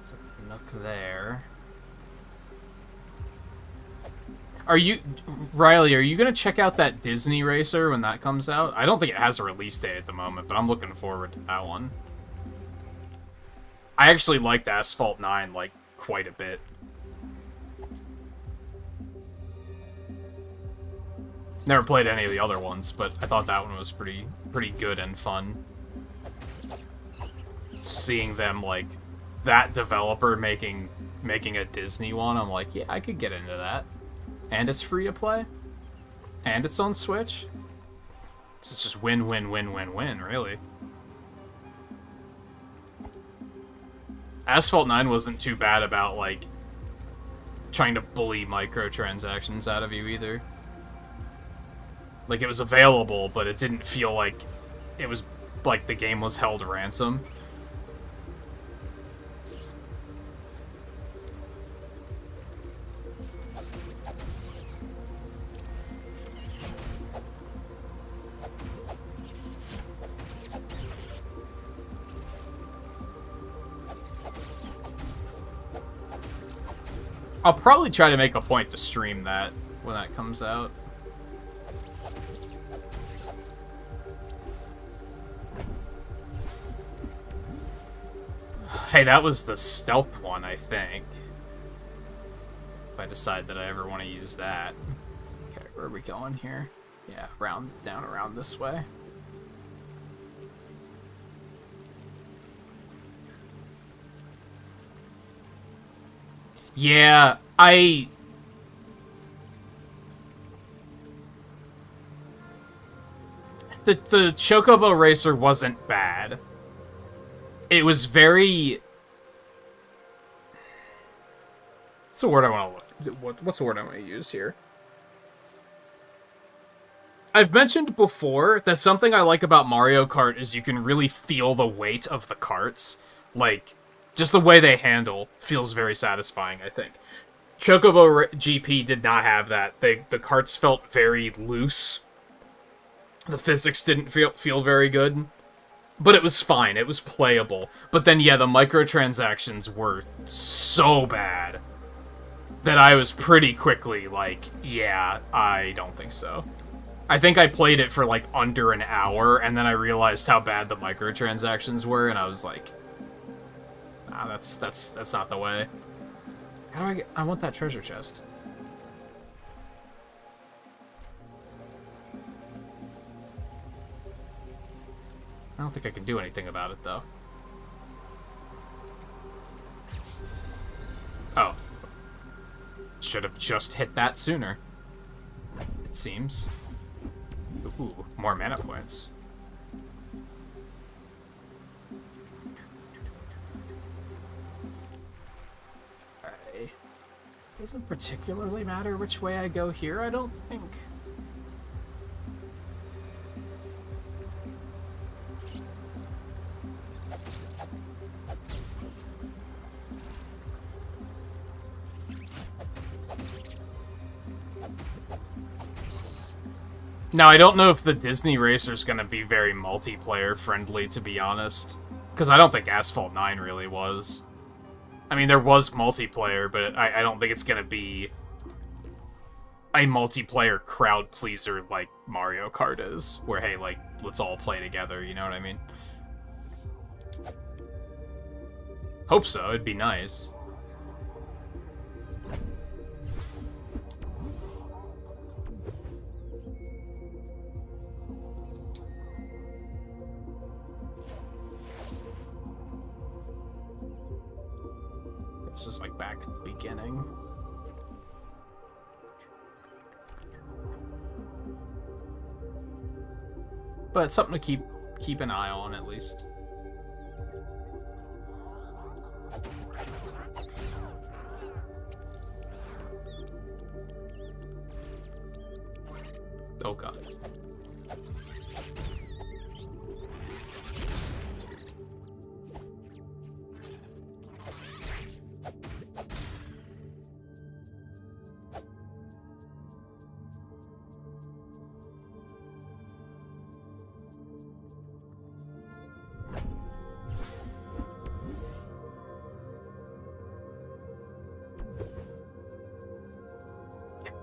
It's like a nook there. Are you, Riley, are you going to check out that Disney Racer when that comes out? I don't think it has a release date at the moment, but I'm looking forward to that one. I actually liked Asphalt 9, like, quite a bit. Never played any of the other ones, but I thought that one was pretty good and fun. Seeing them, like, that developer making a Disney one, I'm like, yeah, I could get into that. And it's free to play. And it's on Switch. This is just win, win, win, win, win, really. Asphalt 9 wasn't too bad about, like, trying to bully microtransactions out of you either. Like, it was available, but it didn't feel like it was, like, the game was held ransom. I'll probably try to make a point to stream that when that comes out. Hey, that was the stealth one, I think. If I decide that I ever want to use that. Okay, where are we going here? Yeah, down around this way. Yeah, The Chocobo Racer wasn't bad. It was very... What's the word I want to look... What's the word I want to use here? I've mentioned before that something I like about Mario Kart is you can really feel the weight of the carts. Like, just the way they handle feels very satisfying, I think. Chocobo GP did not have that. The carts felt very loose. The physics didn't feel very good. But it was fine. It was playable. But then, yeah, the microtransactions were so bad that I was pretty quickly like, yeah, I don't think so. I think I played it for, like, under an hour, and then I realized how bad the microtransactions were, and I was like, nah, that's not the way. How do I get... I want that treasure chest. I don't think I can do anything about it, though. Oh. Should have just hit that sooner. It seems. Ooh, more mana points. Doesn't particularly matter which way I go here, I don't think. Now, I don't know if the Disney Racer's gonna be very multiplayer friendly, to be honest. Because I don't think Asphalt 9 really was. I mean, there was multiplayer, but I don't think it's gonna be a multiplayer crowd pleaser like Mario Kart is. Where, hey, like, let's all play together, you know what I mean? Hope so, it'd be nice. It's just like back at the beginning. But it's something to keep an eye on, at least. Oh god.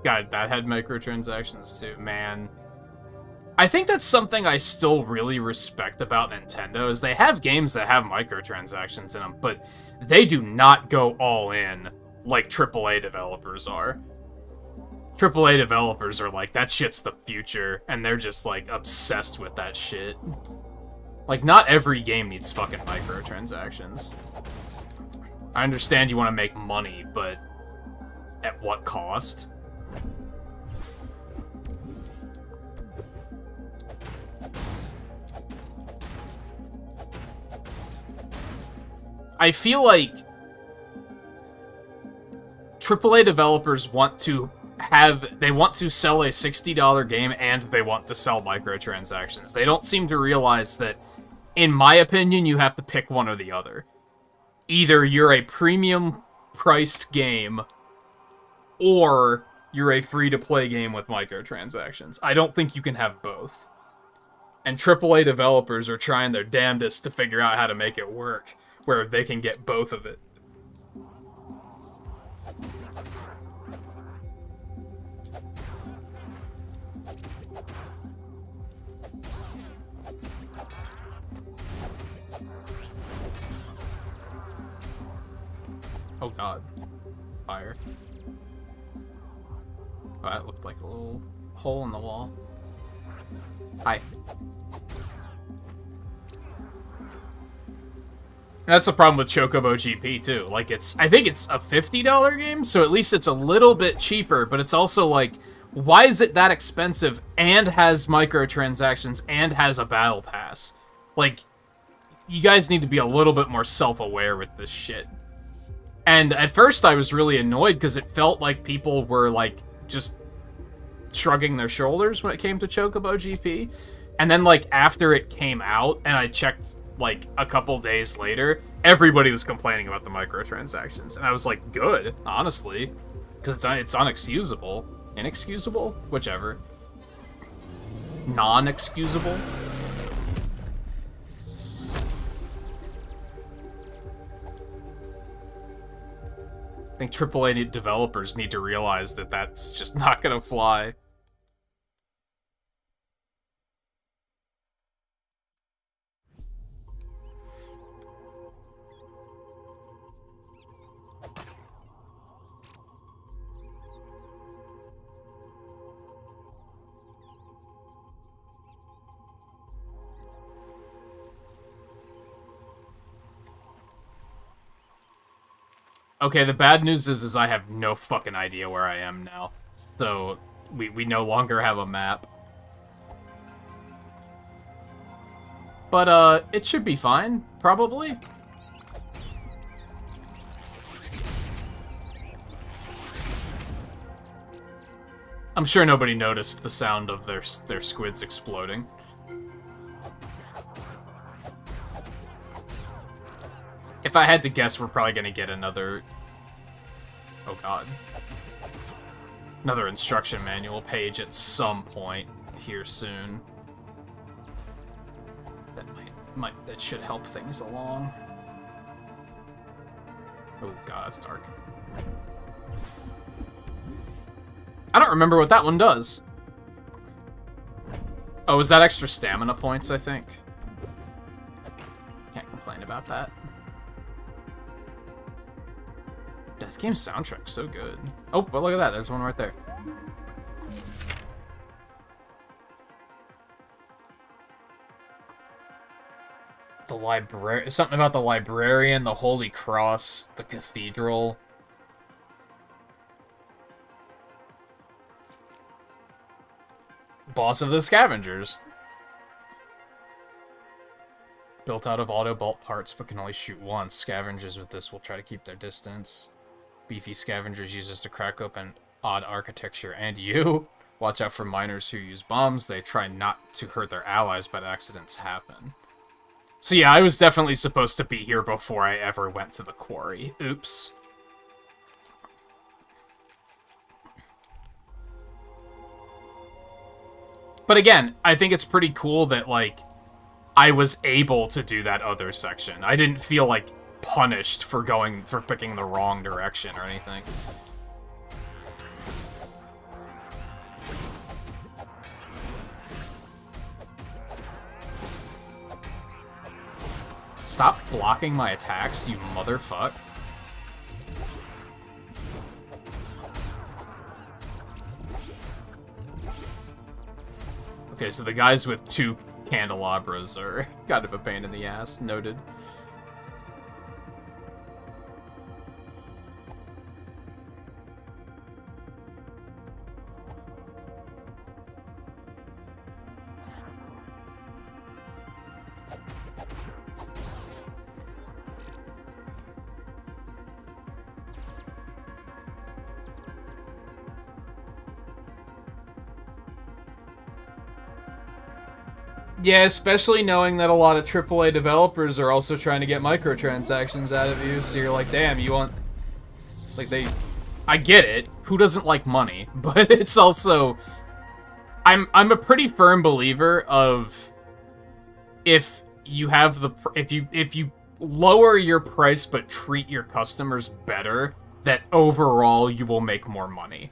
God, that had microtransactions too, man. I think that's something I still really respect about Nintendo, is they have games that have microtransactions in them, but they do not go all in like AAA developers are. AAA developers are like, that shit's the future, and they're just, like, obsessed with that shit. Like, not every game needs fucking microtransactions. I understand you want to make money, but at what cost? I feel like AAA developers want to sell a $60 game and they want to sell microtransactions. They don't seem to realize that, in my opinion, you have to pick one or the other. Either you're a premium priced game or you're a free-to-play game with microtransactions. I don't think you can have both. And AAA developers are trying their damnedest to figure out how to make it work, where they can get both of it. Oh god. Fire. Oh, that looked like a little hole in the wall. Hi. That's the problem with Chocobo GP, too. Like, I think it's a $50 game, so at least it's a little bit cheaper, but it's also like, why is it that expensive and has microtransactions and has a battle pass? Like, you guys need to be a little bit more self-aware with this shit. And at first I was really annoyed because it felt like people were, like, just shrugging their shoulders when it came to Chocobo GP. And then, like, after it came out and I checked, like, a couple days later, everybody was complaining about the microtransactions. And I was like, good, honestly. Because it's unexcusable. Inexcusable? Whichever. Non-excusable? I think AAA developers need to realize that that's just not gonna fly. Okay, the bad news is I have no fucking idea where I am now. So, we no longer have a map. But, it should be fine, probably. I'm sure nobody noticed the sound of their squids exploding. If I had to guess, we're probably gonna get another... Oh god. Another instruction manual page at some point here soon. That should help things along. Oh god, that's dark. I don't remember what that one does. Oh, is that extra stamina points, I think? Can't complain about that. This game's soundtrack's so good. Oh, but look at that, there's one right there. The library, something about the librarian, the Holy Cross, the cathedral. Boss of the Scavengers. Built out of auto bolt parts, but can only shoot once. Scavengers with this will try to keep their distance. Beefy Scavengers uses to crack open odd architecture. And you? Watch out for miners who use bombs. They try not to hurt their allies, but accidents happen. So yeah, I was definitely supposed to be here before I ever went to the quarry. Oops. But again, I think it's pretty cool that, like, I was able to do that other section. I didn't feel, like, punished for picking the wrong direction or anything. Stop blocking my attacks, you motherfuck. Okay, so the guys with 2 candelabras are kind of a pain in the ass. Noted. Yeah, especially knowing that a lot of AAA developers are also trying to get microtransactions out of you, so you're like, damn, you want... Like, I get it. Who doesn't like money? But it's also... I'm a pretty firm believer of... If you have the... If you lower your price but treat your customers better, that overall you will make more money.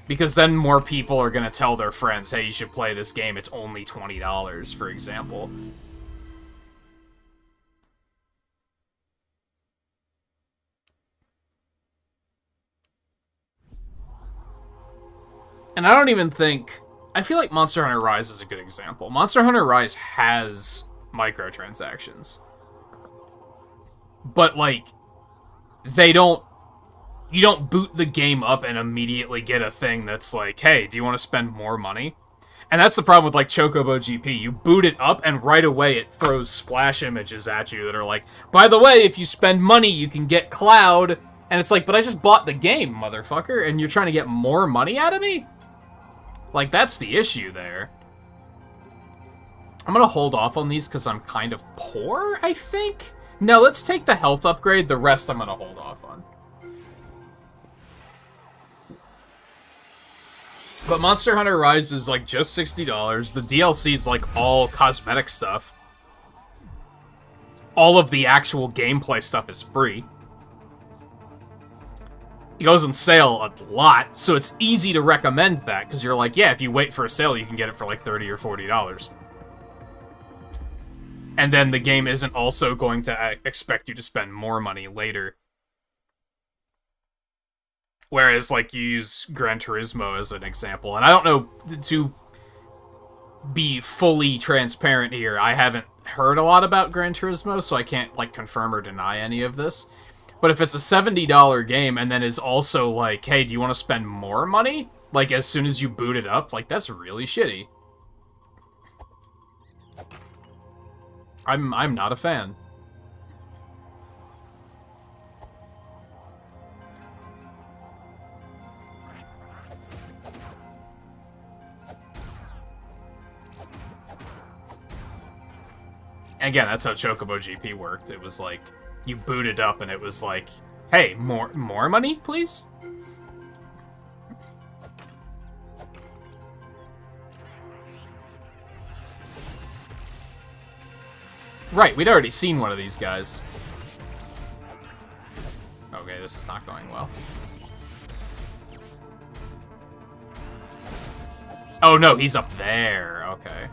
Because then more people are going to tell their friends, hey, you should play this game, it's only $20, for example. And I don't even think... I feel like Monster Hunter Rise is a good example. Monster Hunter Rise has microtransactions. But, like, they don't... You don't boot the game up and immediately get a thing that's like, hey, do you want to spend more money? And that's the problem with, like, Chocobo GP. You boot it up, and right away it throws splash images at you that are like, by the way, if you spend money, you can get Cloud. And it's like, but I just bought the game, motherfucker, and you're trying to get more money out of me? Like, that's the issue there. I'm gonna hold off on these because I'm kind of poor, I think? No, let's take the health upgrade. The rest I'm gonna hold off on. But Monster Hunter Rise is, like, just $60. The DLC is, like, all cosmetic stuff. All of the actual gameplay stuff is free. It goes on sale a lot, so it's easy to recommend that, because you're like, yeah, if you wait for a sale, you can get it for, like, $30 or $40. And then the game isn't also going to expect you to spend more money later. Whereas, like, you use Gran Turismo as an example. And I don't know, to be fully transparent here, I haven't heard a lot about Gran Turismo, so I can't, like, confirm or deny any of this. But if it's a $70 game and then is also like, hey, do you want to spend more money? Like, as soon as you boot it up, like, that's really shitty. I'm not a fan. again, that's how Chocobo GP worked. It was like, you booted up and it was like, hey, more money, please? Right, we'd already seen one of these guys. Okay, this is not going well. Oh no, he's up there. Okay.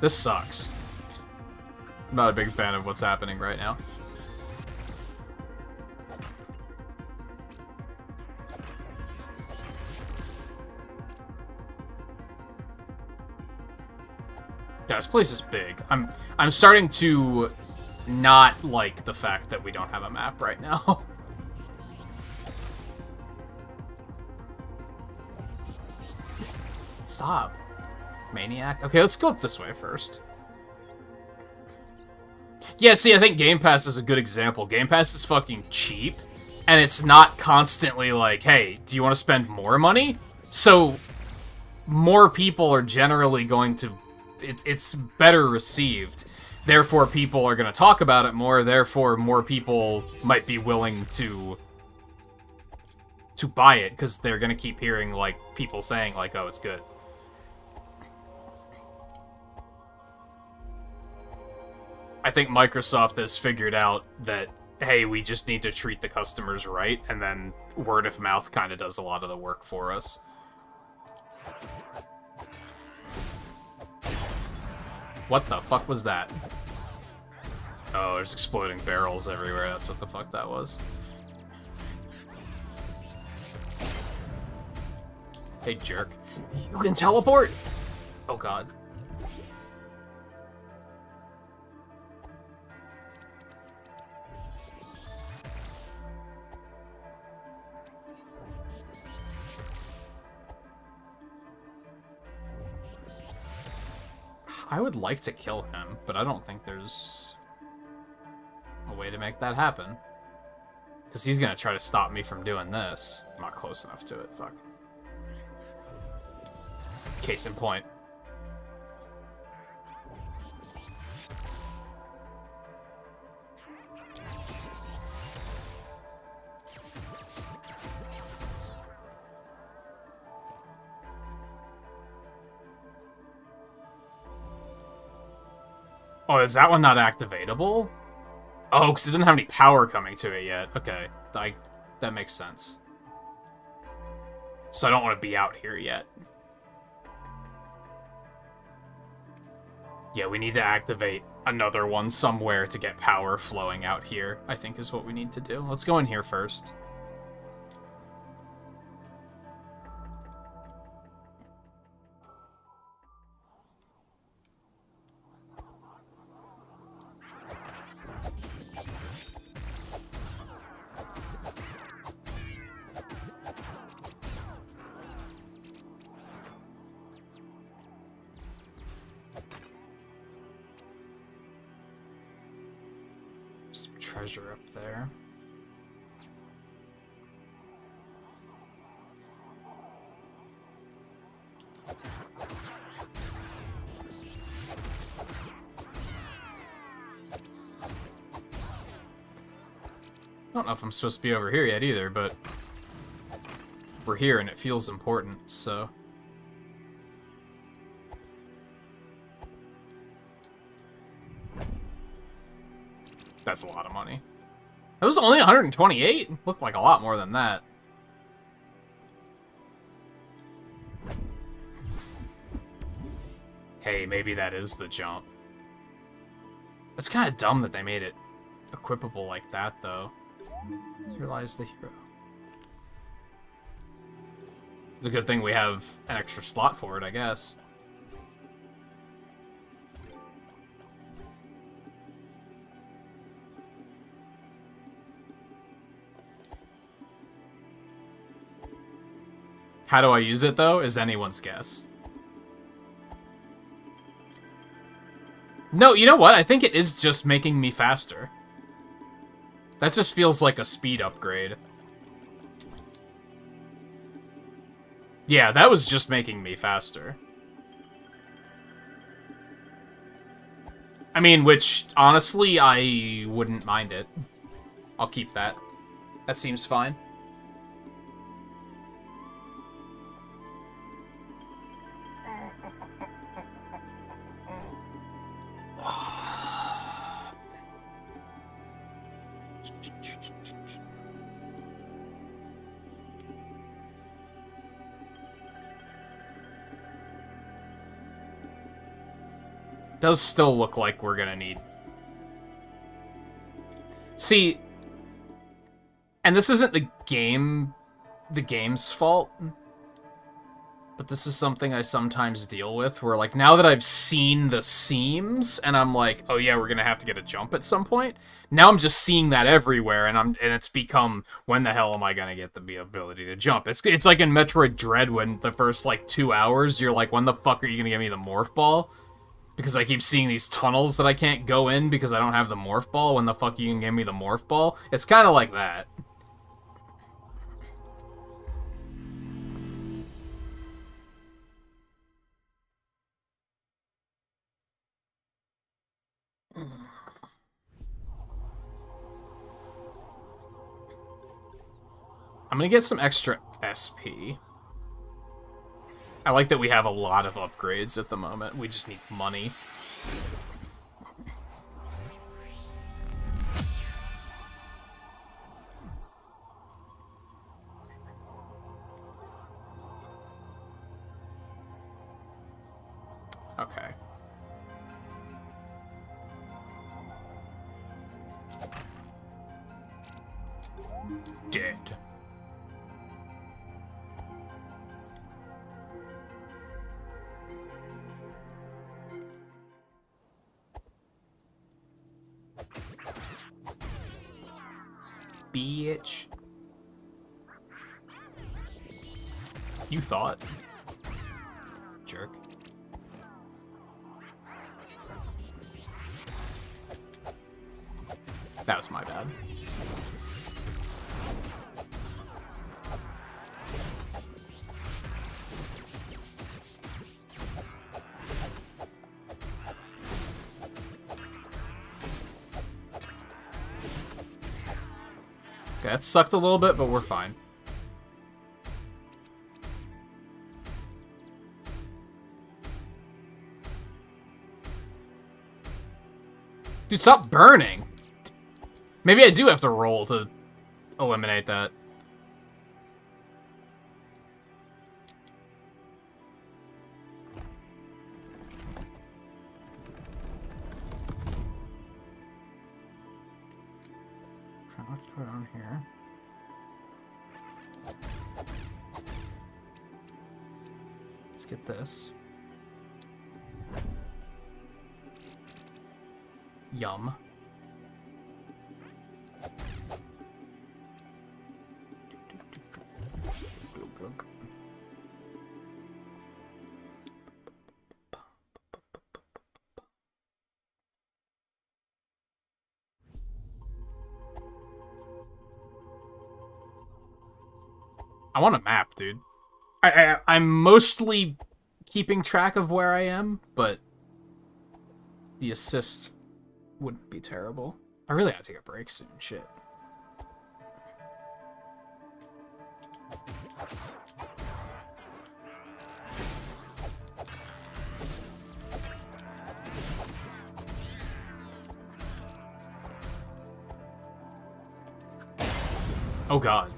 This sucks. I'm not a big fan of what's happening right now. Yeah, this place is big. I'm starting to not like the fact that we don't have a map right now. Stop. Maniac. Okay, let's go up this way first. Yeah, see, I think Game Pass is a good example. Game Pass is fucking cheap, and it's not constantly like, hey, do you want to spend more money? So, more people are generally going to... It's better received. Therefore, people are going to talk about it more. Therefore, more people might be willing to buy it, because they're going to keep hearing, like, people saying, like, oh, it's good. I think Microsoft has figured out that, hey, we just need to treat the customers right, and then word of mouth kind of does a lot of the work for us. What the fuck was that? Oh, there's exploding barrels everywhere. That's what the fuck that was. Hey, jerk. You can teleport? Oh, God. I would like to kill him, but I don't think there's a way to make that happen. Because he's going to try to stop me from doing this. I'm not close enough to it, fuck. Case in point. Oh, is that one not activatable? Oh, because it doesn't have any power coming to it yet. Okay, that makes sense. So I don't want to be out here yet. Yeah, we need to activate another one somewhere to get power flowing out here, I think is what we need to do. Let's go in here first. Treasure up there. I don't know if I'm supposed to be over here yet either, but we're here and it feels important, so... That's a lot of money. It was only 128? Looked like a lot more than that. Hey, maybe that is the jump. It's kind of dumb that they made it equipable like that, though. Here lies the hero. It's a good thing we have an extra slot for it, I guess. How do I use it, though, is anyone's guess. No, you know what? I think it is just making me faster. That just feels like a speed upgrade. Yeah, that was just making me faster. I mean, which, honestly, I wouldn't mind it. I'll keep that. That seems fine. Does still look like we're gonna need... See, and this isn't the game's fault, but this is something I sometimes deal with, where, like, now that I've seen the seams, and I'm like, oh yeah, we're gonna have to get a jump at some point, now I'm just seeing that everywhere, and it's become, when the hell am I gonna get the ability to jump? It's like in Metroid Dread, when the first, like, 2 hours, you're like, when the fuck are you gonna give me the morph ball? Because I keep seeing these tunnels that I can't go in because I don't have the morph ball. When the fuck you can give me the morph ball? It's kind of like that. I'm gonna get some extra SP. I like that we have a lot of upgrades at the moment. We just need money. Okay. Dead. Bitch. You thought? Jerk. That was my bad. Okay, that sucked a little bit, but we're fine. Dude, stop burning! Maybe I do have to roll to eliminate that. Let's put it on here. Let's get this. Yum. I want a map, dude. I'm mostly keeping track of where I am, but the assist wouldn't be terrible. I really gotta take a break soon. Shit. Oh god.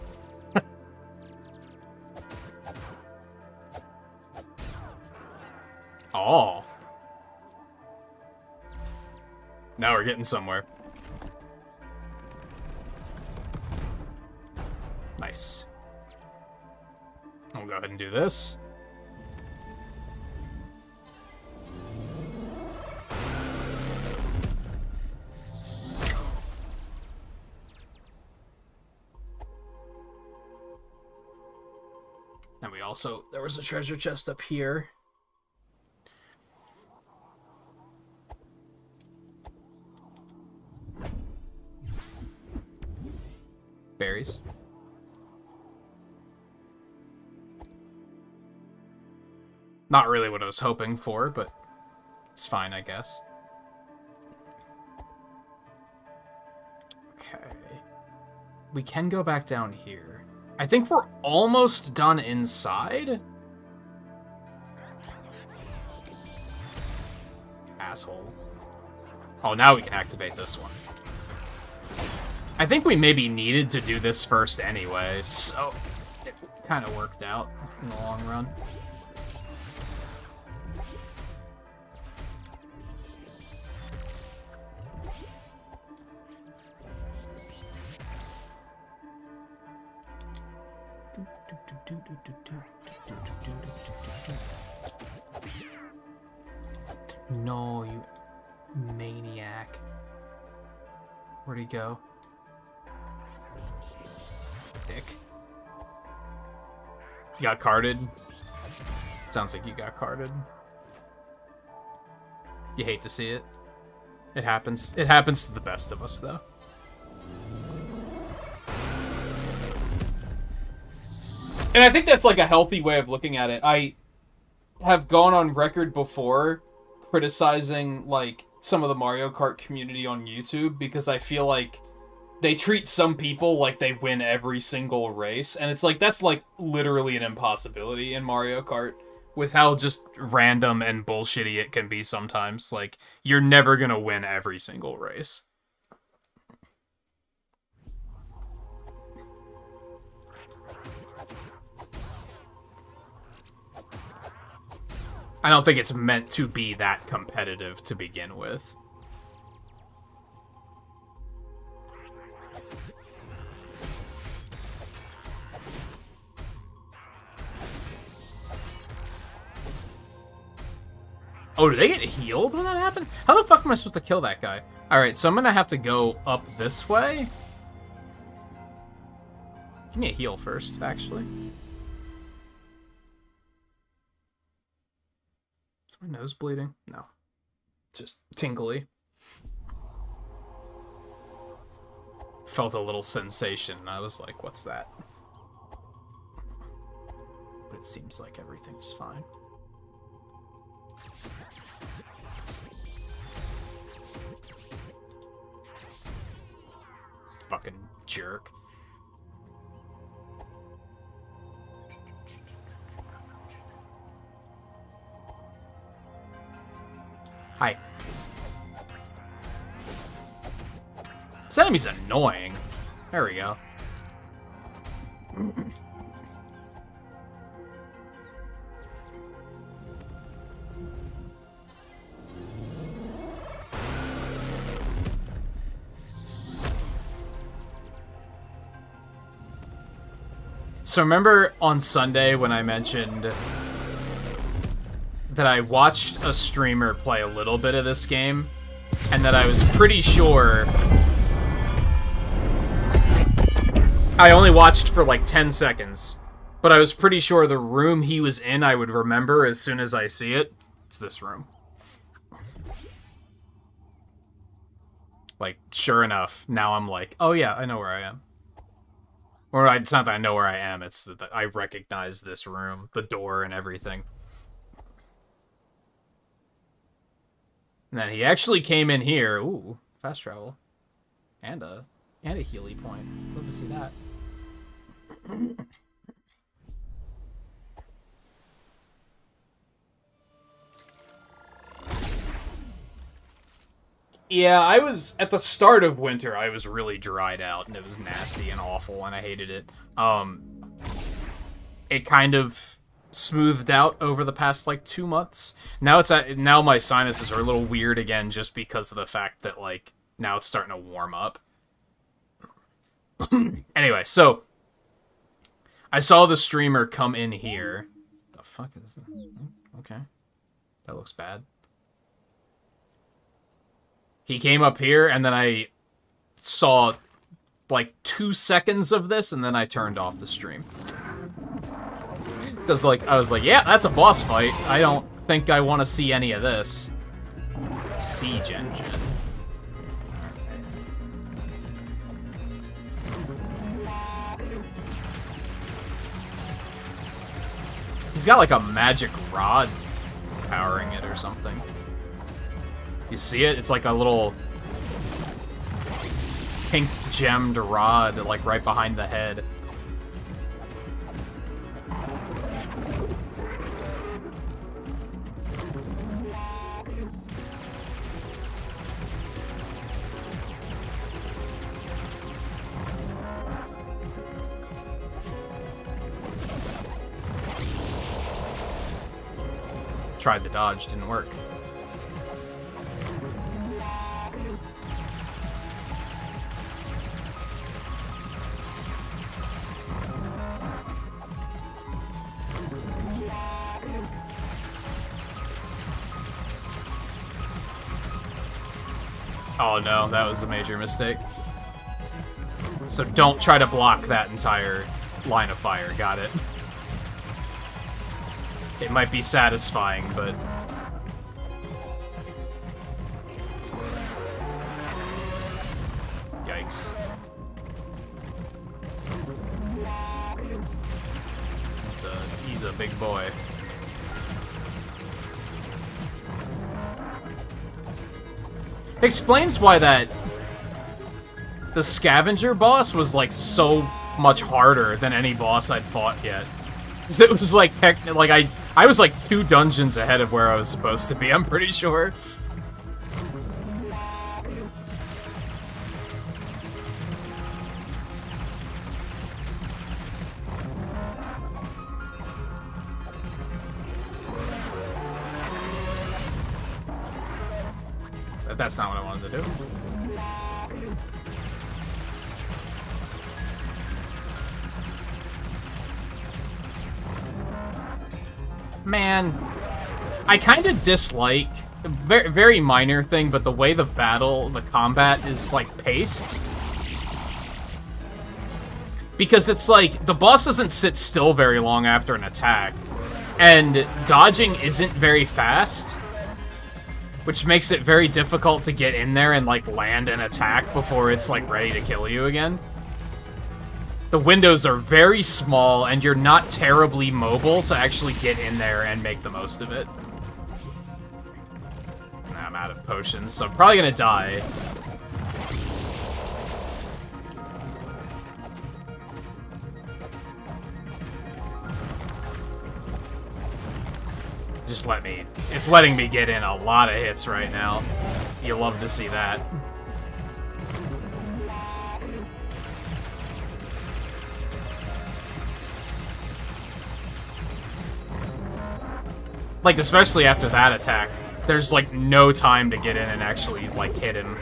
Oh. Now we're getting somewhere. Nice. I'll go ahead and do this. And we also, there was a treasure chest up here. Berries. Not really what I was hoping for, but it's fine, I guess. Okay. We can go back down here. I think we're almost done inside. Asshole. Oh, now we can activate this one. I think we maybe needed to do this first anyway, so it kind of worked out in the long run. No, you maniac. Where'd he go? Dick. You got carded? Sounds like you got carded. You hate to see it. It happens. It happens to the best of us, though.
And I think that's like a healthy way of looking at it. I have gone on record before criticizing like some of the Mario Kart community on YouTube because I feel like they treat some people like they win every single race, and it's like that's like literally an impossibility in Mario Kart with how just random and bullshitty it can be sometimes. Like, you're never gonna win every single race. I don't think it's meant to be that competitive to begin with. Oh, do they get healed when that happens? How the fuck am I supposed to kill that guy? Alright, so I'm gonna have to go up this way. Give me a heal first, actually. Is my nose bleeding? No. Just tingly. Felt a little sensation, and I was like, what's that? But it seems like everything's fine. Fucking jerk. Hi. This enemy's annoying. There we go. So remember on Sunday when I mentioned that I watched a streamer play a little bit of this game, and that I was pretty sure... I only watched for like 10 seconds, but I was pretty sure the room he was in I would remember as soon as I see it. It's this room. Like, sure enough, now I'm like, oh yeah, I know where I am. Or it's not that I know where I am, it's that I recognize this room, the door and everything. And then he actually came in here. Ooh, fast travel. And a Healy point. Love to see that. Yeah, I was, at the start of winter, I was really dried out, and it was nasty and awful, and I hated it. It kind of smoothed out over the past, like, 2 months. Now now my sinuses are a little weird again, just because of the fact that, like, now it's starting to warm up. Anyway, so, I saw the streamer come in here. The fuck is that? Okay. That looks bad. He came up here, and then I saw, like, 2 seconds of this, and then I turned off the stream. Because, like, I was like, yeah, that's a boss fight. I don't think I want to see any of this. Siege engine. He's got, like, a magic rod
overpowering it or something. You see it? It's like a little pink gemmed rod, like right behind the head. Tried the dodge, didn't work. Oh no, that was a major mistake. So don't try to block that entire line of fire, got it? It might be satisfying, but... Yikes. He's a big boy. Explains why the scavenger boss was like so much harder than any boss I'd fought yet. It was like I was like 2 dungeons ahead of where I was supposed to be, I'm pretty sure. But that's not what I wanted to do. Man, I kind of dislike, very, very minor thing, but the way the combat is, like, paced. Because it's like, the boss doesn't sit still very long after an attack, and dodging isn't very fast, which makes it very difficult to get in there and, like, land an attack before it's, like, ready to kill you again. The windows are very small, and you're not terribly mobile to actually get in there and make the most of it. I'm out of potions, so I'm probably gonna die. Just let me... It's letting me get in a lot of hits right now. You love to see that. Like, especially after that attack, there's, like, no time to get in and actually, like, hit him.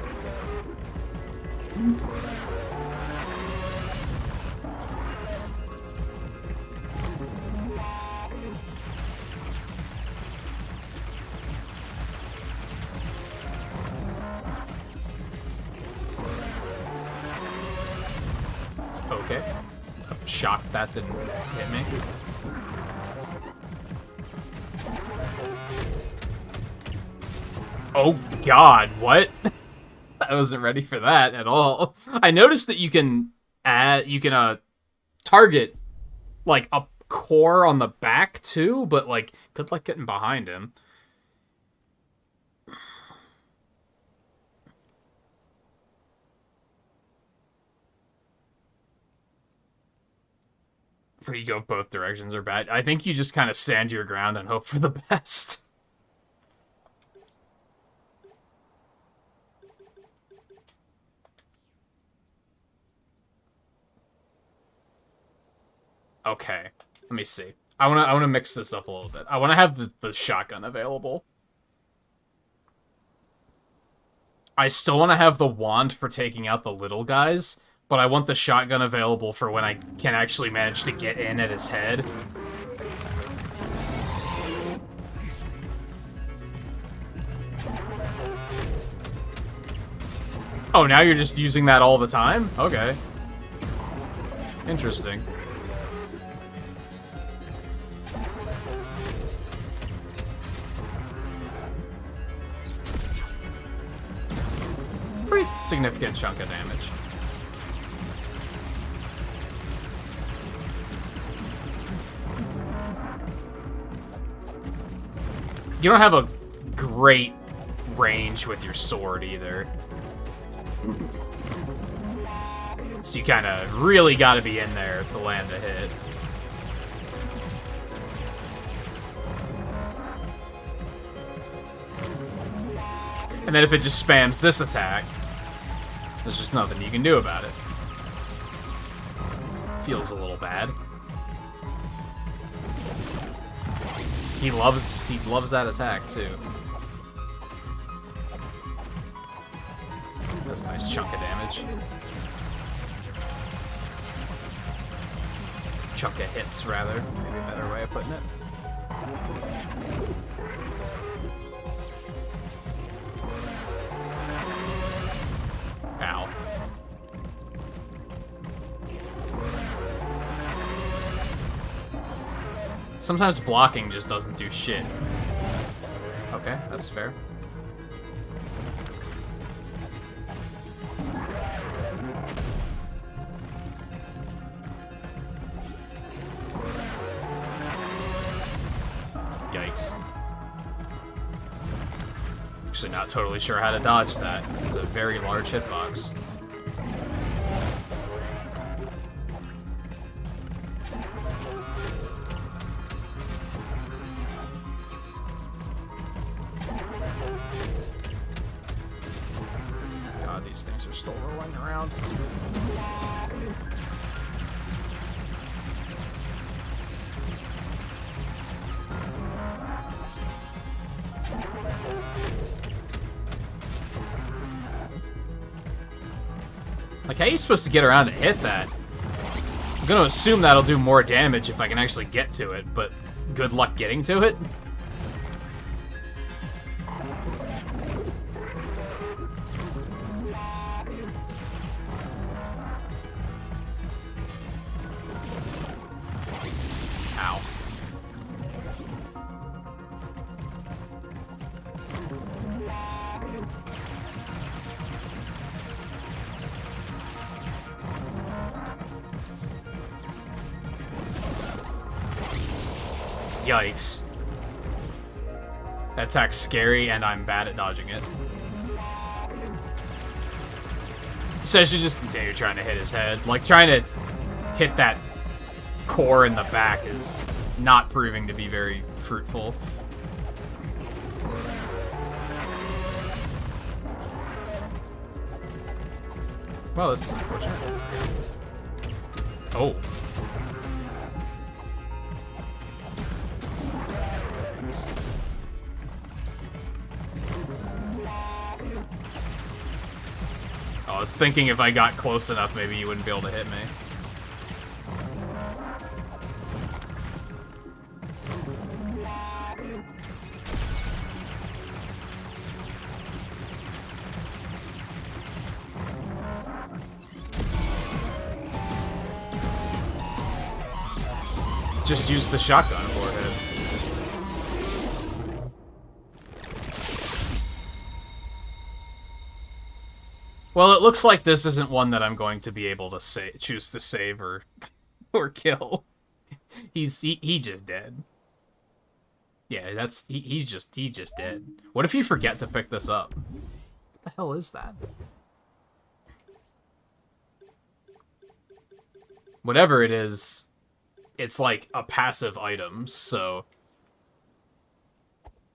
Okay. I'm shocked that didn't hit me. Oh god, what? I wasn't ready for that at all. I noticed that you can target, like, a core on the back, too, but, like, good luck getting behind him. Where you go both directions are bad. I think you just kind of stand your ground and hope for the best. Okay, let me see. I wanna mix this up a little bit. I wanna have the shotgun available. I still wanna have the wand for taking out the little guys, but I want the shotgun available for when I can actually manage to get in at his head. Oh, now you're just using that all the time? Okay. Interesting. Pretty significant chunk of damage. You don't have a great range with your sword either. So you kind of really got to be in there to land a hit. And then if it just spams this attack, there's just nothing you can do about it. Feels a little bad. He loves that attack too. That's a nice chunk of damage. Chunk of hits, rather. Maybe a better way of putting it. Ow. Sometimes blocking just doesn't do shit. Okay, that's fair. Yikes. Actually not totally sure how to dodge that, because it's a very large hitbox. God, these things are still rolling around. Like, how are you supposed to get around to hit that? I'm gonna assume that'll do more damage if I can actually get to it, but good luck getting to it? Ow. Yikes. That attack's scary, and I'm bad at dodging it. So I should just continue trying to hit his head. Like, trying to hit that core in the back is not proving to be very fruitful. Well, this is unfortunate. Oh. Nice. I was thinking if I got close enough, maybe you wouldn't be able to hit me. Just use the shotgun forehead. Well, it looks like this isn't one that I'm going to be able to choose to save or kill. He just dead. Yeah, that's he's just dead. What if you forget to pick this up? What the hell is that? Whatever it is, it's like a passive item, so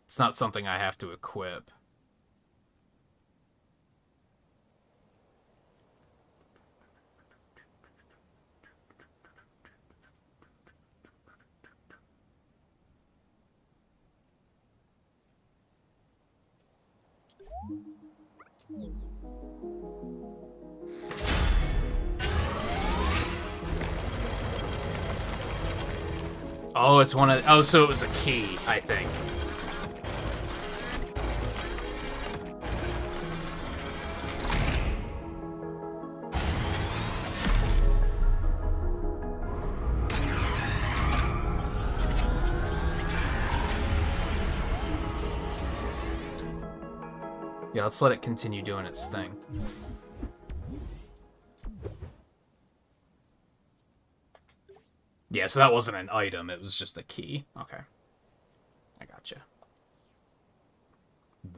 it's not something I have to equip. Oh, it's one of... Oh, so it was a key, I think. Yeah, let's let it continue doing its thing. Yeah, so that wasn't an item, it was just a key. Okay. I gotcha.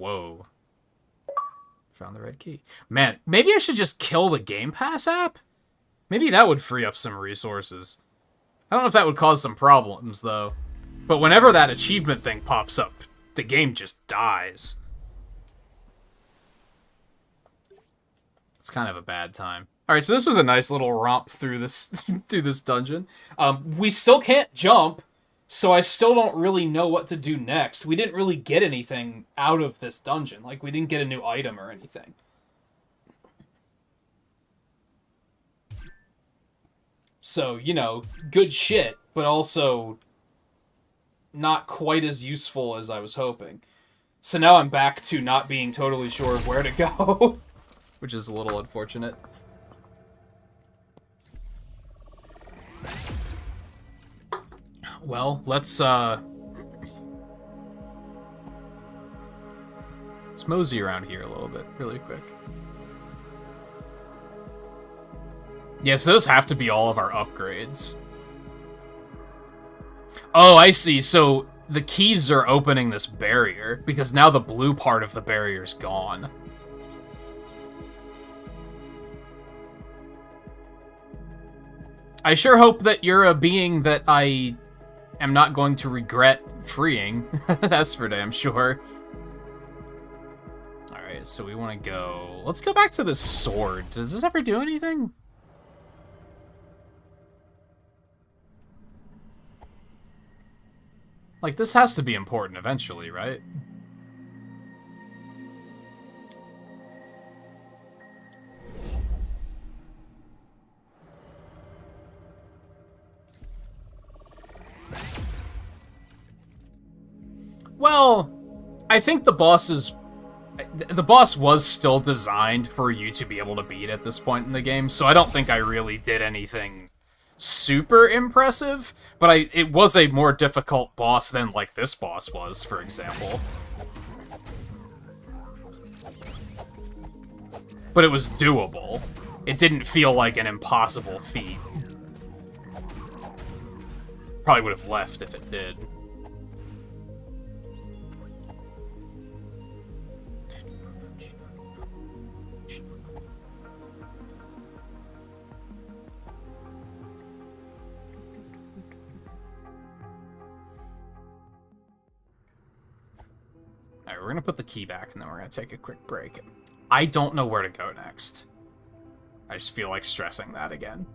Whoa. Found the red key. Man, maybe I should just kill the Game Pass app? Maybe that would free up some resources. I don't know if that would cause some problems, though. But whenever that achievement thing pops up, the game just dies. It's kind of a bad time. Alright, so this was a nice little romp through this through this dungeon. We still can't jump, so I still don't really know what to do next. We didn't really get anything out of this dungeon. Like, we didn't get a new item or anything. So, you know, good shit, but also not quite as useful as I was hoping. So now I'm back to not being totally sure of where to go, which is a little unfortunate. Well, let's mosey around here a little bit, really quick. Yes, those have to be all of our upgrades. Oh, I see. So the keys are opening this barrier, because now the blue part of the barrier's gone. I sure hope that you're a being that I am not going to regret freeing. That's for damn sure. Alright, so we want to go... Let's go back to this sword. Does this ever do anything? Like, this has to be important eventually, right? Well, I think the boss was still designed for you to be able to beat at this point in the game, so I don't think I really did anything super impressive, but it was a more difficult boss than, like, this boss was, for example. But it was doable. It didn't feel like an impossible feat. Probably would have left if it did. Alright, we're gonna put the key back, and then we're gonna take a quick break. I don't know where to go next. I just feel like stressing that again.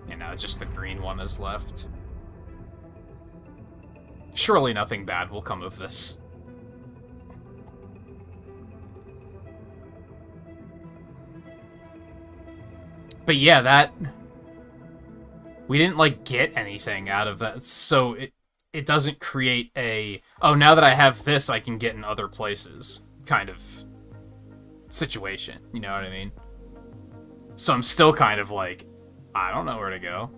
And now just the green one is left. Surely nothing bad will come of this. But yeah, that... We didn't, like, get anything out of that, so it doesn't create a, oh, now that I have this, I can get in other places kind of situation, you know what I mean? So I'm still kind of like, I don't know where to go.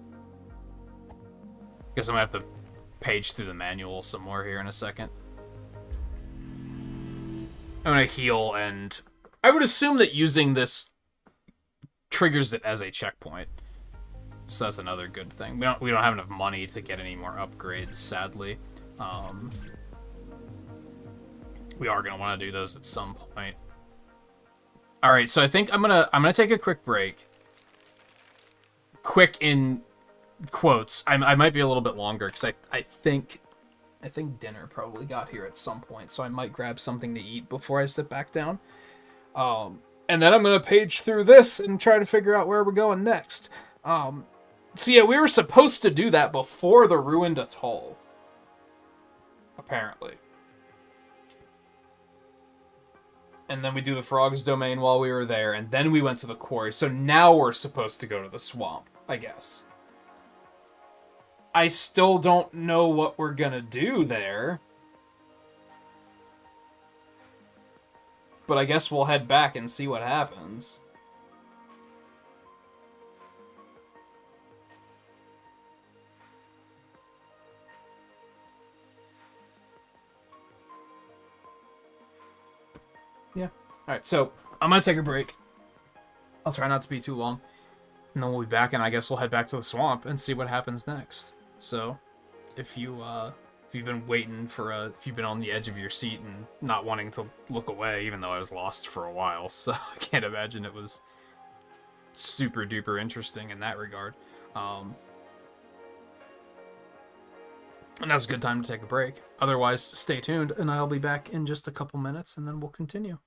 Guess I'm gonna have to page through the manual some more here in a second. I'm gonna heal, and I would assume that using this triggers it as a checkpoint. So that's another good thing. We don't have enough money to get any more upgrades, sadly. We are gonna want to do those at some point. All right, so I think I'm gonna take a quick break. Quick in quotes. I might be a little bit longer because I think dinner probably got here at some point, so I might grab something to eat before I sit back down. And then I'm gonna page through this and try to figure out where we're going next. So yeah, we were supposed to do that before the ruined atoll. Apparently. And then we do the frog's domain while we were there, and then we went to the quarry. So now we're supposed to go to the swamp, I guess. I still don't know what we're gonna do there. But I guess we'll head back and see what happens.
Yeah. Alright, so I'm gonna take a break. I'll try not to be too long. And then we'll be back, and I guess we'll head back to the swamp and see what happens next. So, if you've been waiting if you've been on the edge of your seat and not wanting to look away, even though I was lost for a while, so I can't imagine it was super duper interesting in that regard. And that's a good time to take a break. Otherwise, stay tuned, and I'll be back in just a couple minutes, and then we'll continue.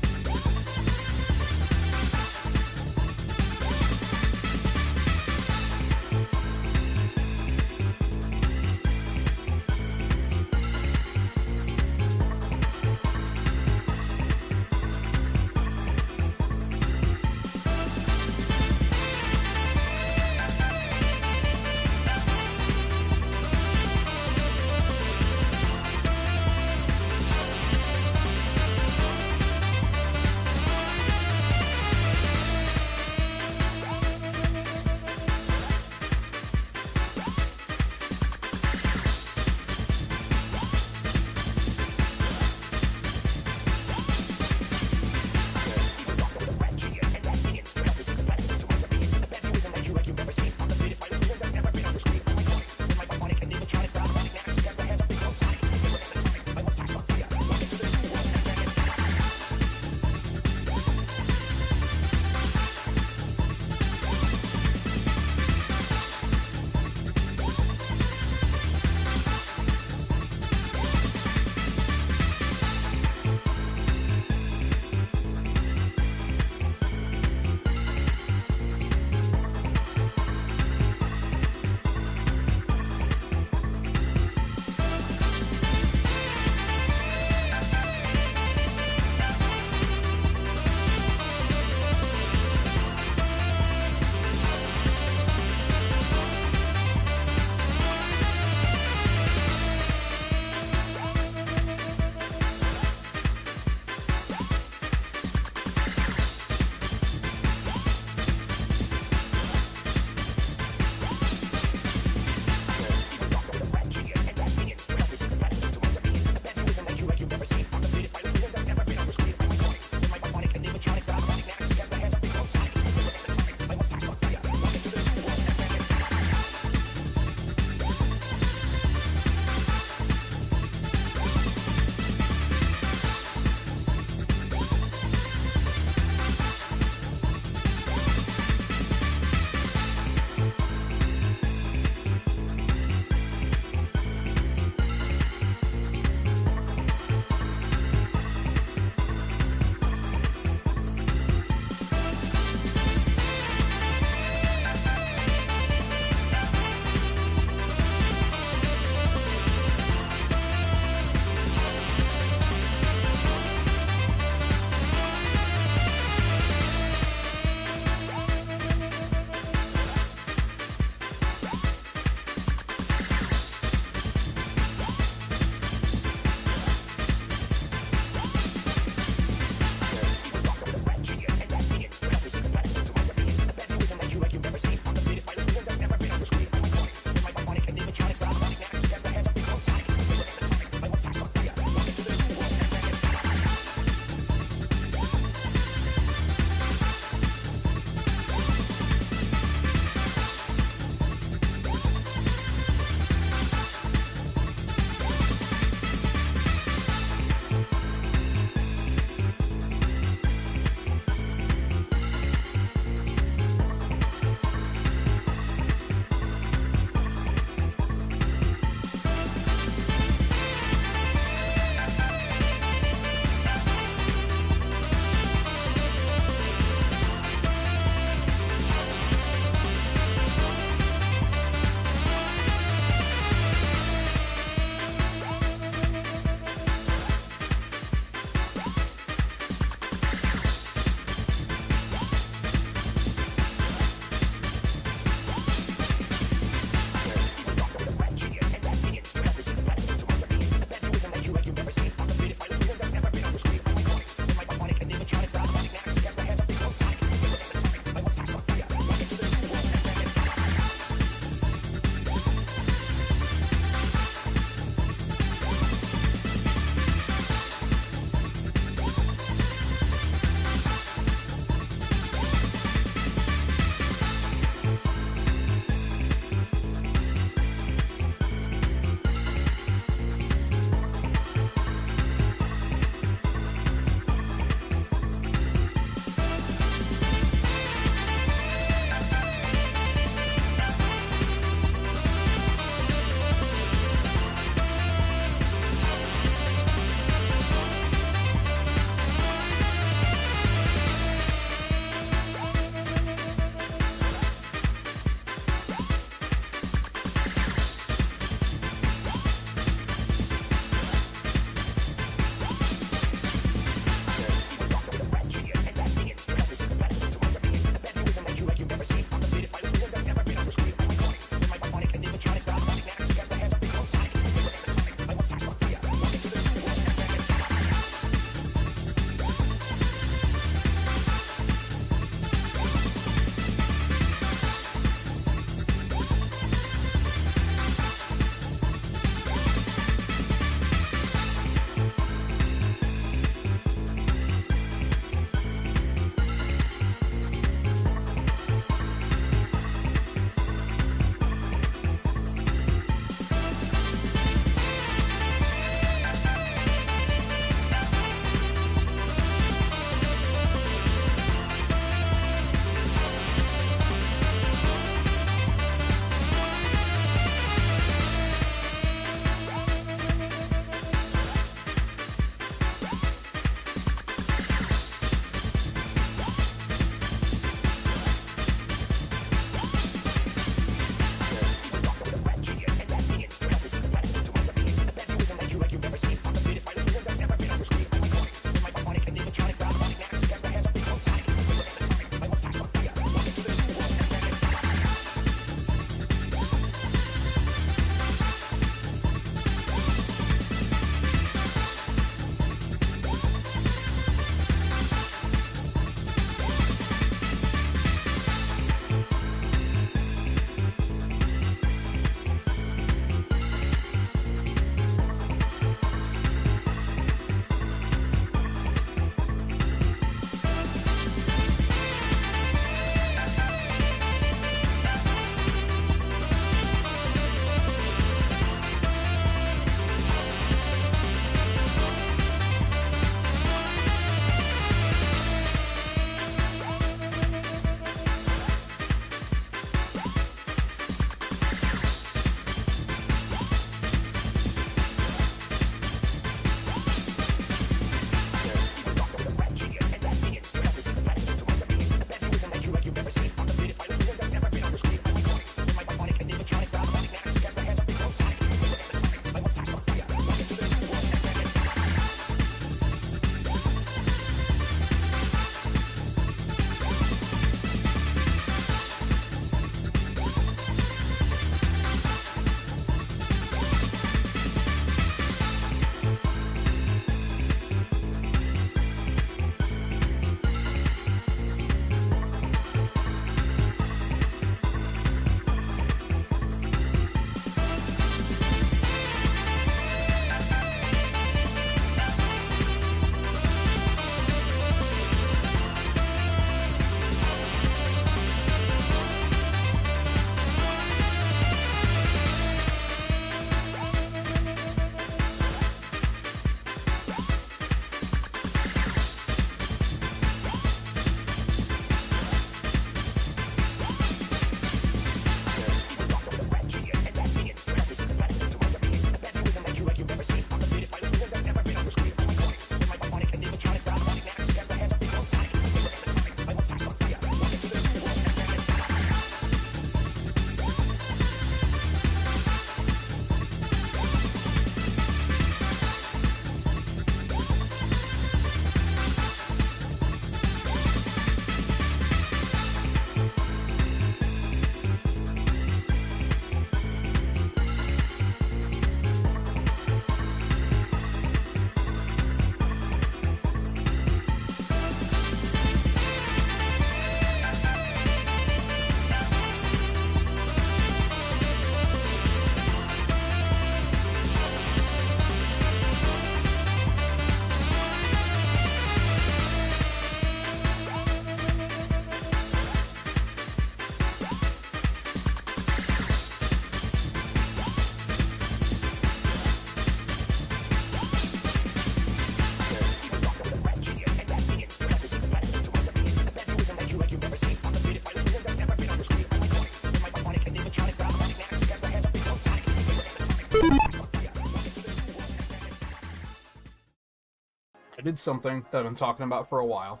did something that I've been talking about for a while.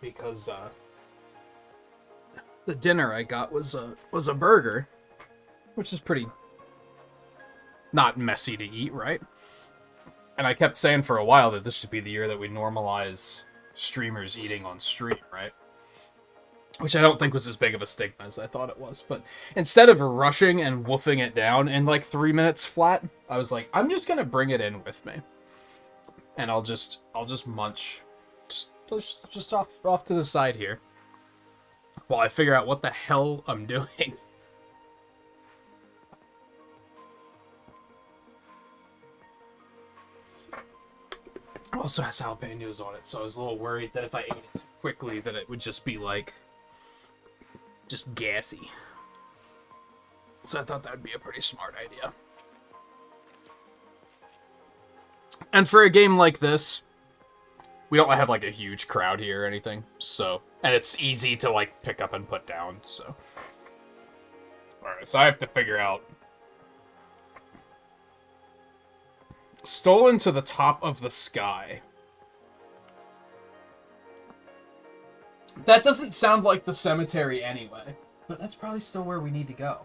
Because the dinner I got was a burger, which is pretty not messy to eat, right? And I kept saying for a while that this should be the year that we normalize streamers eating on stream, right? Which I don't think was as big of a stigma as I thought it was. But instead of rushing and woofing it down in like 3 minutes flat, I was like, I'm just gonna bring it in with me, and I'll just munch, just off to the side here, while I figure out what the hell I'm doing. Also has jalapenos on it, so I was a little worried that if I ate it too quickly, that it would just be like, just gassy. So I thought that would be a pretty smart idea. And for a game like this, we don't have like a huge crowd here or anything, so, and it's easy to like pick up and put down, so. Alright, so I have to figure out. Stolen to the top of the sky. That doesn't sound like the cemetery anyway, but that's probably still where we need to go.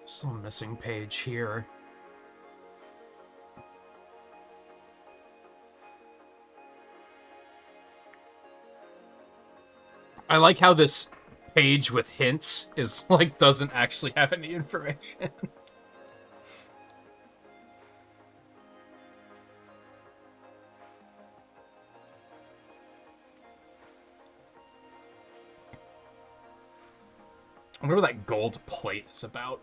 Still missing page here. I like how this page with hints is like doesn't actually have any information. I wonder what that gold plate is about.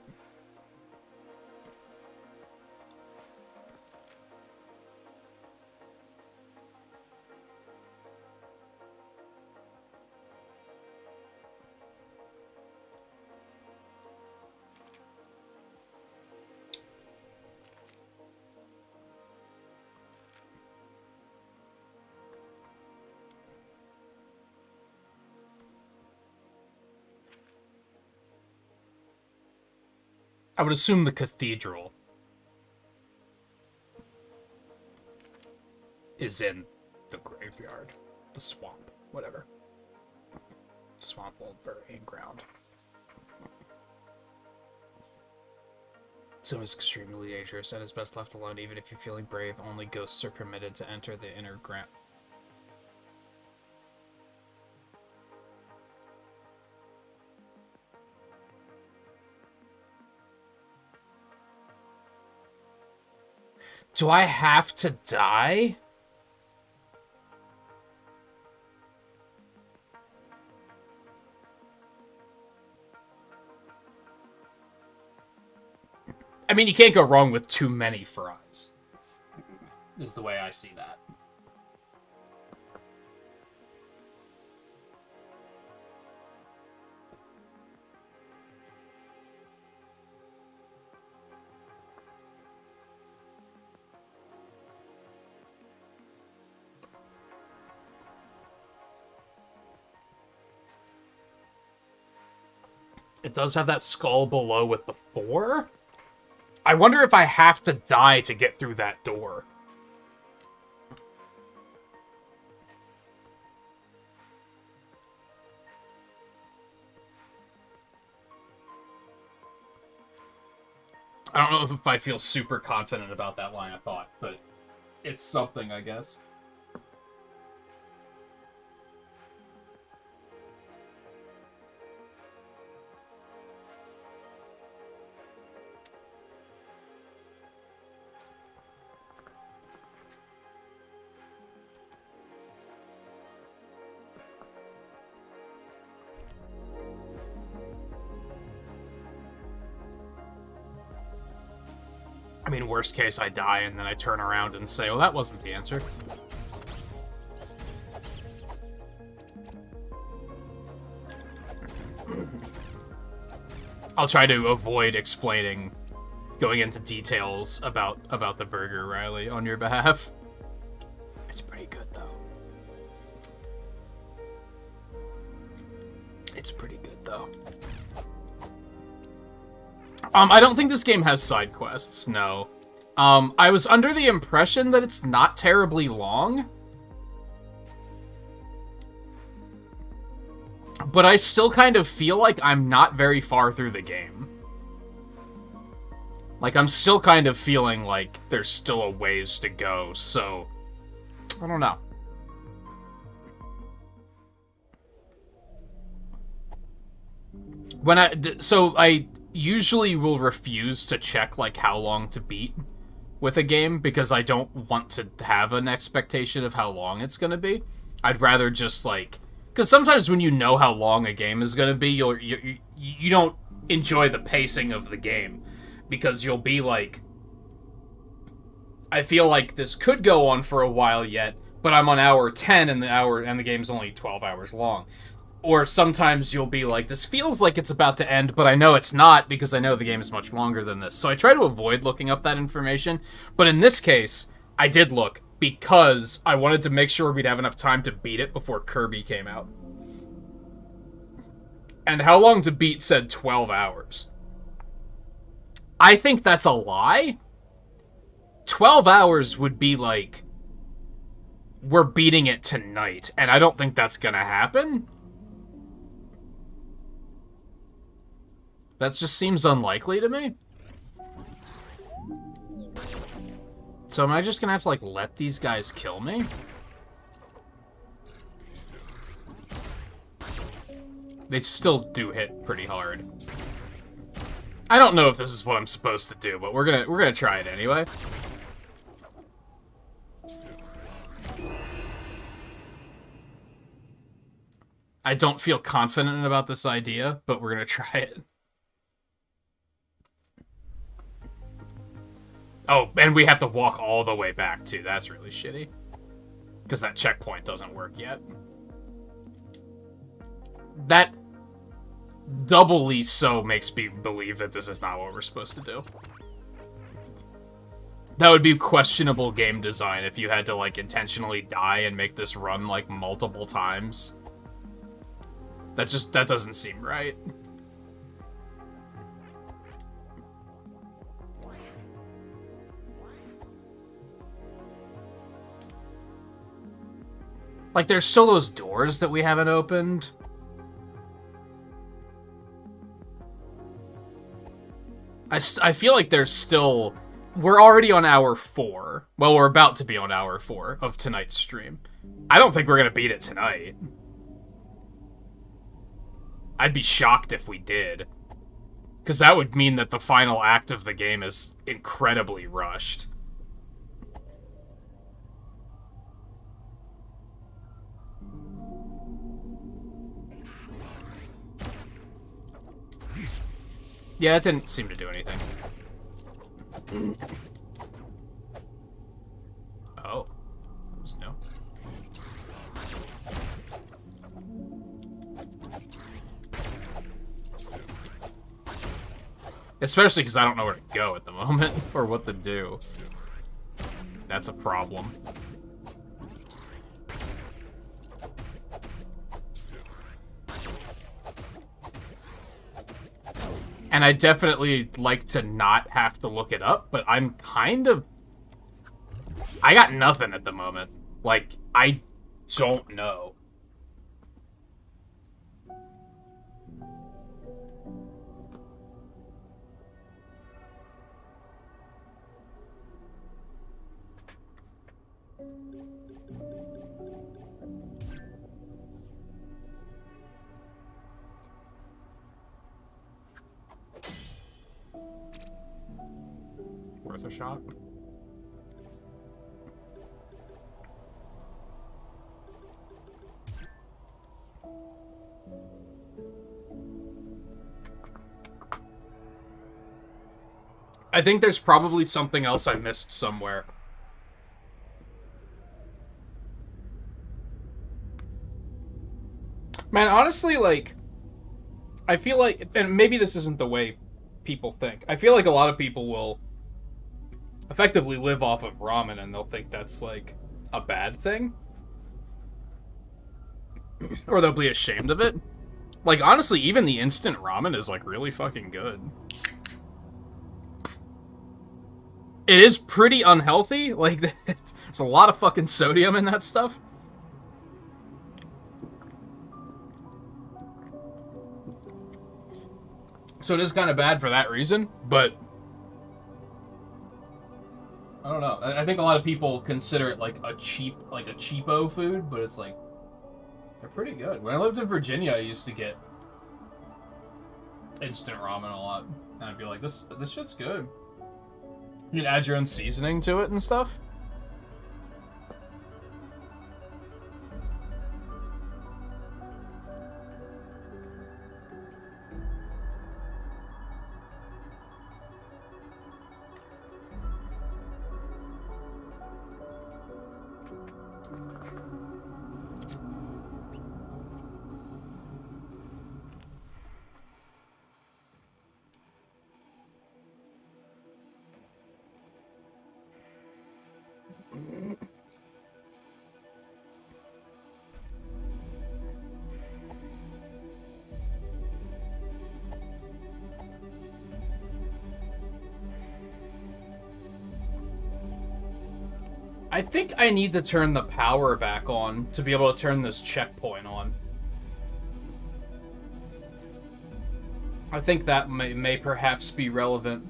I would assume the cathedral is in the graveyard, the swamp, whatever. Swamp old burying ground. So it's extremely dangerous and is best left alone. Even if you're feeling brave, only ghosts are permitted to enter the inner ground. Do I have to die? I mean, you can't go wrong with too many fries, is the way I see that. It does have that skull below with the 4? I wonder if I have to die to get through that door. I don't know if I feel super confident about that line of thought, but it's something, I guess. mean, worst case, I die, and then I turn around and say, well, that wasn't the answer. I'll try to avoid going into details about the burger, Riley, on your behalf. It's pretty good, though. It's pretty good, though. I don't think this game has side quests, no. I was under the impression that it's not terribly long. But I still kind of feel like I'm not very far through the game. Like, I'm still kind of feeling like there's still a ways to go, so... I don't know. So I usually will refuse to check, like, how long to beat with a game, because I don't want to have an expectation of how long it's gonna be. I'd rather just, like... Because sometimes when you know how long a game is gonna be, you don't enjoy the pacing of the game. Because you'll be like... I feel like this could go on for a while yet, but I'm on hour 10 and the game's only 12 hours long. Or sometimes you'll be like, this feels like it's about to end, but I know it's not because I know the game is much longer than this. So I try to avoid looking up that information. But in this case, I did look because I wanted to make sure we'd have enough time to beat it before Kirby came out. And how long to beat said 12 hours. I think that's a lie. 12 hours would be like, we're beating it tonight, and I don't think that's gonna happen. That just seems unlikely to me. So am I just gonna have to, like, let these guys kill me? They still do hit pretty hard. I don't know if this is what I'm supposed to do, but we're gonna try it anyway. I don't feel confident about this idea, but we're gonna try it. Oh, and we have to walk all the way back, too. That's really shitty. Because that checkpoint doesn't work yet. That doubly so makes me believe that this is not what we're supposed to do. That would be questionable game design if you had to, like, intentionally die and make this run, like, multiple times. That doesn't seem right. Like, there's still those doors that we haven't opened. I feel like there's still... We're already on hour 4. Well, we're about to be on hour 4 of tonight's stream. I don't think we're gonna beat it tonight. I'd be shocked if we did. Because that would mean that the final act of the game is incredibly rushed. Yeah, it didn't seem to do anything. Oh. That was no. Especially because I don't know where to go at the moment, or what to do. That's a problem. And I definitely like to not have to look it up, but I'm kind of... I got nothing at the moment. Like, I don't know. Worth a shot. I think there's probably something else I missed somewhere. Man, honestly, like, I feel like, and maybe this isn't the way people think. I feel like a lot of people will effectively live off of ramen and they'll think that's, like, a bad thing. Or they'll be ashamed of it. Like, honestly, even the instant ramen is, like, really fucking good. It is pretty unhealthy. Like, there's a lot of fucking sodium in that stuff. So it is kind of bad for that reason, but I don't know. I think a lot of people consider it like a cheapo food, but it's like they're pretty good. When I lived in Virginia, I used to get instant ramen a lot, and I'd be like, this shit's good. You can add your own seasoning to it and stuff. I think I need to turn the power back on to be able to turn this checkpoint on. I think that may perhaps be relevant.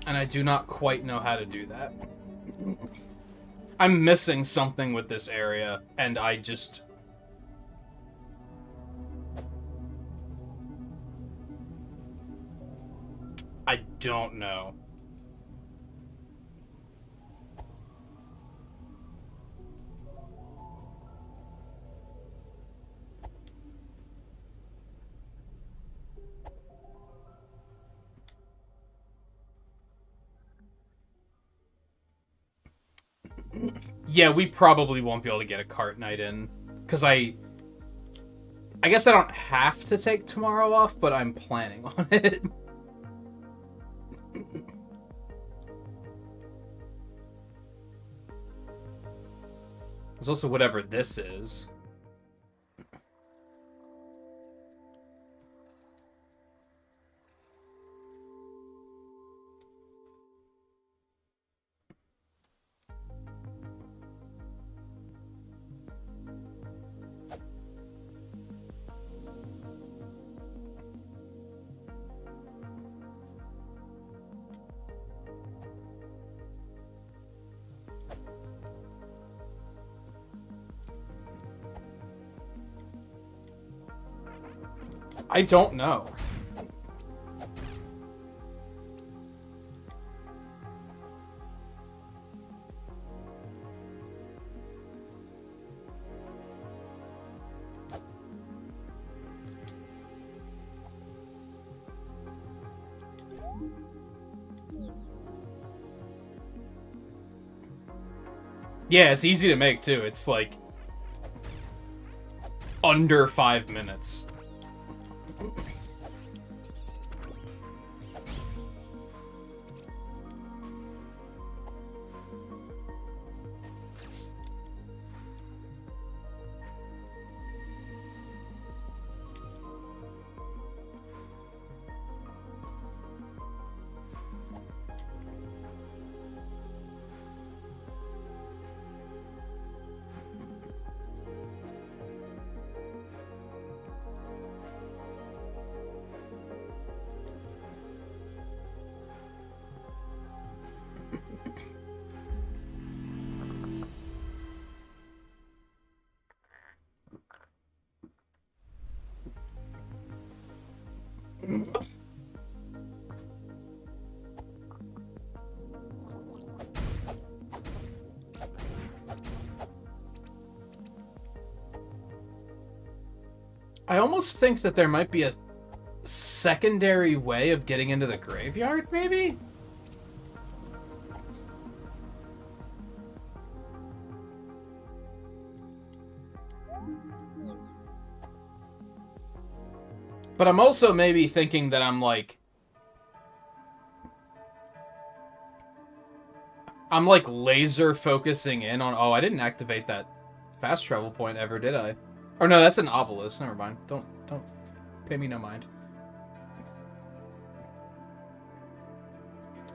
And I do not quite know how to do that. I'm missing something with this area, and I just... I don't know. Yeah, we probably won't be able to get a cart night in, because I guess I don't have to take tomorrow off, but I'm planning on it. There's also whatever this is. I don't know. Yeah, it's easy to make too. It's like under 5 minutes.
I almost think that there might be a secondary way of getting into the graveyard, maybe? But I'm also maybe thinking that I'm like laser focusing in on... Oh, I didn't activate that fast travel point ever, did I? Or no, that's an obelisk. Never mind. Don't pay me no mind.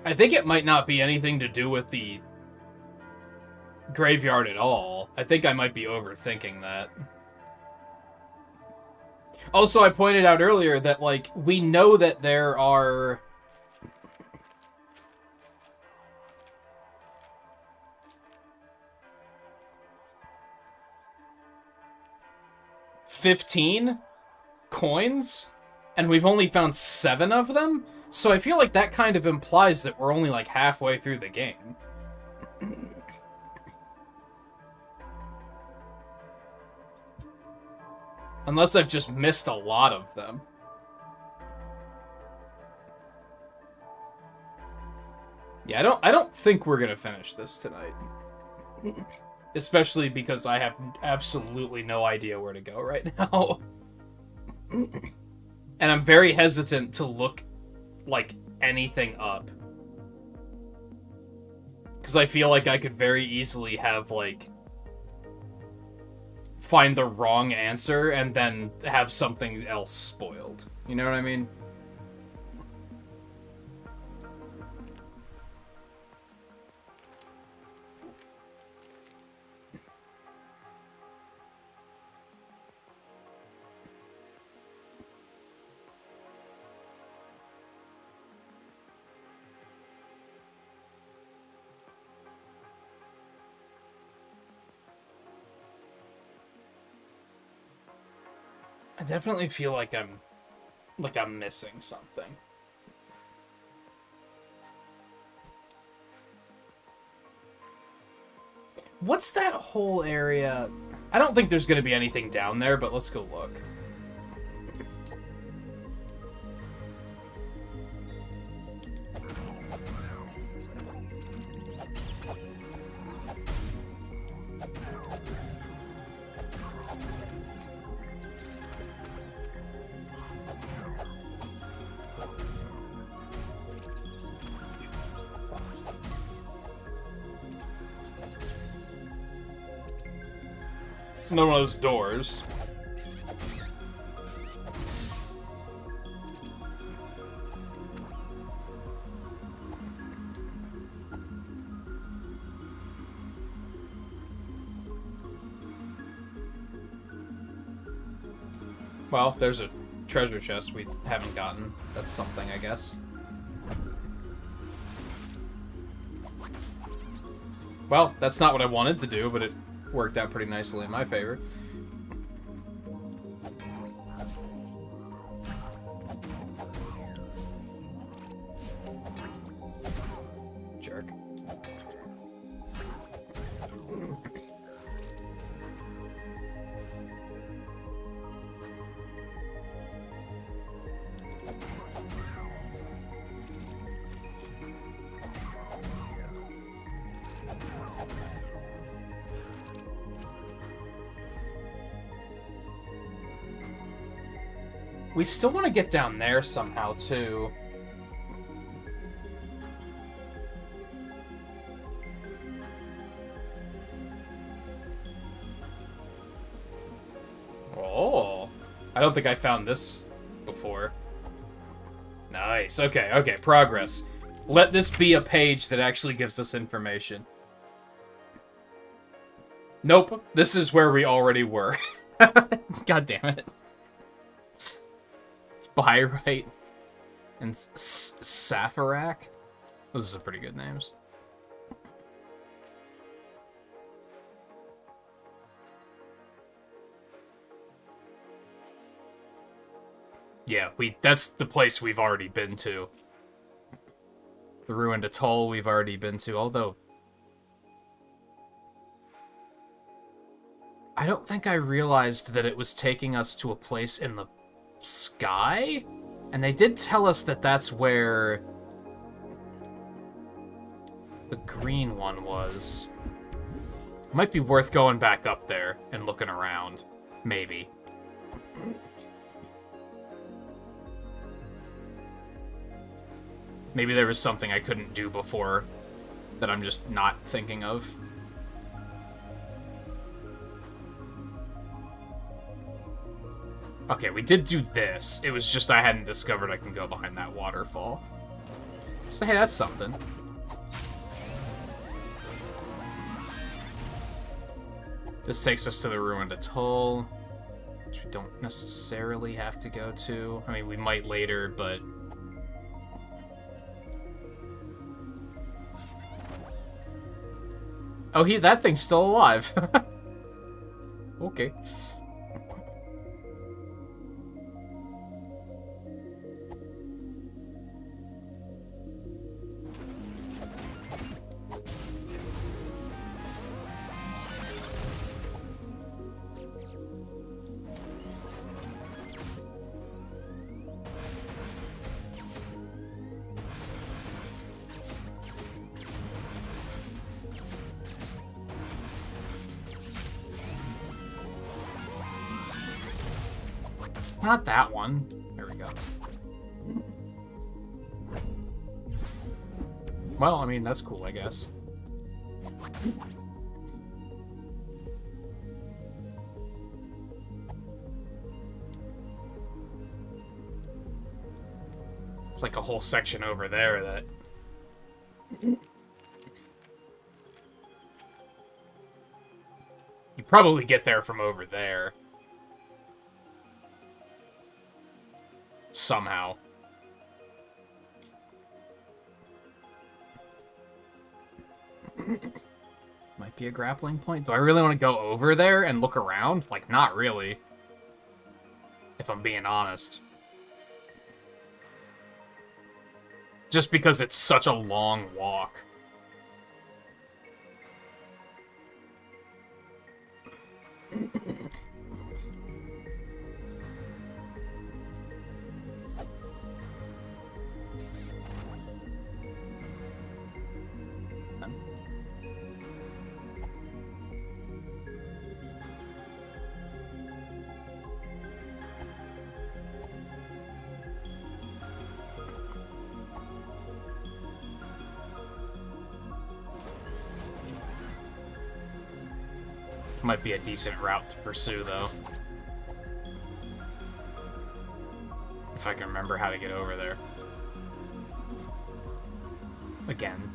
I think it might not be anything to do with the graveyard at all. I think I might be overthinking that. Also, I pointed out earlier that, like, we know that there are... $15 coins, and we've only found 7 of them, so I feel like that kind of implies that we're only like halfway through the game. Unless I've just missed a lot of them. Yeah, I don't think we're gonna finish this tonight. Especially because I have absolutely no idea where to go right now. And I'm very hesitant to look, like, anything up. Because I feel like I could very easily have, like, find the wrong answer and then have something else spoiled. You know what I mean? I definitely feel like I'm missing something. What's that whole area? I don't think there's going to be anything down there, but let's go look. None of those doors. Well, there's a treasure chest we haven't gotten. That's something, I guess. Well, that's not what I wanted to do, but it worked out pretty nicely in my favor. Jerk. We still want to get down there somehow, too. Oh. I don't think I found this before. Nice. Okay, okay. Progress. Let this be a page that actually gives us information. Nope. This is where we already were. God damn it. Spyrite and Saphirak. Those are pretty good names. Yeah, that's the place we've already been to. The ruined atoll we've already been to, although
I don't think I realized that it was taking us to a place in the sky, and they did tell us that that's where the green one was. Might be worth going back up there and looking around. Maybe. Maybe there was something I couldn't do before that I'm just not thinking of. Okay, we did do this. It was just I hadn't discovered I can go behind that waterfall. So hey, that's something. This takes us to the ruined atoll, which we don't necessarily have to go to. I mean, we might later, but... Oh, that thing's still alive. Okay. Not that one. There we go. Well, I mean, that's cool, I guess. It's like a whole section over there that... You probably get there from over there. Somehow. Might be a grappling point. Do I really want to go over there and look around? Like, not really. If I'm being honest. Just because it's such a long walk. Might be a decent route to pursue, though. If I can remember how to get over there. Again.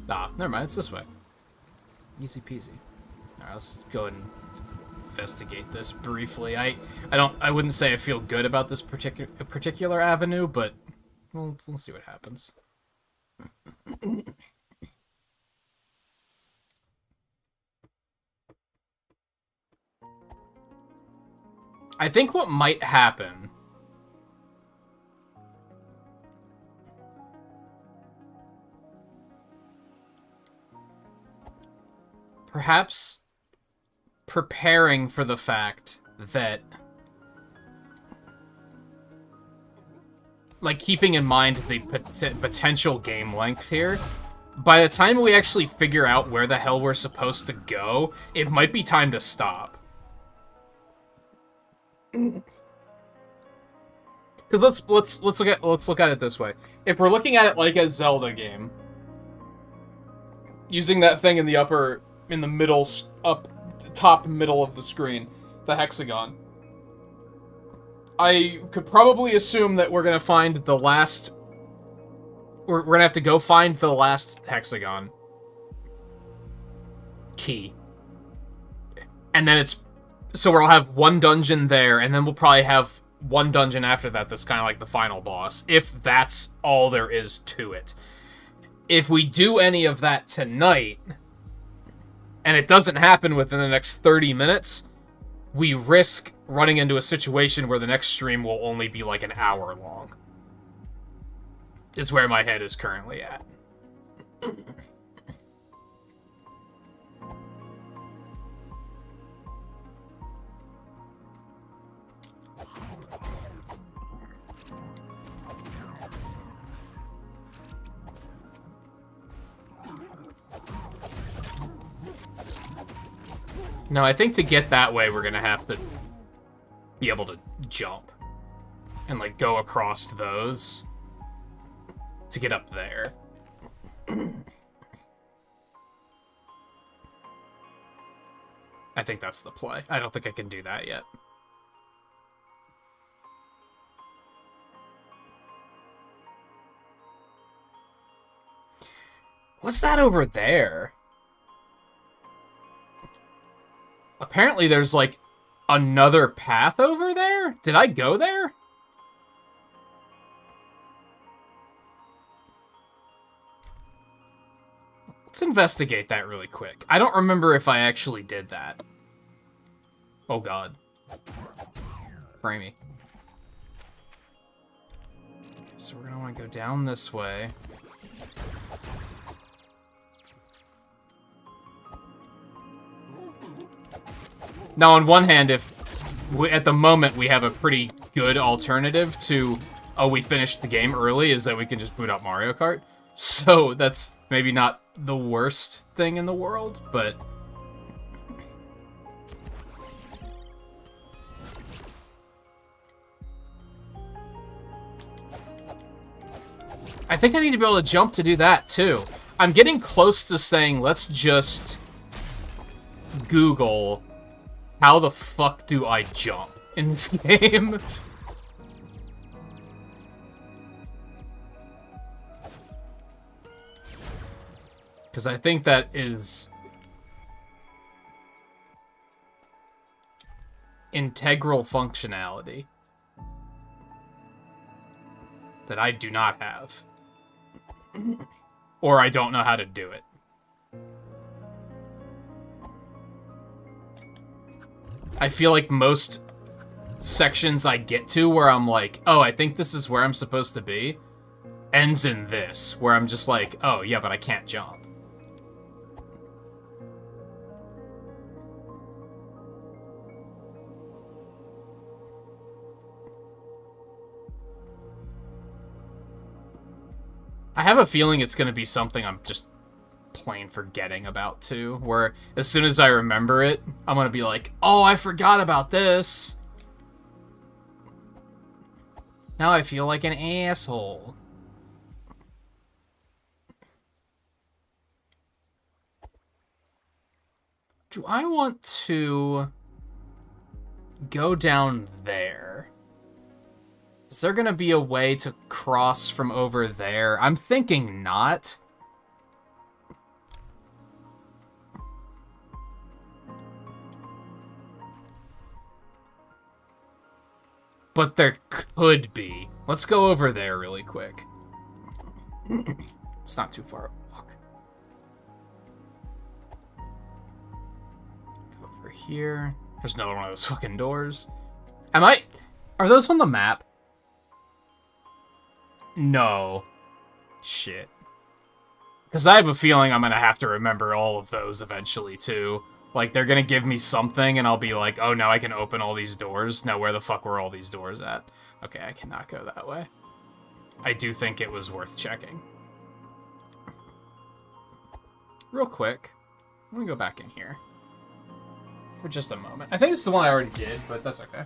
Ah, never mind, it's this way. Easy peasy. Alright, let's go and investigate this briefly. I wouldn't say I feel good about this particular avenue, but we'll see what happens. I think what might happen perhaps preparing for the fact that, like, keeping in mind the potential game length here, by the time we actually figure out where the hell we're supposed to go, it might be time to stop. Because let's look at it this way. If we're looking at it like a Zelda game, using that thing in the middle, top middle of the screen, the hexagon, I could probably assume that we're gonna find the last... We're gonna have to go find the last hexagon key. And then it's... So we'll have one dungeon there, and then we'll probably have one dungeon after that that's kind of like the final boss, if that's all there is to it. If we do any of that tonight,
and it doesn't happen within the next 30 minutes, we risk running into a situation where the next stream will only be like an hour long. Is where my head is currently at. No, I think to get that way, we're gonna have to be able to jump and like go across those to get up there. I think that's the play. I don't think I can do that yet. What's that over there? Apparently there's, like, another path over there? Did I go there? Let's investigate that really quick. I don't remember if I actually did that. Oh god. Framey. So we're gonna want to go down this way. Now, on one hand, if at the moment we have a pretty good alternative to, oh, we finished the game early, is that we can just boot up Mario Kart. So that's maybe not the worst thing in the world, but... I think I need to be able to jump to do that, too. I'm getting close to saying, let's just Google... how the fuck do I jump in this game? Because I think that is integral functionality that I do not have. Or I don't know how to do it. I feel like most sections I get to where I'm like, oh, I think this is where I'm supposed to be, ends in this, where I'm just like, oh, yeah, but I can't jump. I have a feeling it's going to be something I'm just plain forgetting about too, where as soon as I remember it, I'm gonna be like, oh, I forgot about this. Now I feel like an asshole. Do I want to go down there? Is there gonna be a way to cross from over there? I'm thinking not. But there could be. Let's go over there really quick. It's not too far of a walk. Go over here. There's another one of those fucking doors. Are those on the map? No. Shit. Because I have a feeling I'm gonna have to remember all of those eventually, too. Like, they're gonna give me something, and I'll be like, oh, now I can open all these doors. Now, where the fuck were all these doors at? Okay, I cannot go that way. I do think it was worth checking. Real quick, I'm gonna go back in here. For just a moment. I think it's the one I already did, but that's okay.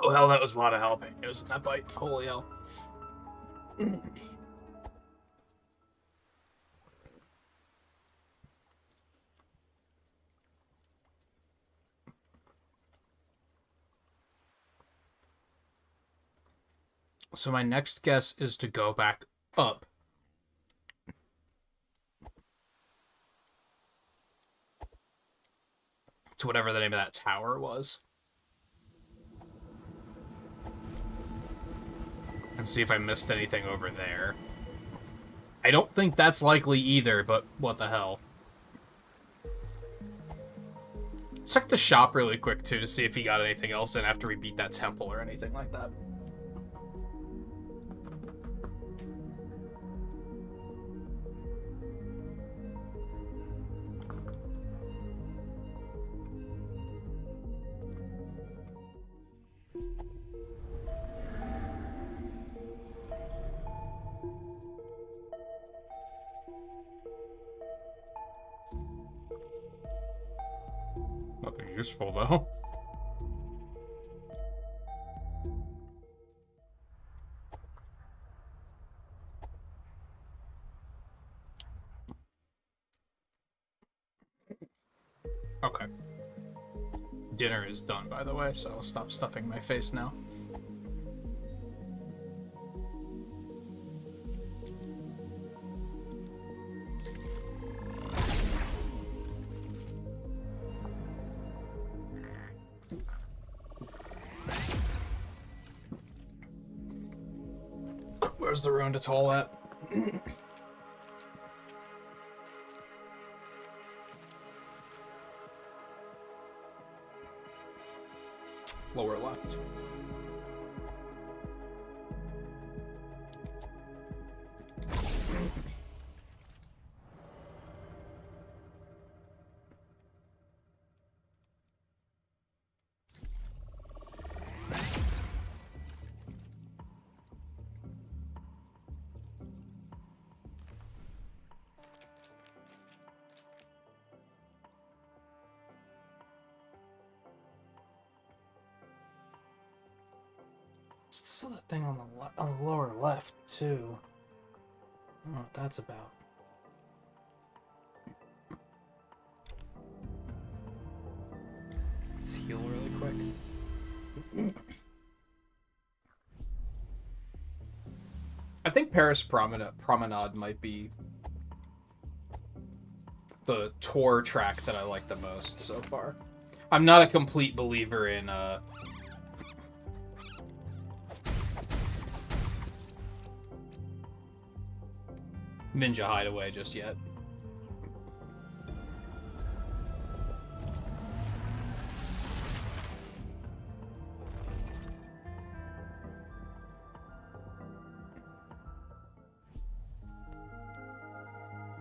Oh hell, that was a lot of jalapenos in that bite. Holy hell. So my next guess is to go back up. To whatever the name of that tower was. And see if I missed anything over there. I don't think that's likely either, but what the hell. Check the shop really quick, too, to see if he got anything else in after we beat that temple or anything like that. Nothing useful, though. Okay. Dinner is done, by the way, so I'll stop stuffing my face now. Where's the ruined atoll at? Lower left. Still that thing on the lower left too. I don't know what that's about. Let's heal really quick. I think Paris Promenade might be the tour track that I like the most so far. I'm not a complete believer in Ninja Hideaway just yet.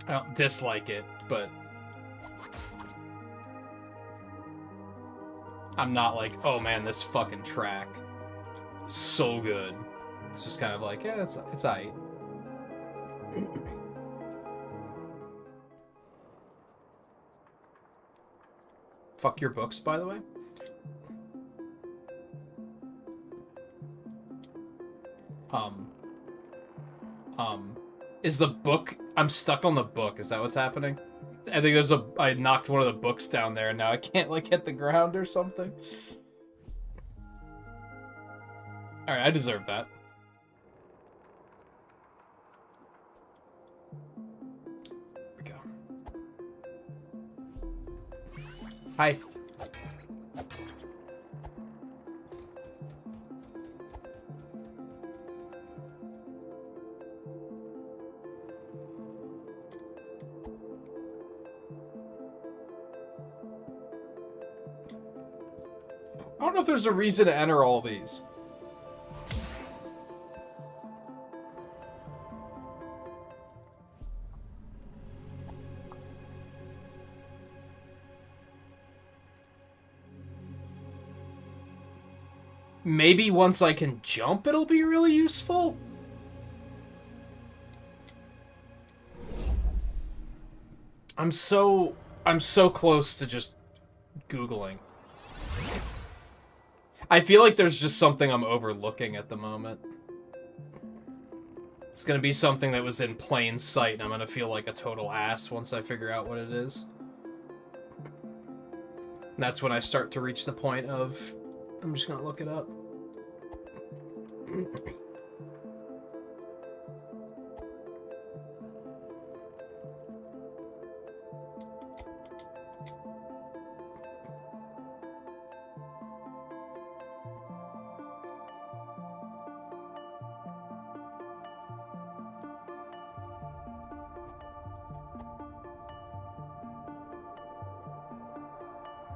I don't dislike it, but I'm not like, oh man, this fucking track, so good. It's just kind of like, yeah, it's aight. Fuck your books, by the way. Is the book... I'm stuck on the book. Is that what's happening? I think there's I knocked one of the books down there and now I can't, like, hit the ground or something. Alright, I deserve that. There we go. Hi. I don't know if there's a reason to enter all these. Maybe once I can jump, it'll be really useful. I'm so close to just Googling. I feel like there's just something I'm overlooking at the moment. It's gonna be something that was in plain sight, and I'm gonna feel like a total ass once I figure out what it is. And that's when I start to reach the point of, I'm just gonna look it up.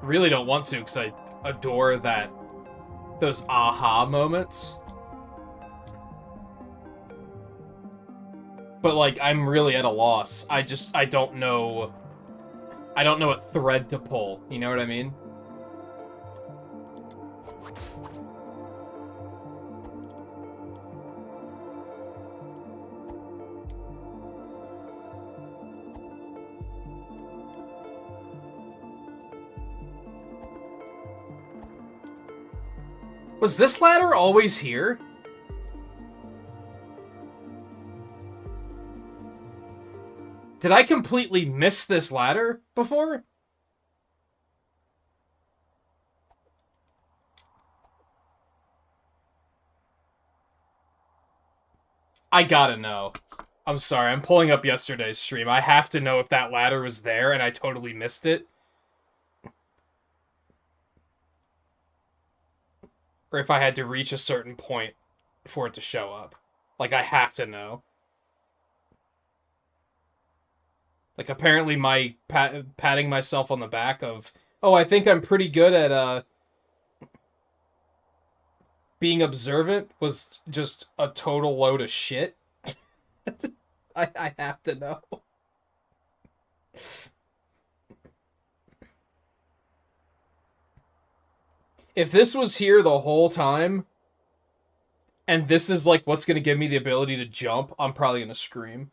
Really don't want to, because I adore those aha moments. But, like, I'm really at a loss. I don't know what thread to pull, you know what I mean? Was this ladder always here? Did I completely miss this ladder before? I gotta know. I'm sorry, I'm pulling up yesterday's stream. I have to know if that ladder was there and I totally missed it. Or if I had to reach a certain point for it to show up. Like, I have to know. Like, apparently my patting myself on the back of, oh, I think I'm pretty good at, being observant was just a total load of shit. I have to know. If this was here the whole time, and this is, like, what's gonna give me the ability to jump, I'm probably gonna scream.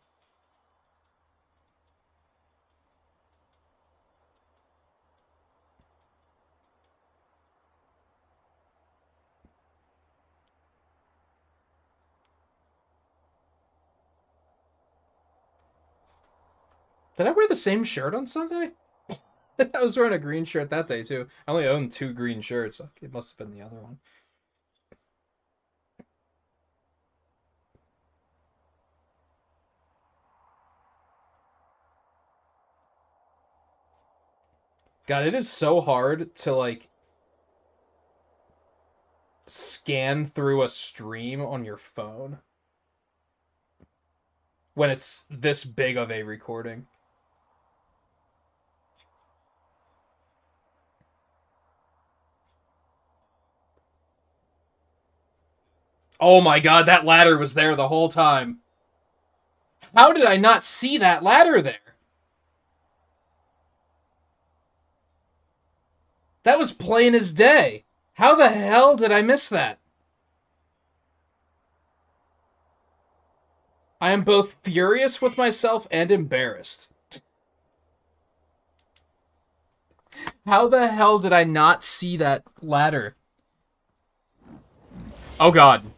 Did I wear the same shirt on Sunday? I was wearing a green shirt that day, too. I only own 2 green shirts. It must have been the other one. God, it is so hard to, like, scan through a stream on your phone when it's this big of a recording. Oh my god, that ladder was there the whole time. How did I not see that ladder there? That was plain as day. How the hell did I miss that? I am both furious with myself and embarrassed. How the hell did I not see that ladder? Oh god.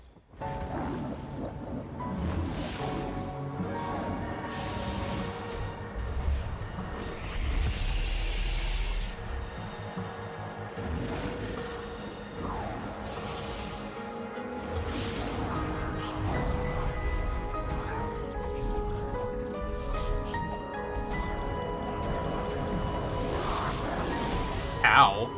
Ow.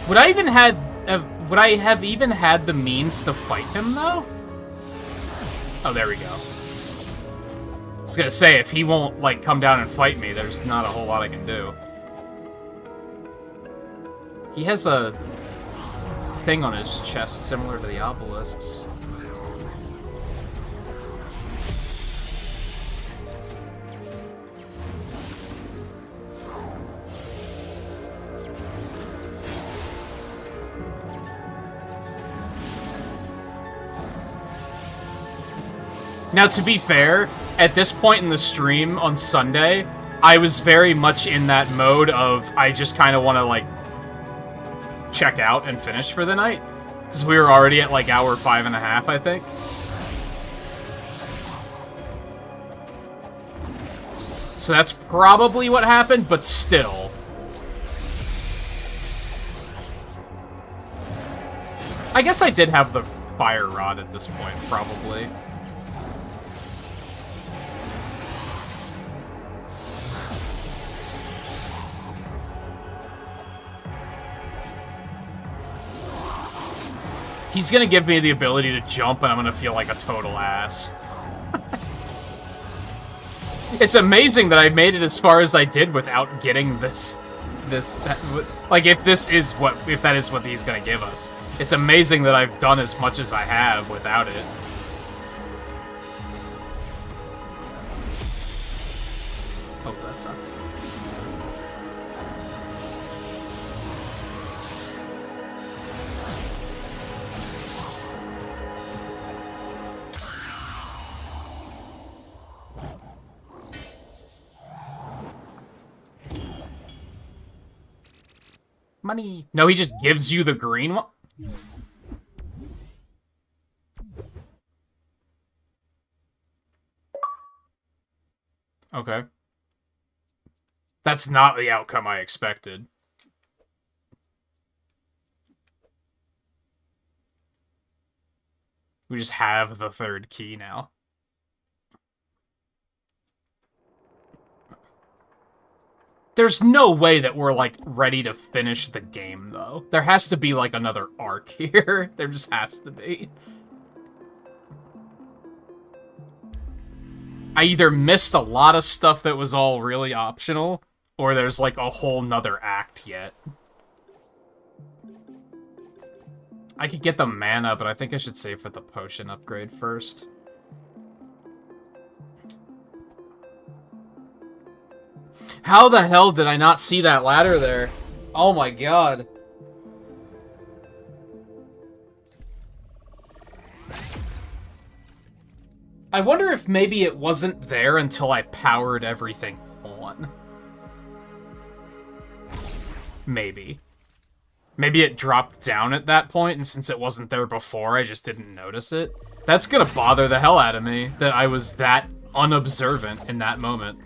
Would I have even had the means to fight him, though? Oh, there we go. I was gonna say, if he won't, like, come down and fight me, there's not a whole lot I can do. He has a thing on his chest similar to the obelisk's. Now, to be fair, at this point in the stream on Sunday, I was very much in that mode of I just kind of want to, like,
check out and finish for the night. Because we were already at, like, hour 5.5, I think. So that's probably what happened, but still. I guess I did have the fire rod at this point, probably. He's gonna give me the ability to jump, and I'm gonna feel like a total ass. It's amazing that I made it as far as I did without getting this, like, if that is what he's gonna give us. It's amazing that I've done as much as I have without it. Oh, that sucked. Money. No, he just gives you the green one? Okay. That's not the outcome I expected. We just have the third key now. There's no way that we're, like, ready to finish the game, though. There has to be, like, another arc here. There just has to be. I either missed a lot of stuff that was all really optional, or there's, like, a whole nother act yet. I could get the mana, but I think I should save for the potion upgrade first. How the hell did I not see that ladder there? Oh my god. I wonder if maybe it wasn't there until I powered everything on. Maybe. Maybe it dropped down at that point, and since it wasn't there before, I just didn't notice it. That's gonna bother the hell out of me, that I was that unobservant in that moment.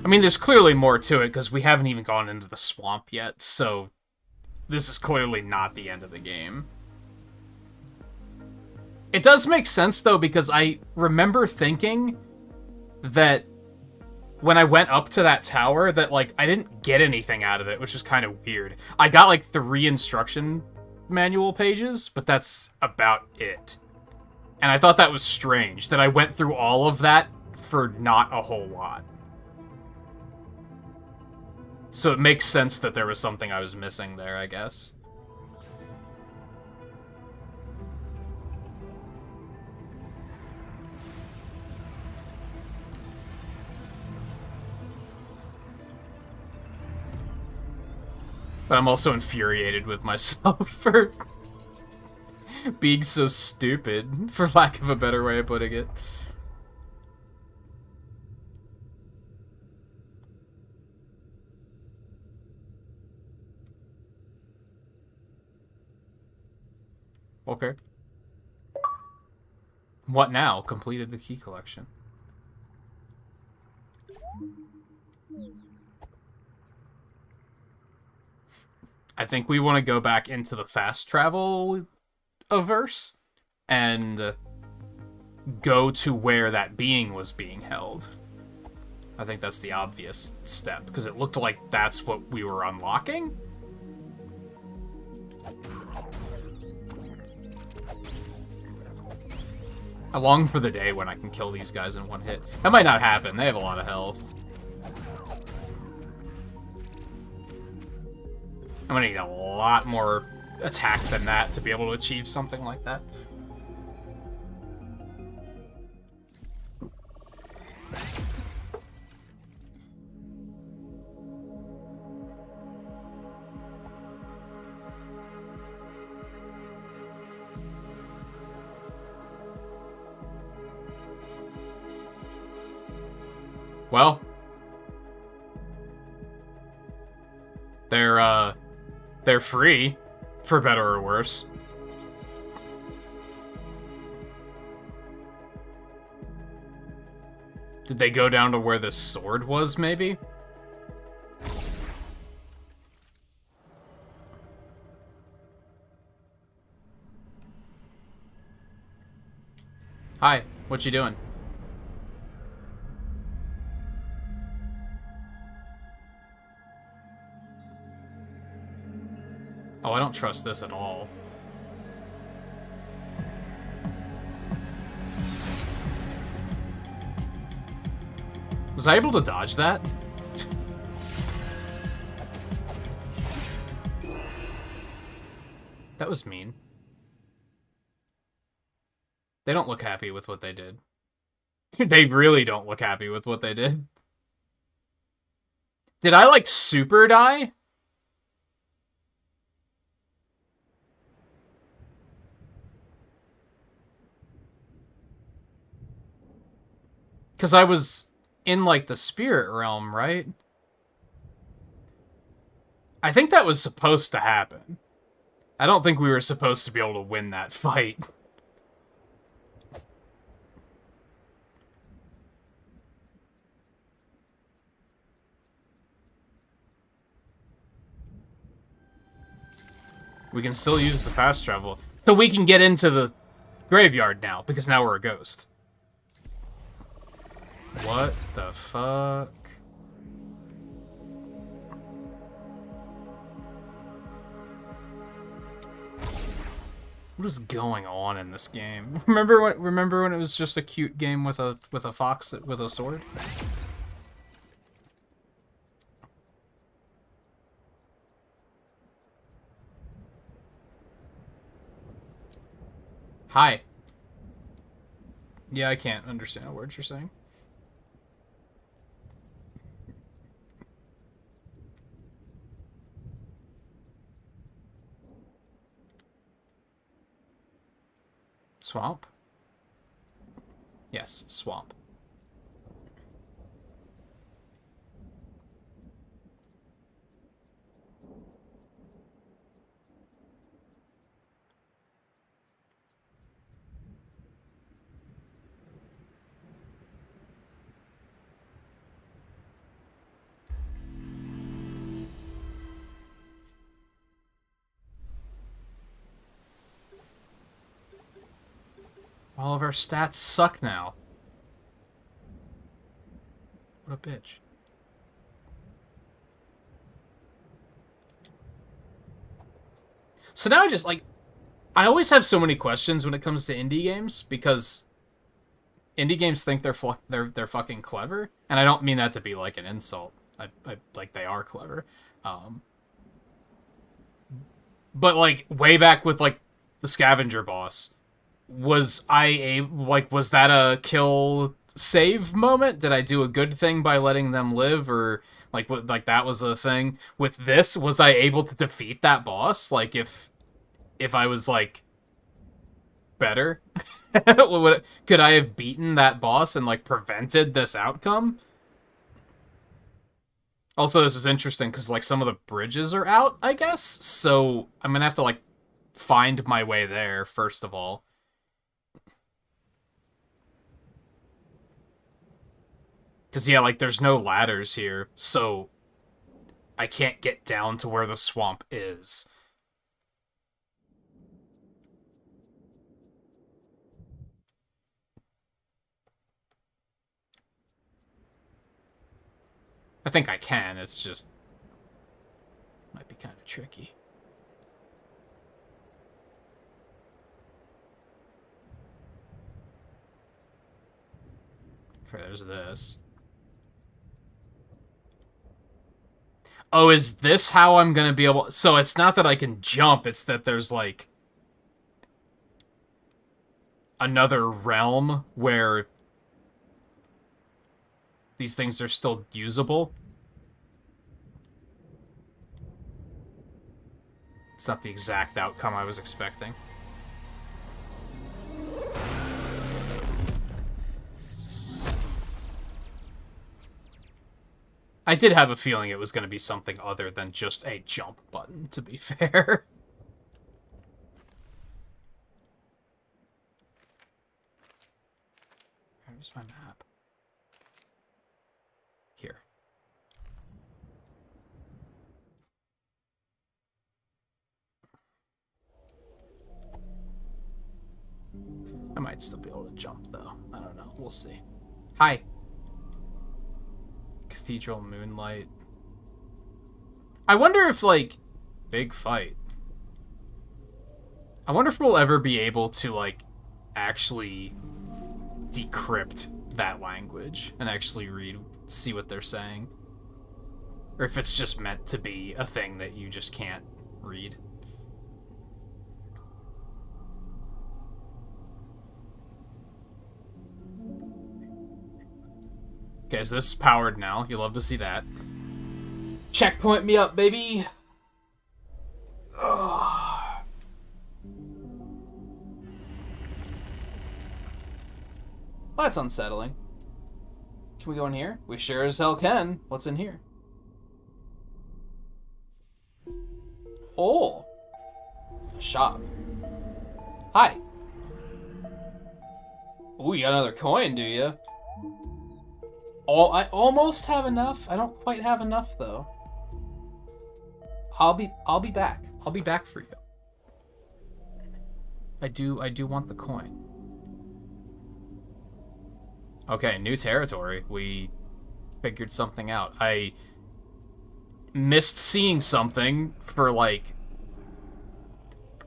I mean, there's clearly more to it, because we haven't even gone into the swamp yet, so this is clearly not the end of the game. It does make sense, though, because I remember thinking that when I went up to that tower, that, like, I didn't get anything out of it, which was kind of weird. I got, like, 3 instruction manual pages, but that's about it. And I thought that was strange, that I went through all of that for not a whole lot. So it makes sense that there was something I was missing there, I guess. But I'm also infuriated with myself for being so stupid, for lack of a better way of putting it. Okay. What now? Completed the key collection. I think we want to go back into the fast travel averse and go to where that being was being held. I think that's the obvious step, because it looked like that's what we were unlocking. I long for the day when I can kill these guys in one hit. That might not happen. They have a lot of health. I'm gonna need a lot more attack than that to be able to achieve something like that. Well, they're free, for better or worse. Did they go down to where the sword was, maybe? Hi, what you doing? Oh, I don't trust this at all. Was I able to dodge that? That was mean. They don't look happy with what they did. They really don't look happy with what they did. Did I, like, super die? Because I was in, like, the spirit realm, right? I think that was supposed to happen. I don't think we were supposed to be able to win that fight. We can still use the fast travel. So we can get into the graveyard now, because now we're a ghost. What the fuck? What is going on in this game? Remember when it was just a cute game with a fox with a sword? Hi. Yeah, I can't understand a word you're saying. Swamp? Yes, swamp. All of our stats suck now. What a bitch. So now I always have so many questions when it comes to indie games, because indie games think they're fucking clever, and I don't mean that to be like an insult. I like, they are clever. But like way back with like the scavenger boss, was that a kill save moment? Did I do a good thing by letting them live, or like that was a thing? With this, was I able to defeat that boss? Like if I was like better, could I have beaten that boss and like prevented this outcome? Also, this is interesting because like some of the bridges are out, I guess. So I'm gonna have to like find my way there first of all. Because, yeah, like, there's no ladders here, so I can't get down to where the swamp is. I think I can, it's just... might be kind of tricky. Okay, there's this. Oh, is this how I'm gonna be able... So it's not that I can jump, it's that there's, like... another realm where... these things are still usable. It's not the exact outcome I was expecting. I did have a feeling it was going to be something other than just a jump button, to be fair. Where's my map? Here. I might still be able to jump, though. I don't know. We'll see. Hi. Cathedral Moonlight. I wonder if, like, big fight. I wonder if we'll ever be able to, like, actually decrypt that language and actually see what they're saying. Or if it's just meant to be a thing that you just can't read. Okay, so this is powered now. You'll love to see that. Checkpoint me up, baby! Ugh. Well, that's unsettling. Can we go in here? We sure as hell can. What's in here? Oh! A shop. Hi! Ooh, you got another coin, do you? I almost have enough. I don't quite have enough though. I'll be back. I'll be back for you. I do want the coin. Okay, new territory. We figured something out. I missed seeing something for like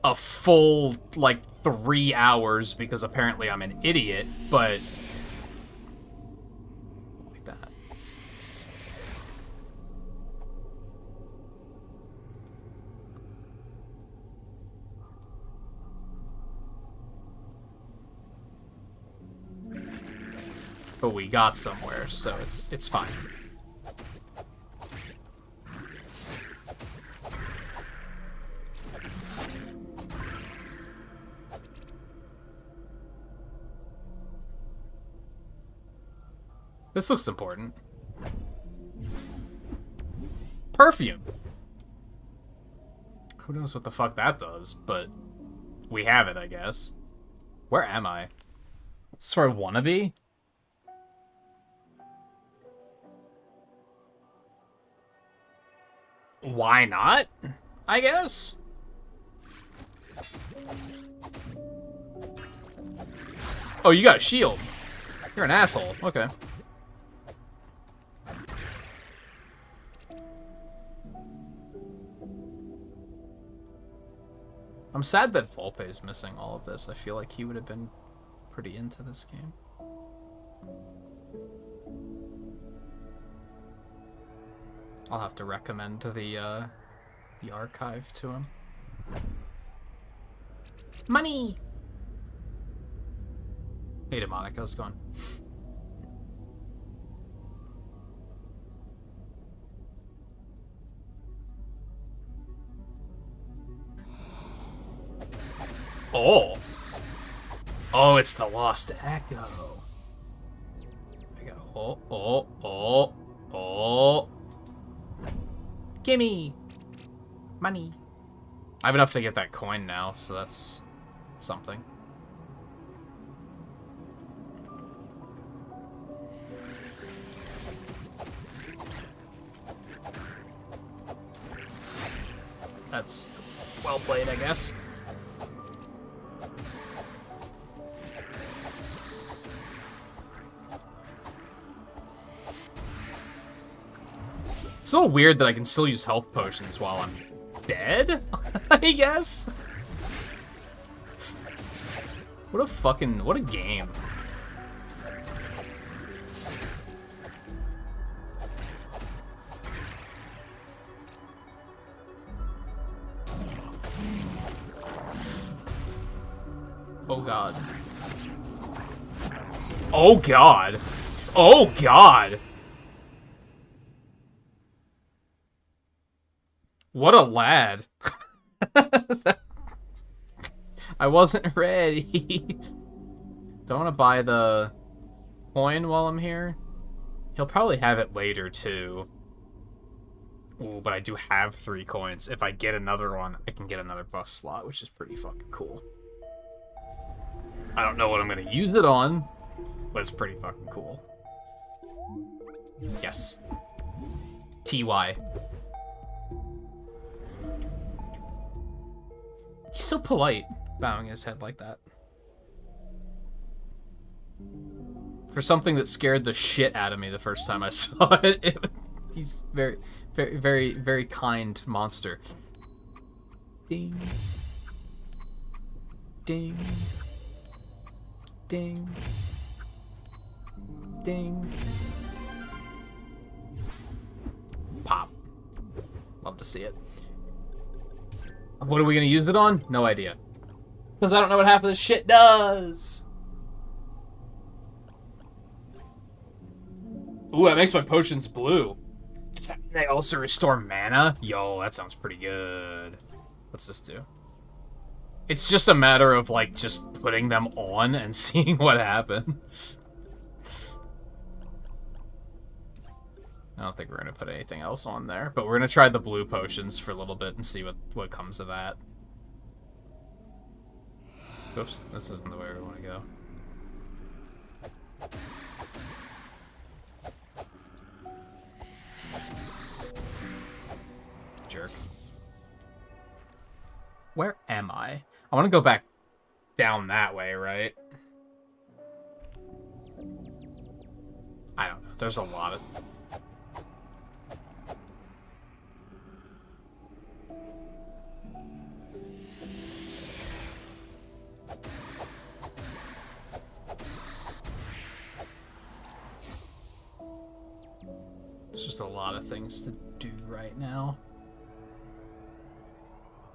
a full like 3 hours because apparently I'm an idiot, but we got somewhere, so it's fine. This looks important. Perfume. Who knows what the fuck that does, but we have it, I guess. Where am I? This is where I wanna be? Why not? I guess. Oh, you got a shield. You're an asshole. Okay. I'm sad that Volpe is missing all of this. I feel like he would have been pretty into this game. I'll have to recommend the archive to him. Money! Hey, Demonic, how's it going? Oh! Oh, it's the Lost Echo. I go, oh. Gimme! Money. I have enough to get that coin now, so that's something. That's well played, I guess. It's so weird that I can still use health potions while I'm dead, I guess? What a game. Oh god. Oh god. Oh god. What a lad. I wasn't ready. Don't want to buy the coin while I'm here. He'll probably have it later, too. Ooh, but I do have 3 coins. If I get another one, I can get another buff slot, which is pretty fucking cool. I don't know what I'm gonna use it on, but it's pretty fucking cool. Yes. TY. He's so polite, bowing his head like that. For something that scared the shit out of me the first time I saw it, he's very, very, very, very kind monster. Ding. Ding. Ding. Ding. Pop. Love to see it. What are we gonna use it on? No idea.
Because I don't know what half of this shit does. Ooh, that makes my potions blue.
Does that mean they also restore mana? Yo, that sounds pretty good. What's this do? It's just a matter of, like, just putting them on and seeing what happens. I don't think we're going to put anything else on there, but we're going to try the blue potions for a little bit and see what comes of that. Oops, this isn't the way we want to go. Jerk. Where am I? I want to go back down that way, right? I don't know. There's a lot of... It's just a lot of things to do right now.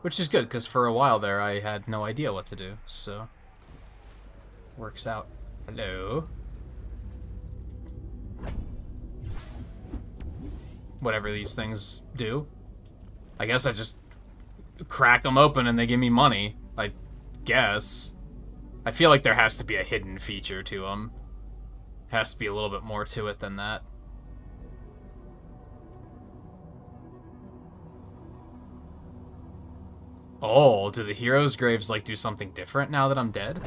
Which is good, because for a while there I had no idea what to do, so... Works out. Hello? Whatever these things do. I guess I just crack them open and they give me money. I guess. I feel like there has to be a hidden feature to them. Has to be a little bit more to it than that. Oh, do the heroes' graves, like, do something different now that I'm dead?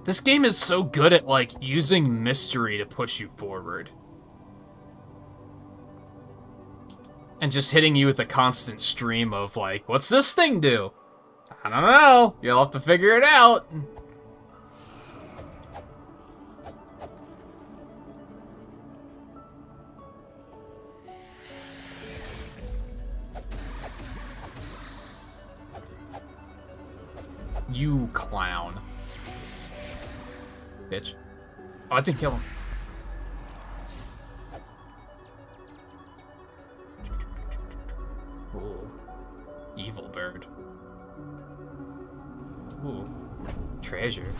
This game is so good at, like, using mystery to push you forward. And just hitting you with a constant stream of, like, what's this thing do? I don't know. You'll have to figure it out. You clown. Bitch. Oh, I didn't kill him. Ooh. Evil bird. Ooh. Treasure.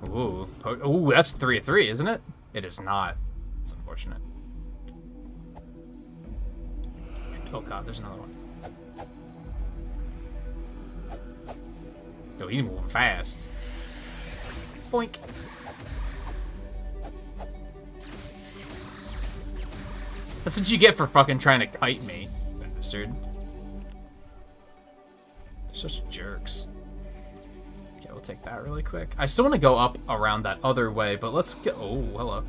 Ooh. Ooh, that's 3 of 3, isn't it? It is not. It's unfortunate. Oh god, there's another one. Yo, he's moving fast. Boink. That's what you get for fucking trying to kite me, bastard. They're such jerks. Okay, we'll take that really quick. I still want to go up around that other way, but let's get... Oh, hello.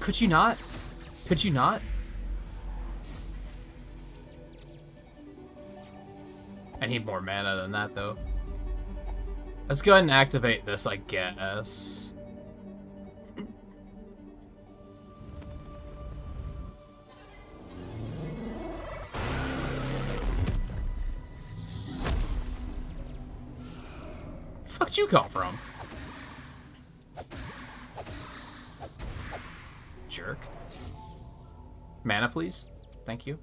Could you not? Could you not? I need more mana than that, though. Let's go ahead and activate this, I guess. Fuck'd you come from? Jerk. Mana, please. Thank you.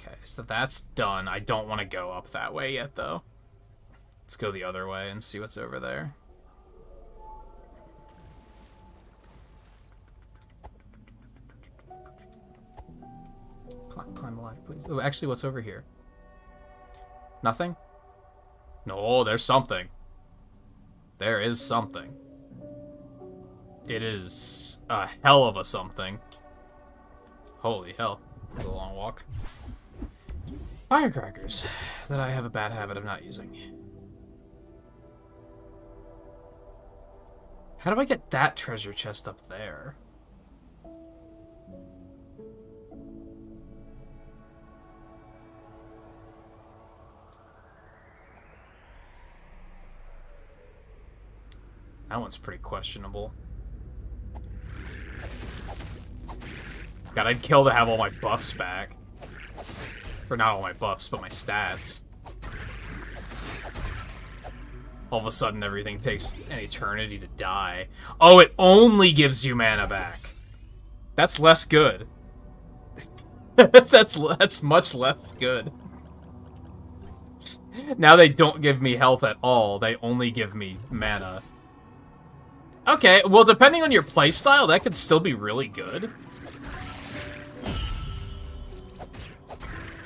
Okay, so that's done. I don't want to go up that way yet, though. Let's go the other way and see what's over there. Climb the ladder, please. Oh, actually, what's over here? Nothing? No, there's something. There is something. It is a hell of a something. Holy hell. It was a long walk. Firecrackers that I have a bad habit of not using. How do I get that treasure chest up there? That one's pretty questionable. God, I'd kill to have all my buffs back. Or not all my buffs, but my stats. All of a sudden, everything takes an eternity to die. Oh, it only gives you mana back. That's less good. That's much less good. Now they don't give me health at all. They only give me mana. Okay, well, depending on your playstyle, that could still be really good.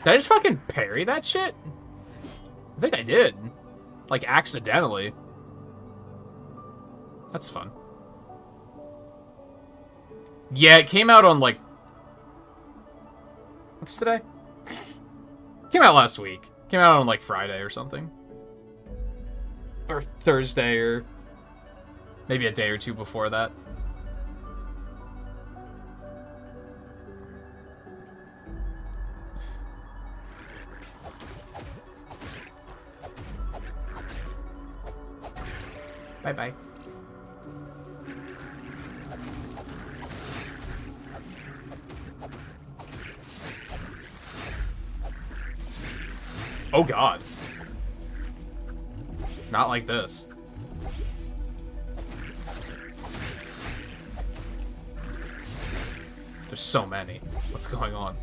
Did I just fucking parry that shit? I think I did. Like, accidentally. That's fun. Yeah, it came out on, like... What's today? Came out last week. Came out on, like, Friday or something. Or Thursday, or... maybe a day or two before that. Bye-bye. Oh god. Not like this. There's so many. What's going on?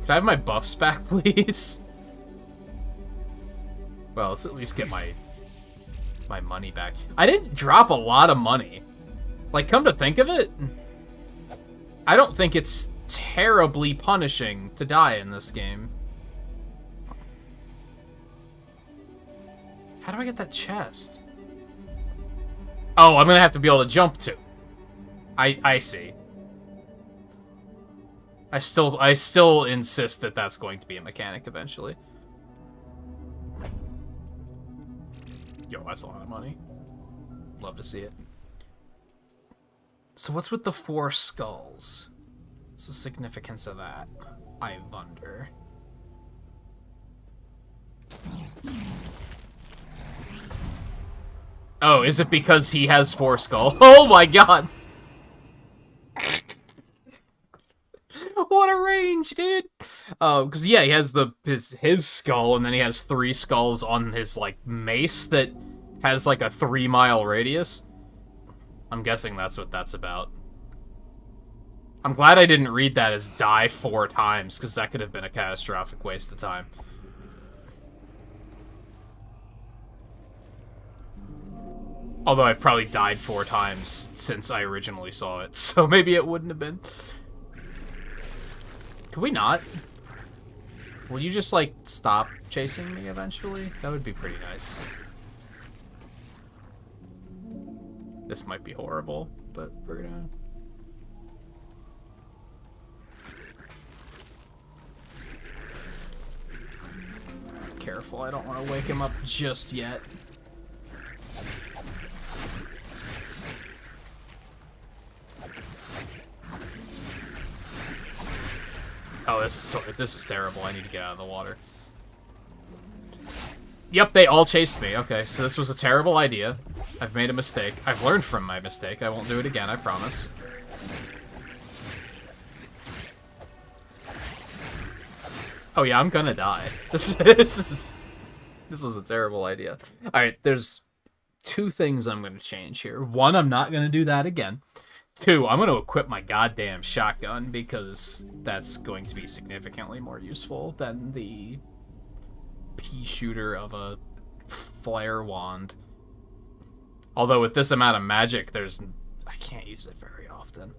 Can I have my buffs back, please? Well, let's at least get my money back. I didn't drop a lot of money. Like, come to think of it, I don't think it's terribly punishing to die in this game. How do I get that chest? Oh, I'm gonna have to be able to jump to. I see. I still insist that that's going to be a mechanic eventually. Yo, that's a lot of money. Love to see it. So what's with the 4 skulls? What's the significance of that? I wonder. Oh, is it because he has 4 skulls? Oh my god! What a range, dude! Because yeah, he has his skull, and then he has 3 skulls on his, like, mace that has, like, a 3-mile radius. I'm guessing that's what that's about. I'm glad I didn't read that as die 4 times, because that could have been a catastrophic waste of time. Although I've probably died 4 times since I originally saw it, so maybe it wouldn't have been. Could we not? Will you just, like, stop chasing me eventually? That would be pretty nice. This might be horrible, but we're gonna... Careful, I don't want to wake him up just yet. Oh, this is terrible. I need to get out of the water. Yep, they all chased me. Okay, so this was a terrible idea. I've made a mistake. I've learned from my mistake. I won't do it again, I promise. Oh yeah, I'm gonna die. This is a terrible idea. Alright, there's 2 things I'm gonna change here. 1, I'm not gonna do that again. 2, I'm gonna equip my goddamn shotgun, because that's going to be significantly more useful than the pea shooter of a flare wand. Although with this amount of magic, I can't use it very often.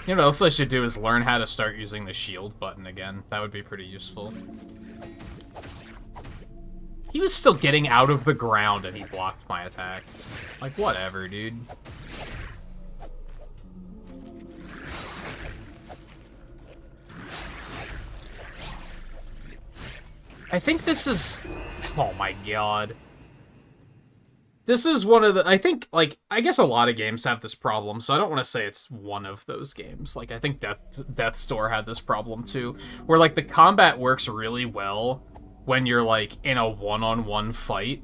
You know what else I should do is learn how to start using the shield button again. That would be pretty useful. He was still getting out of the ground and he blocked my attack. Like, whatever, dude. I think this is... Oh my god. This is one of the... I think, like, I guess a lot of games have this problem, so I don't want to say it's one of those games. Like, I think Death's Door had this problem, too. Where, like, the combat works really well when you're, like, in a one-on-one fight.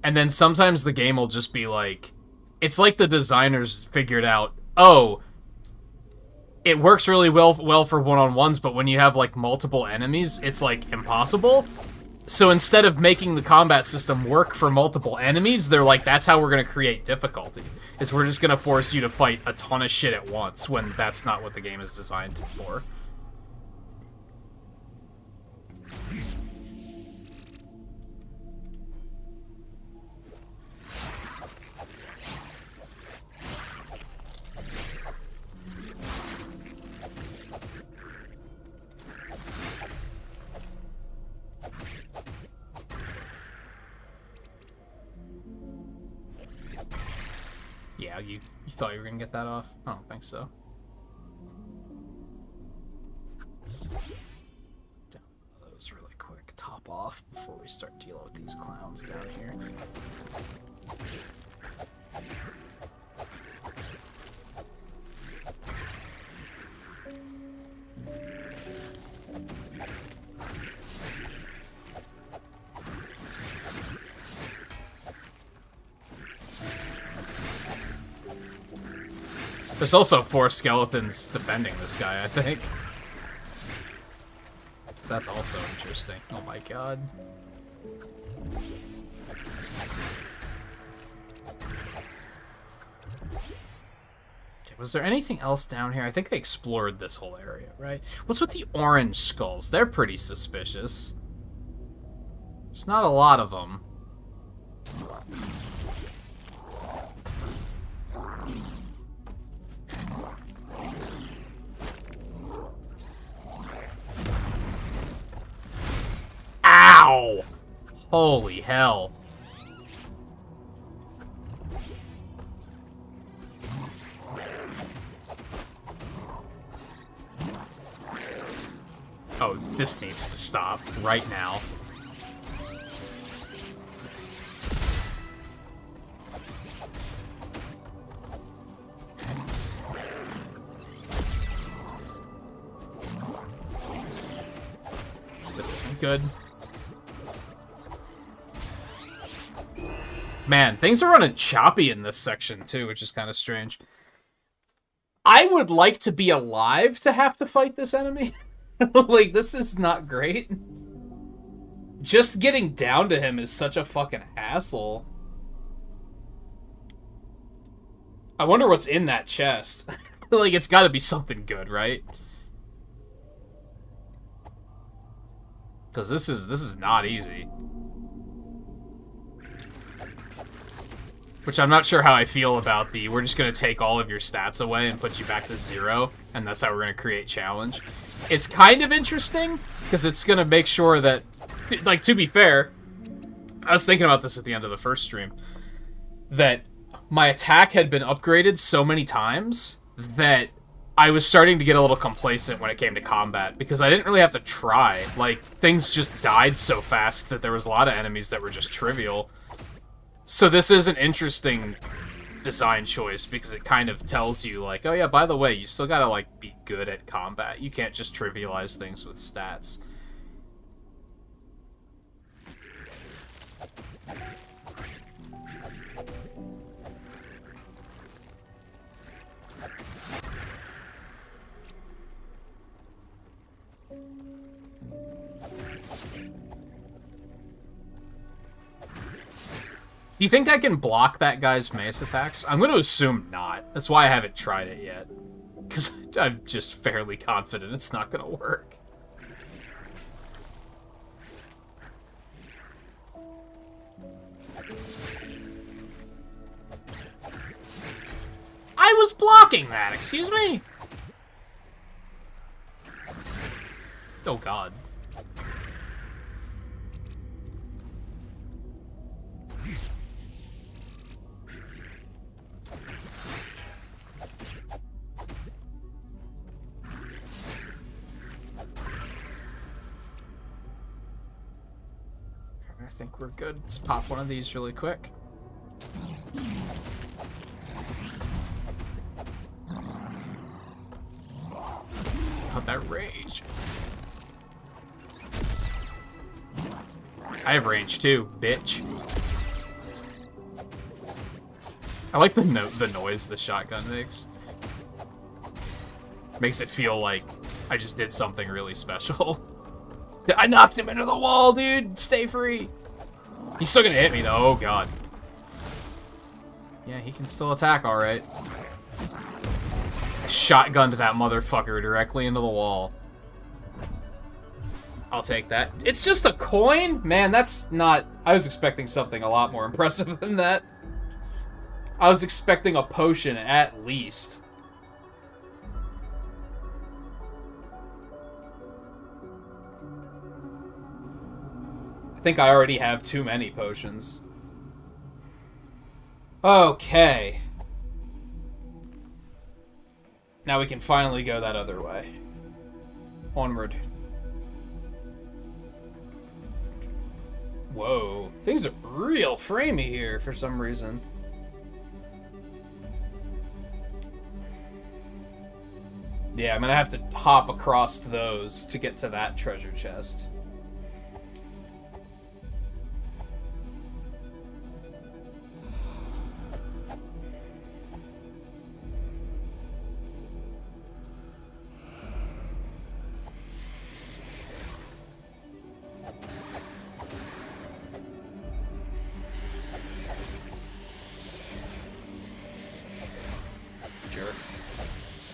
And then sometimes the game will just be, like... It's like the designers figured out, oh, it works really well for one-on-ones, but when you have, like, multiple enemies, it's, like, impossible. So instead of making the combat system work for multiple enemies, they're like, that's how we're going to create difficulty. Is we're just going to force you to fight a ton of shit at once, when that's not what the game is designed for. Yeah, you thought you were gonna get that off? I don't think so. Let's down those really quick. Top off before we start dealing with these clowns down here. There's also 4 skeletons defending this guy, I think. So that's also interesting. Oh my god. Okay, was there anything else down here? I think I explored this whole area, right? What's with the orange skulls? They're pretty suspicious. There's not a lot of them. Ow! Holy hell. Oh, this needs to stop right now. This isn't good. Man, things are running choppy in this section, too, which is kind of strange. I would like to be alive to have to fight this enemy. Like, this is not great. Just getting down to him is such a fucking hassle. I wonder what's in that chest. Like, it's gotta be something good, right? Because this is not easy. Which I'm not sure how I feel about the, we're just going to take all of your stats away and put you back to 0, and that's how we're going to create challenge. It's kind of interesting, because it's going to make sure that, like, to be fair, I was thinking about this at the end of the first stream, that my attack had been upgraded so many times that I was starting to get a little complacent when it came to combat, because I didn't really have to try. Like, things just died so fast that there was a lot of enemies that were just trivial. So this is an interesting design choice, because it kind of tells you, like, oh yeah, by the way, you still gotta, like, be good at combat. You can't just trivialize things with stats. Do you think I can block that guy's mace attacks? I'm going to assume not. That's why I haven't tried it yet. Because I'm just fairly confident it's not going to work. I was blocking that, excuse me? Oh god. I think we're good. Let's pop one of these really quick. Got that rage. I have range too, bitch. I like the noise the shotgun makes. Makes it feel like I just did something really special. I knocked him into the wall, dude. Stay free. He's still gonna hit me though. Oh god. Yeah, he can still attack, all right. Shotgunned that motherfucker directly into the wall. I'll take that. It's just a coin? Man, that's not... I was expecting something a lot more impressive than that. I was expecting a potion at least. I think I already have too many potions. Okay. Now we can finally go that other way. Onward. Whoa. Things are real framey here for some reason. Yeah, I'm gonna have to hop across those to get to that treasure chest.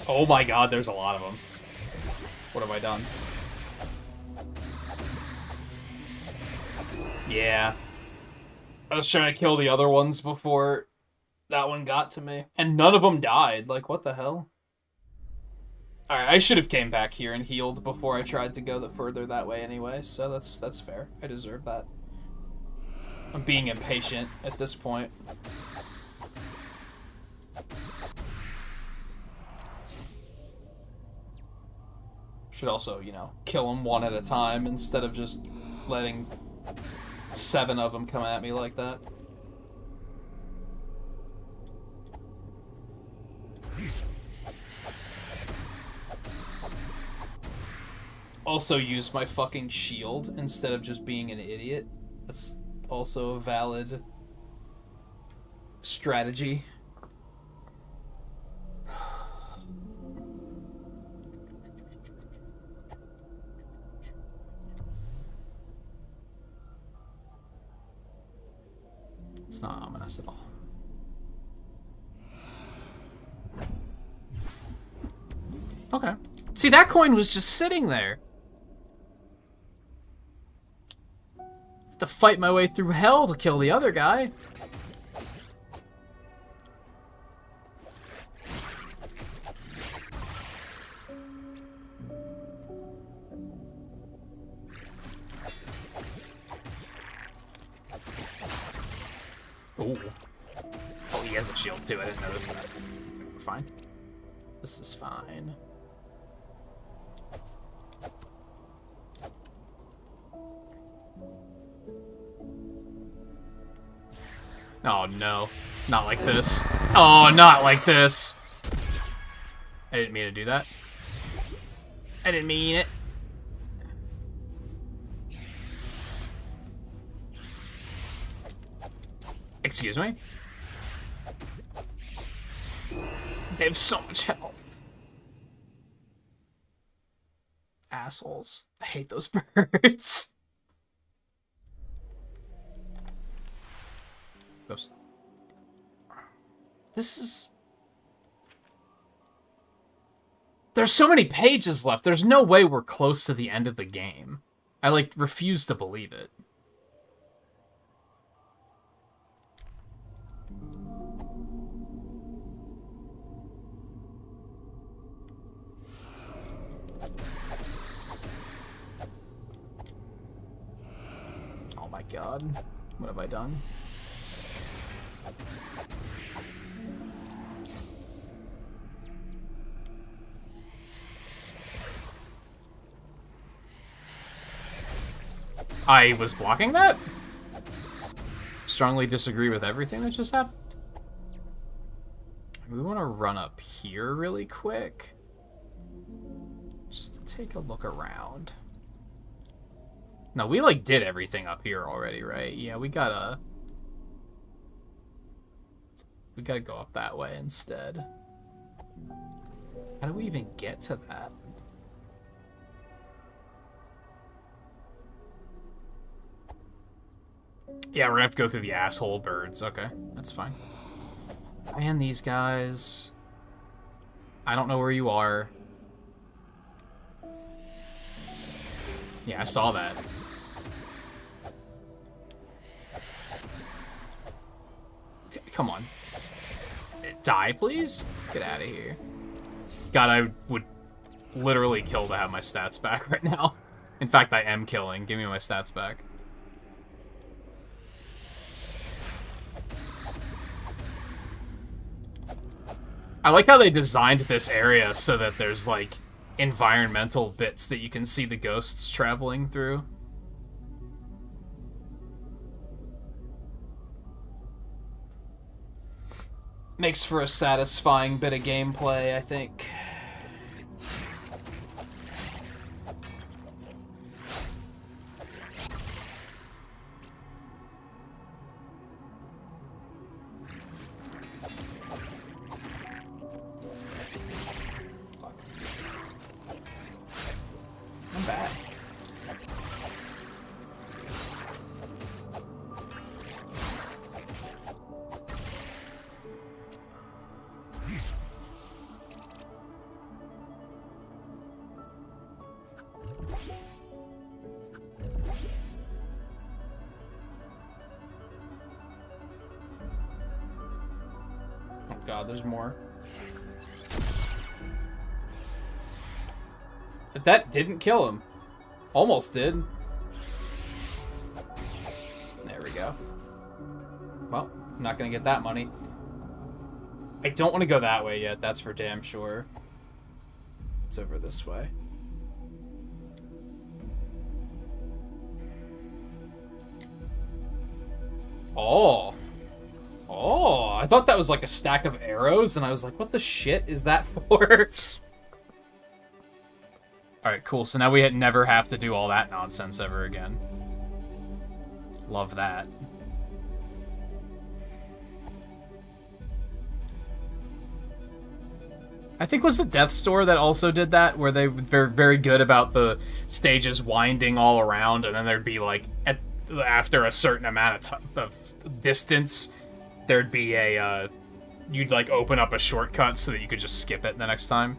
Oh my god, there's a lot of them. What have I done? Yeah. I was trying to kill the other ones before that one got to me. And none of them died. Like, what the hell? Alright, I should have came back here and healed before I tried to go further that way anyway, so that's fair. I deserve that. I'm being impatient at this point. Should also, you know, kill them one at a time instead of just letting 7 of them come at me like that. Also use my fucking shield instead of just being an idiot. That's also a valid strategy. It's not ominous at all. Okay. See, that coin was just sitting there. To fight my way through hell to kill the other guy. Ooh. Oh, he has a shield too. I didn't notice that. We're fine. This is fine. Oh no. Not like this. Oh, not like this. I didn't mean to do that. I didn't mean it. Excuse me? They have so much health. Assholes. I hate those birds. Oops. This is... There's so many pages left. There's no way we're close to the end of the game. I, like, refuse to believe it. god. What have I done? I was blocking that? Strongly disagree with everything that just happened. We want to run up here really quick. Just to take a look around. No, we, like, did everything up here already, right? Yeah, we gotta go up that way instead. How do we even get to that? Yeah, we're gonna have to go through the asshole birds. Okay, that's fine. And these guys... I don't know where you are. Yeah, I saw that. Come on. Die, please? Get out of here. God, I would literally kill to have my stats back right now. In fact, I am killing. Give me my stats back. I like how they designed this area so that there's, like, environmental bits that you can see the ghosts traveling through. Makes for a satisfying bit of gameplay, I think. I'm bad. Oh god, there's more. But that didn't kill him. Almost did. There we go. Well, I'm not gonna get that money. I don't want to go that way yet, that's for damn sure. It's over this way. Oh. Oh, I thought that was like a stack of arrows, and I was like, what the shit is that for? Alright, cool. So now we never have to do all that nonsense ever again. Love that. I think was the Death Store that also did that, where they were very good about the stages winding all around, and then there'd be like, after a certain amount of distance, there'd be a, you'd like open up a shortcut so that you could just skip it the next time.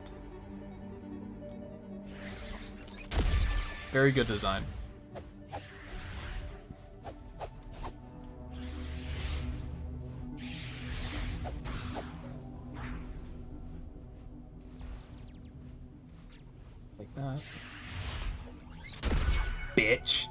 Very good design. Like that. Bitch.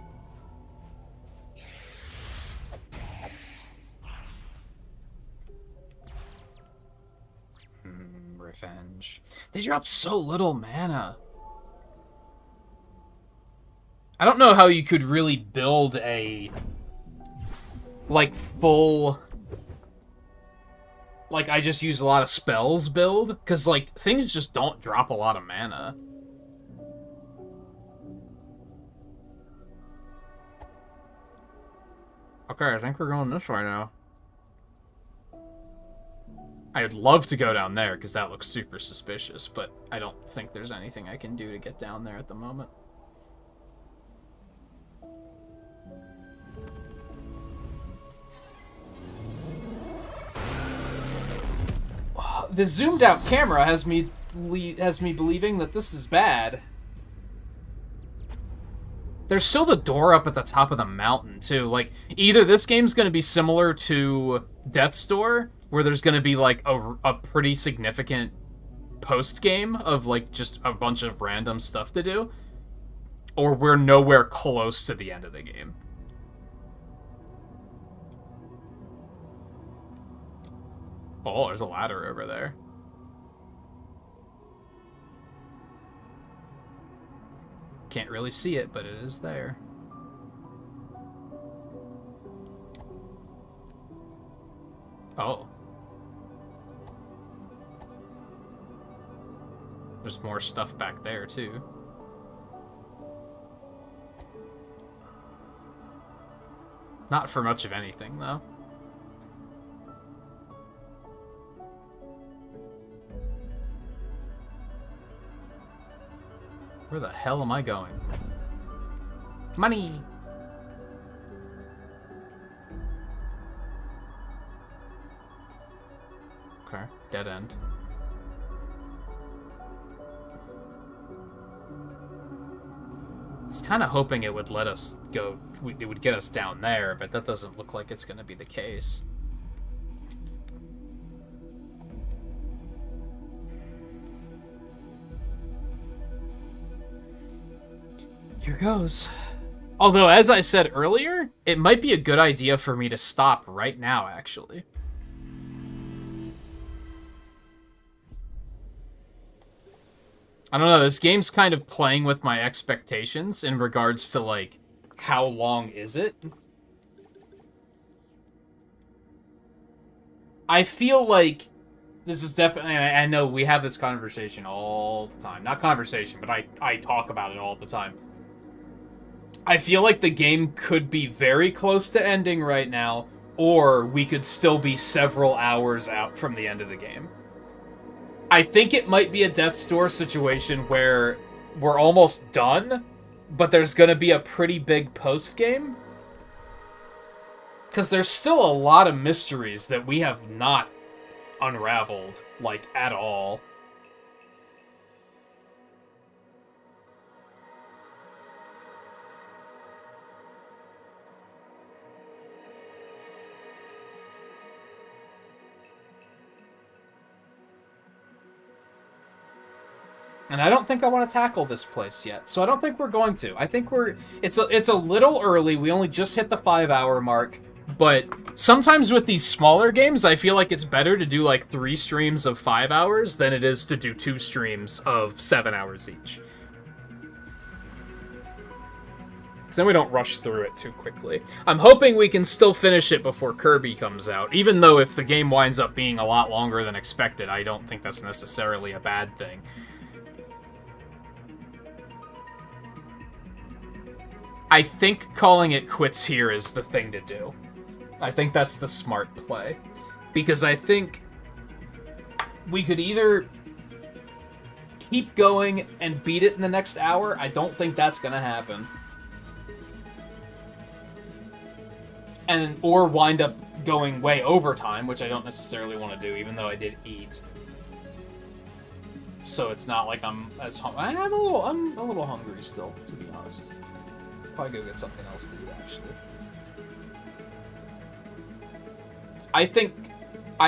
Revenge. They drop so little mana. I don't know how you could really build a, like, full, like, I just use a lot of spells build, because, like, things just don't drop a lot of mana. Okay, I think we're going this way now. I'd love to go down there, because that looks super suspicious, but I don't think there's anything I can do to get down there at the moment. The zoomed out camera has me believing that this is bad. There's still the door up at the top of the mountain too. Like, either this game's going to be similar to Death's Door, where there's going to be like a pretty significant post game of like just a bunch of random stuff to do, or we're nowhere close to the end of the game. Oh, there's a ladder over there. Can't really see it, but it is there. Oh. There's more stuff back there, too. Not for much of anything, though. Where the hell am I going? Money! Okay, dead end. I was kind of hoping it would let us go, it would get us down there, but that doesn't look like it's going to be the case. Here goes. Although, as I said earlier, it might be a good idea for me to stop right now, actually. I don't know, this game's kind of playing with my expectations in regards to, like, how long is it? I feel like this is definitely, I know we have this conversation all the time. Not conversation, but I talk about it all the time. I feel like the game could be very close to ending right now, or we could still be several hours out from the end of the game. I think it might be a Death's Door situation where we're almost done, but there's going to be a pretty big post-game. Because there's still a lot of mysteries that we have not unraveled, like, at all. And I don't think I want to tackle this place yet, so I don't think we're going to. I think it's a little early. We only just hit the 5-hour mark, but sometimes with these smaller games, I feel like it's better to do like 3 streams of 5 hours than it is to do 2 streams of 7 hours each. So then we don't rush through it too quickly. I'm hoping we can still finish it before Kirby comes out, even though if the game winds up being a lot longer than expected, I don't think that's necessarily a bad thing. I think calling it quits here is the thing to do. I think that's the smart play. Because I think we could either keep going and beat it in the next hour. I don't think that's going to happen. Or wind up going way overtime, which I don't necessarily want to do, even though I did eat. So it's not like I'm as hungry. I'm a little hungry still, to be honest. Probably go get something else to eat, actually. I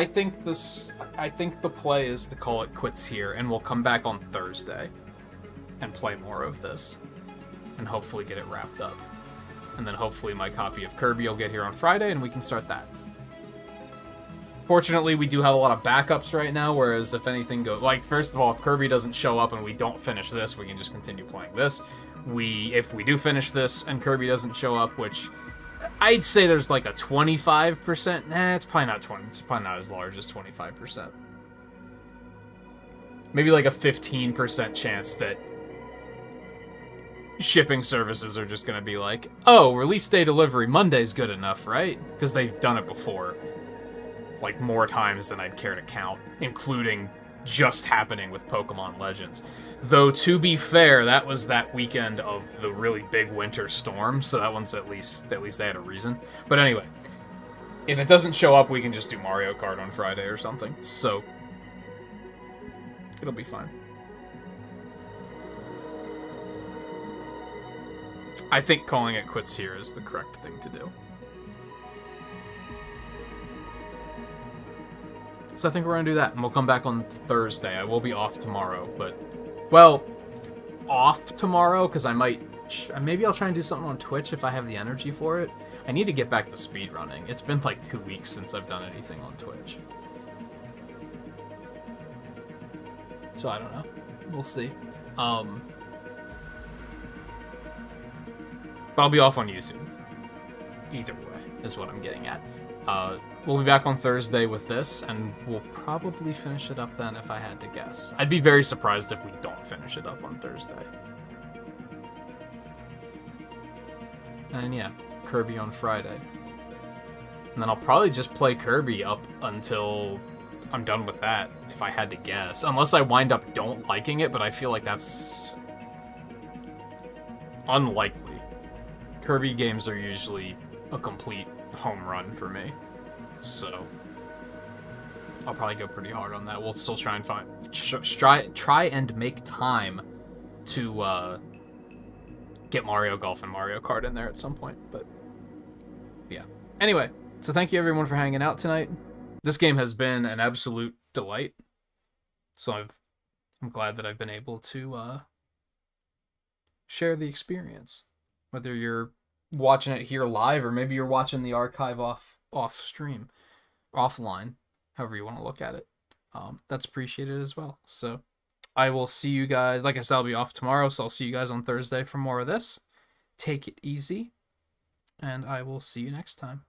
think the play is to call it quits here, and we'll come back on Thursday and play more of this, and hopefully get it wrapped up. And then hopefully my copy of Kirby will get here on Friday, and we can start that. Fortunately, we do have a lot of backups right now, whereas if anything goes... Like, first of all, if Kirby doesn't show up and we don't finish this, we can just continue playing this. If we do finish this and Kirby doesn't show up, which I'd say there's like a 25%... Nah, it's probably not 20. It's probably not as large as 25%. Maybe like a 15% chance that shipping services are just going to be like, oh, release day delivery Monday's good enough, right? Because they've done it before. Like, more times than I'd care to count, including just happening with Pokemon Legends. Though, to be fair, that was that weekend of the really big winter storm, so that one's at least they had a reason. But anyway, if it doesn't show up, we can just do Mario Kart on Friday or something, so it'll be fine. I think calling it quits here is the correct thing to do. So I think we're going to do that, and we'll come back on Thursday. I will be off tomorrow, but... Well, off tomorrow, because I might... Maybe I'll try and do something on Twitch if I have the energy for it. I need to get back to speedrunning. It's been like 2 weeks since I've done anything on Twitch.
So I don't know. We'll see. But I'll be off on YouTube. Either way, is what I'm getting at. We'll be back on Thursday with this, and we'll probably finish it up then if I had to guess. I'd be very surprised if we don't finish it up on Thursday. And yeah, Kirby on Friday. And then I'll probably just play Kirby up until I'm done with that, if I had to guess. Unless I wind up don't liking it, but I feel like that's unlikely. Kirby games are usually a complete home run for me. So I'll probably go pretty hard on that. We'll still try and try and make time to get Mario Golf and Mario Kart in there at some point. But yeah. Anyway, so thank you everyone for hanging out tonight. This game has been an absolute delight. So I'm glad that I've been able to share the experience. Whether you're watching it here live or maybe you're watching the archive off stream, offline, however you want to look at it. That's appreciated as well. So I will see you guys. Like I said, I'll be off tomorrow, so I'll see you guys on Thursday for more of this. Take it easy, and I will see you next time.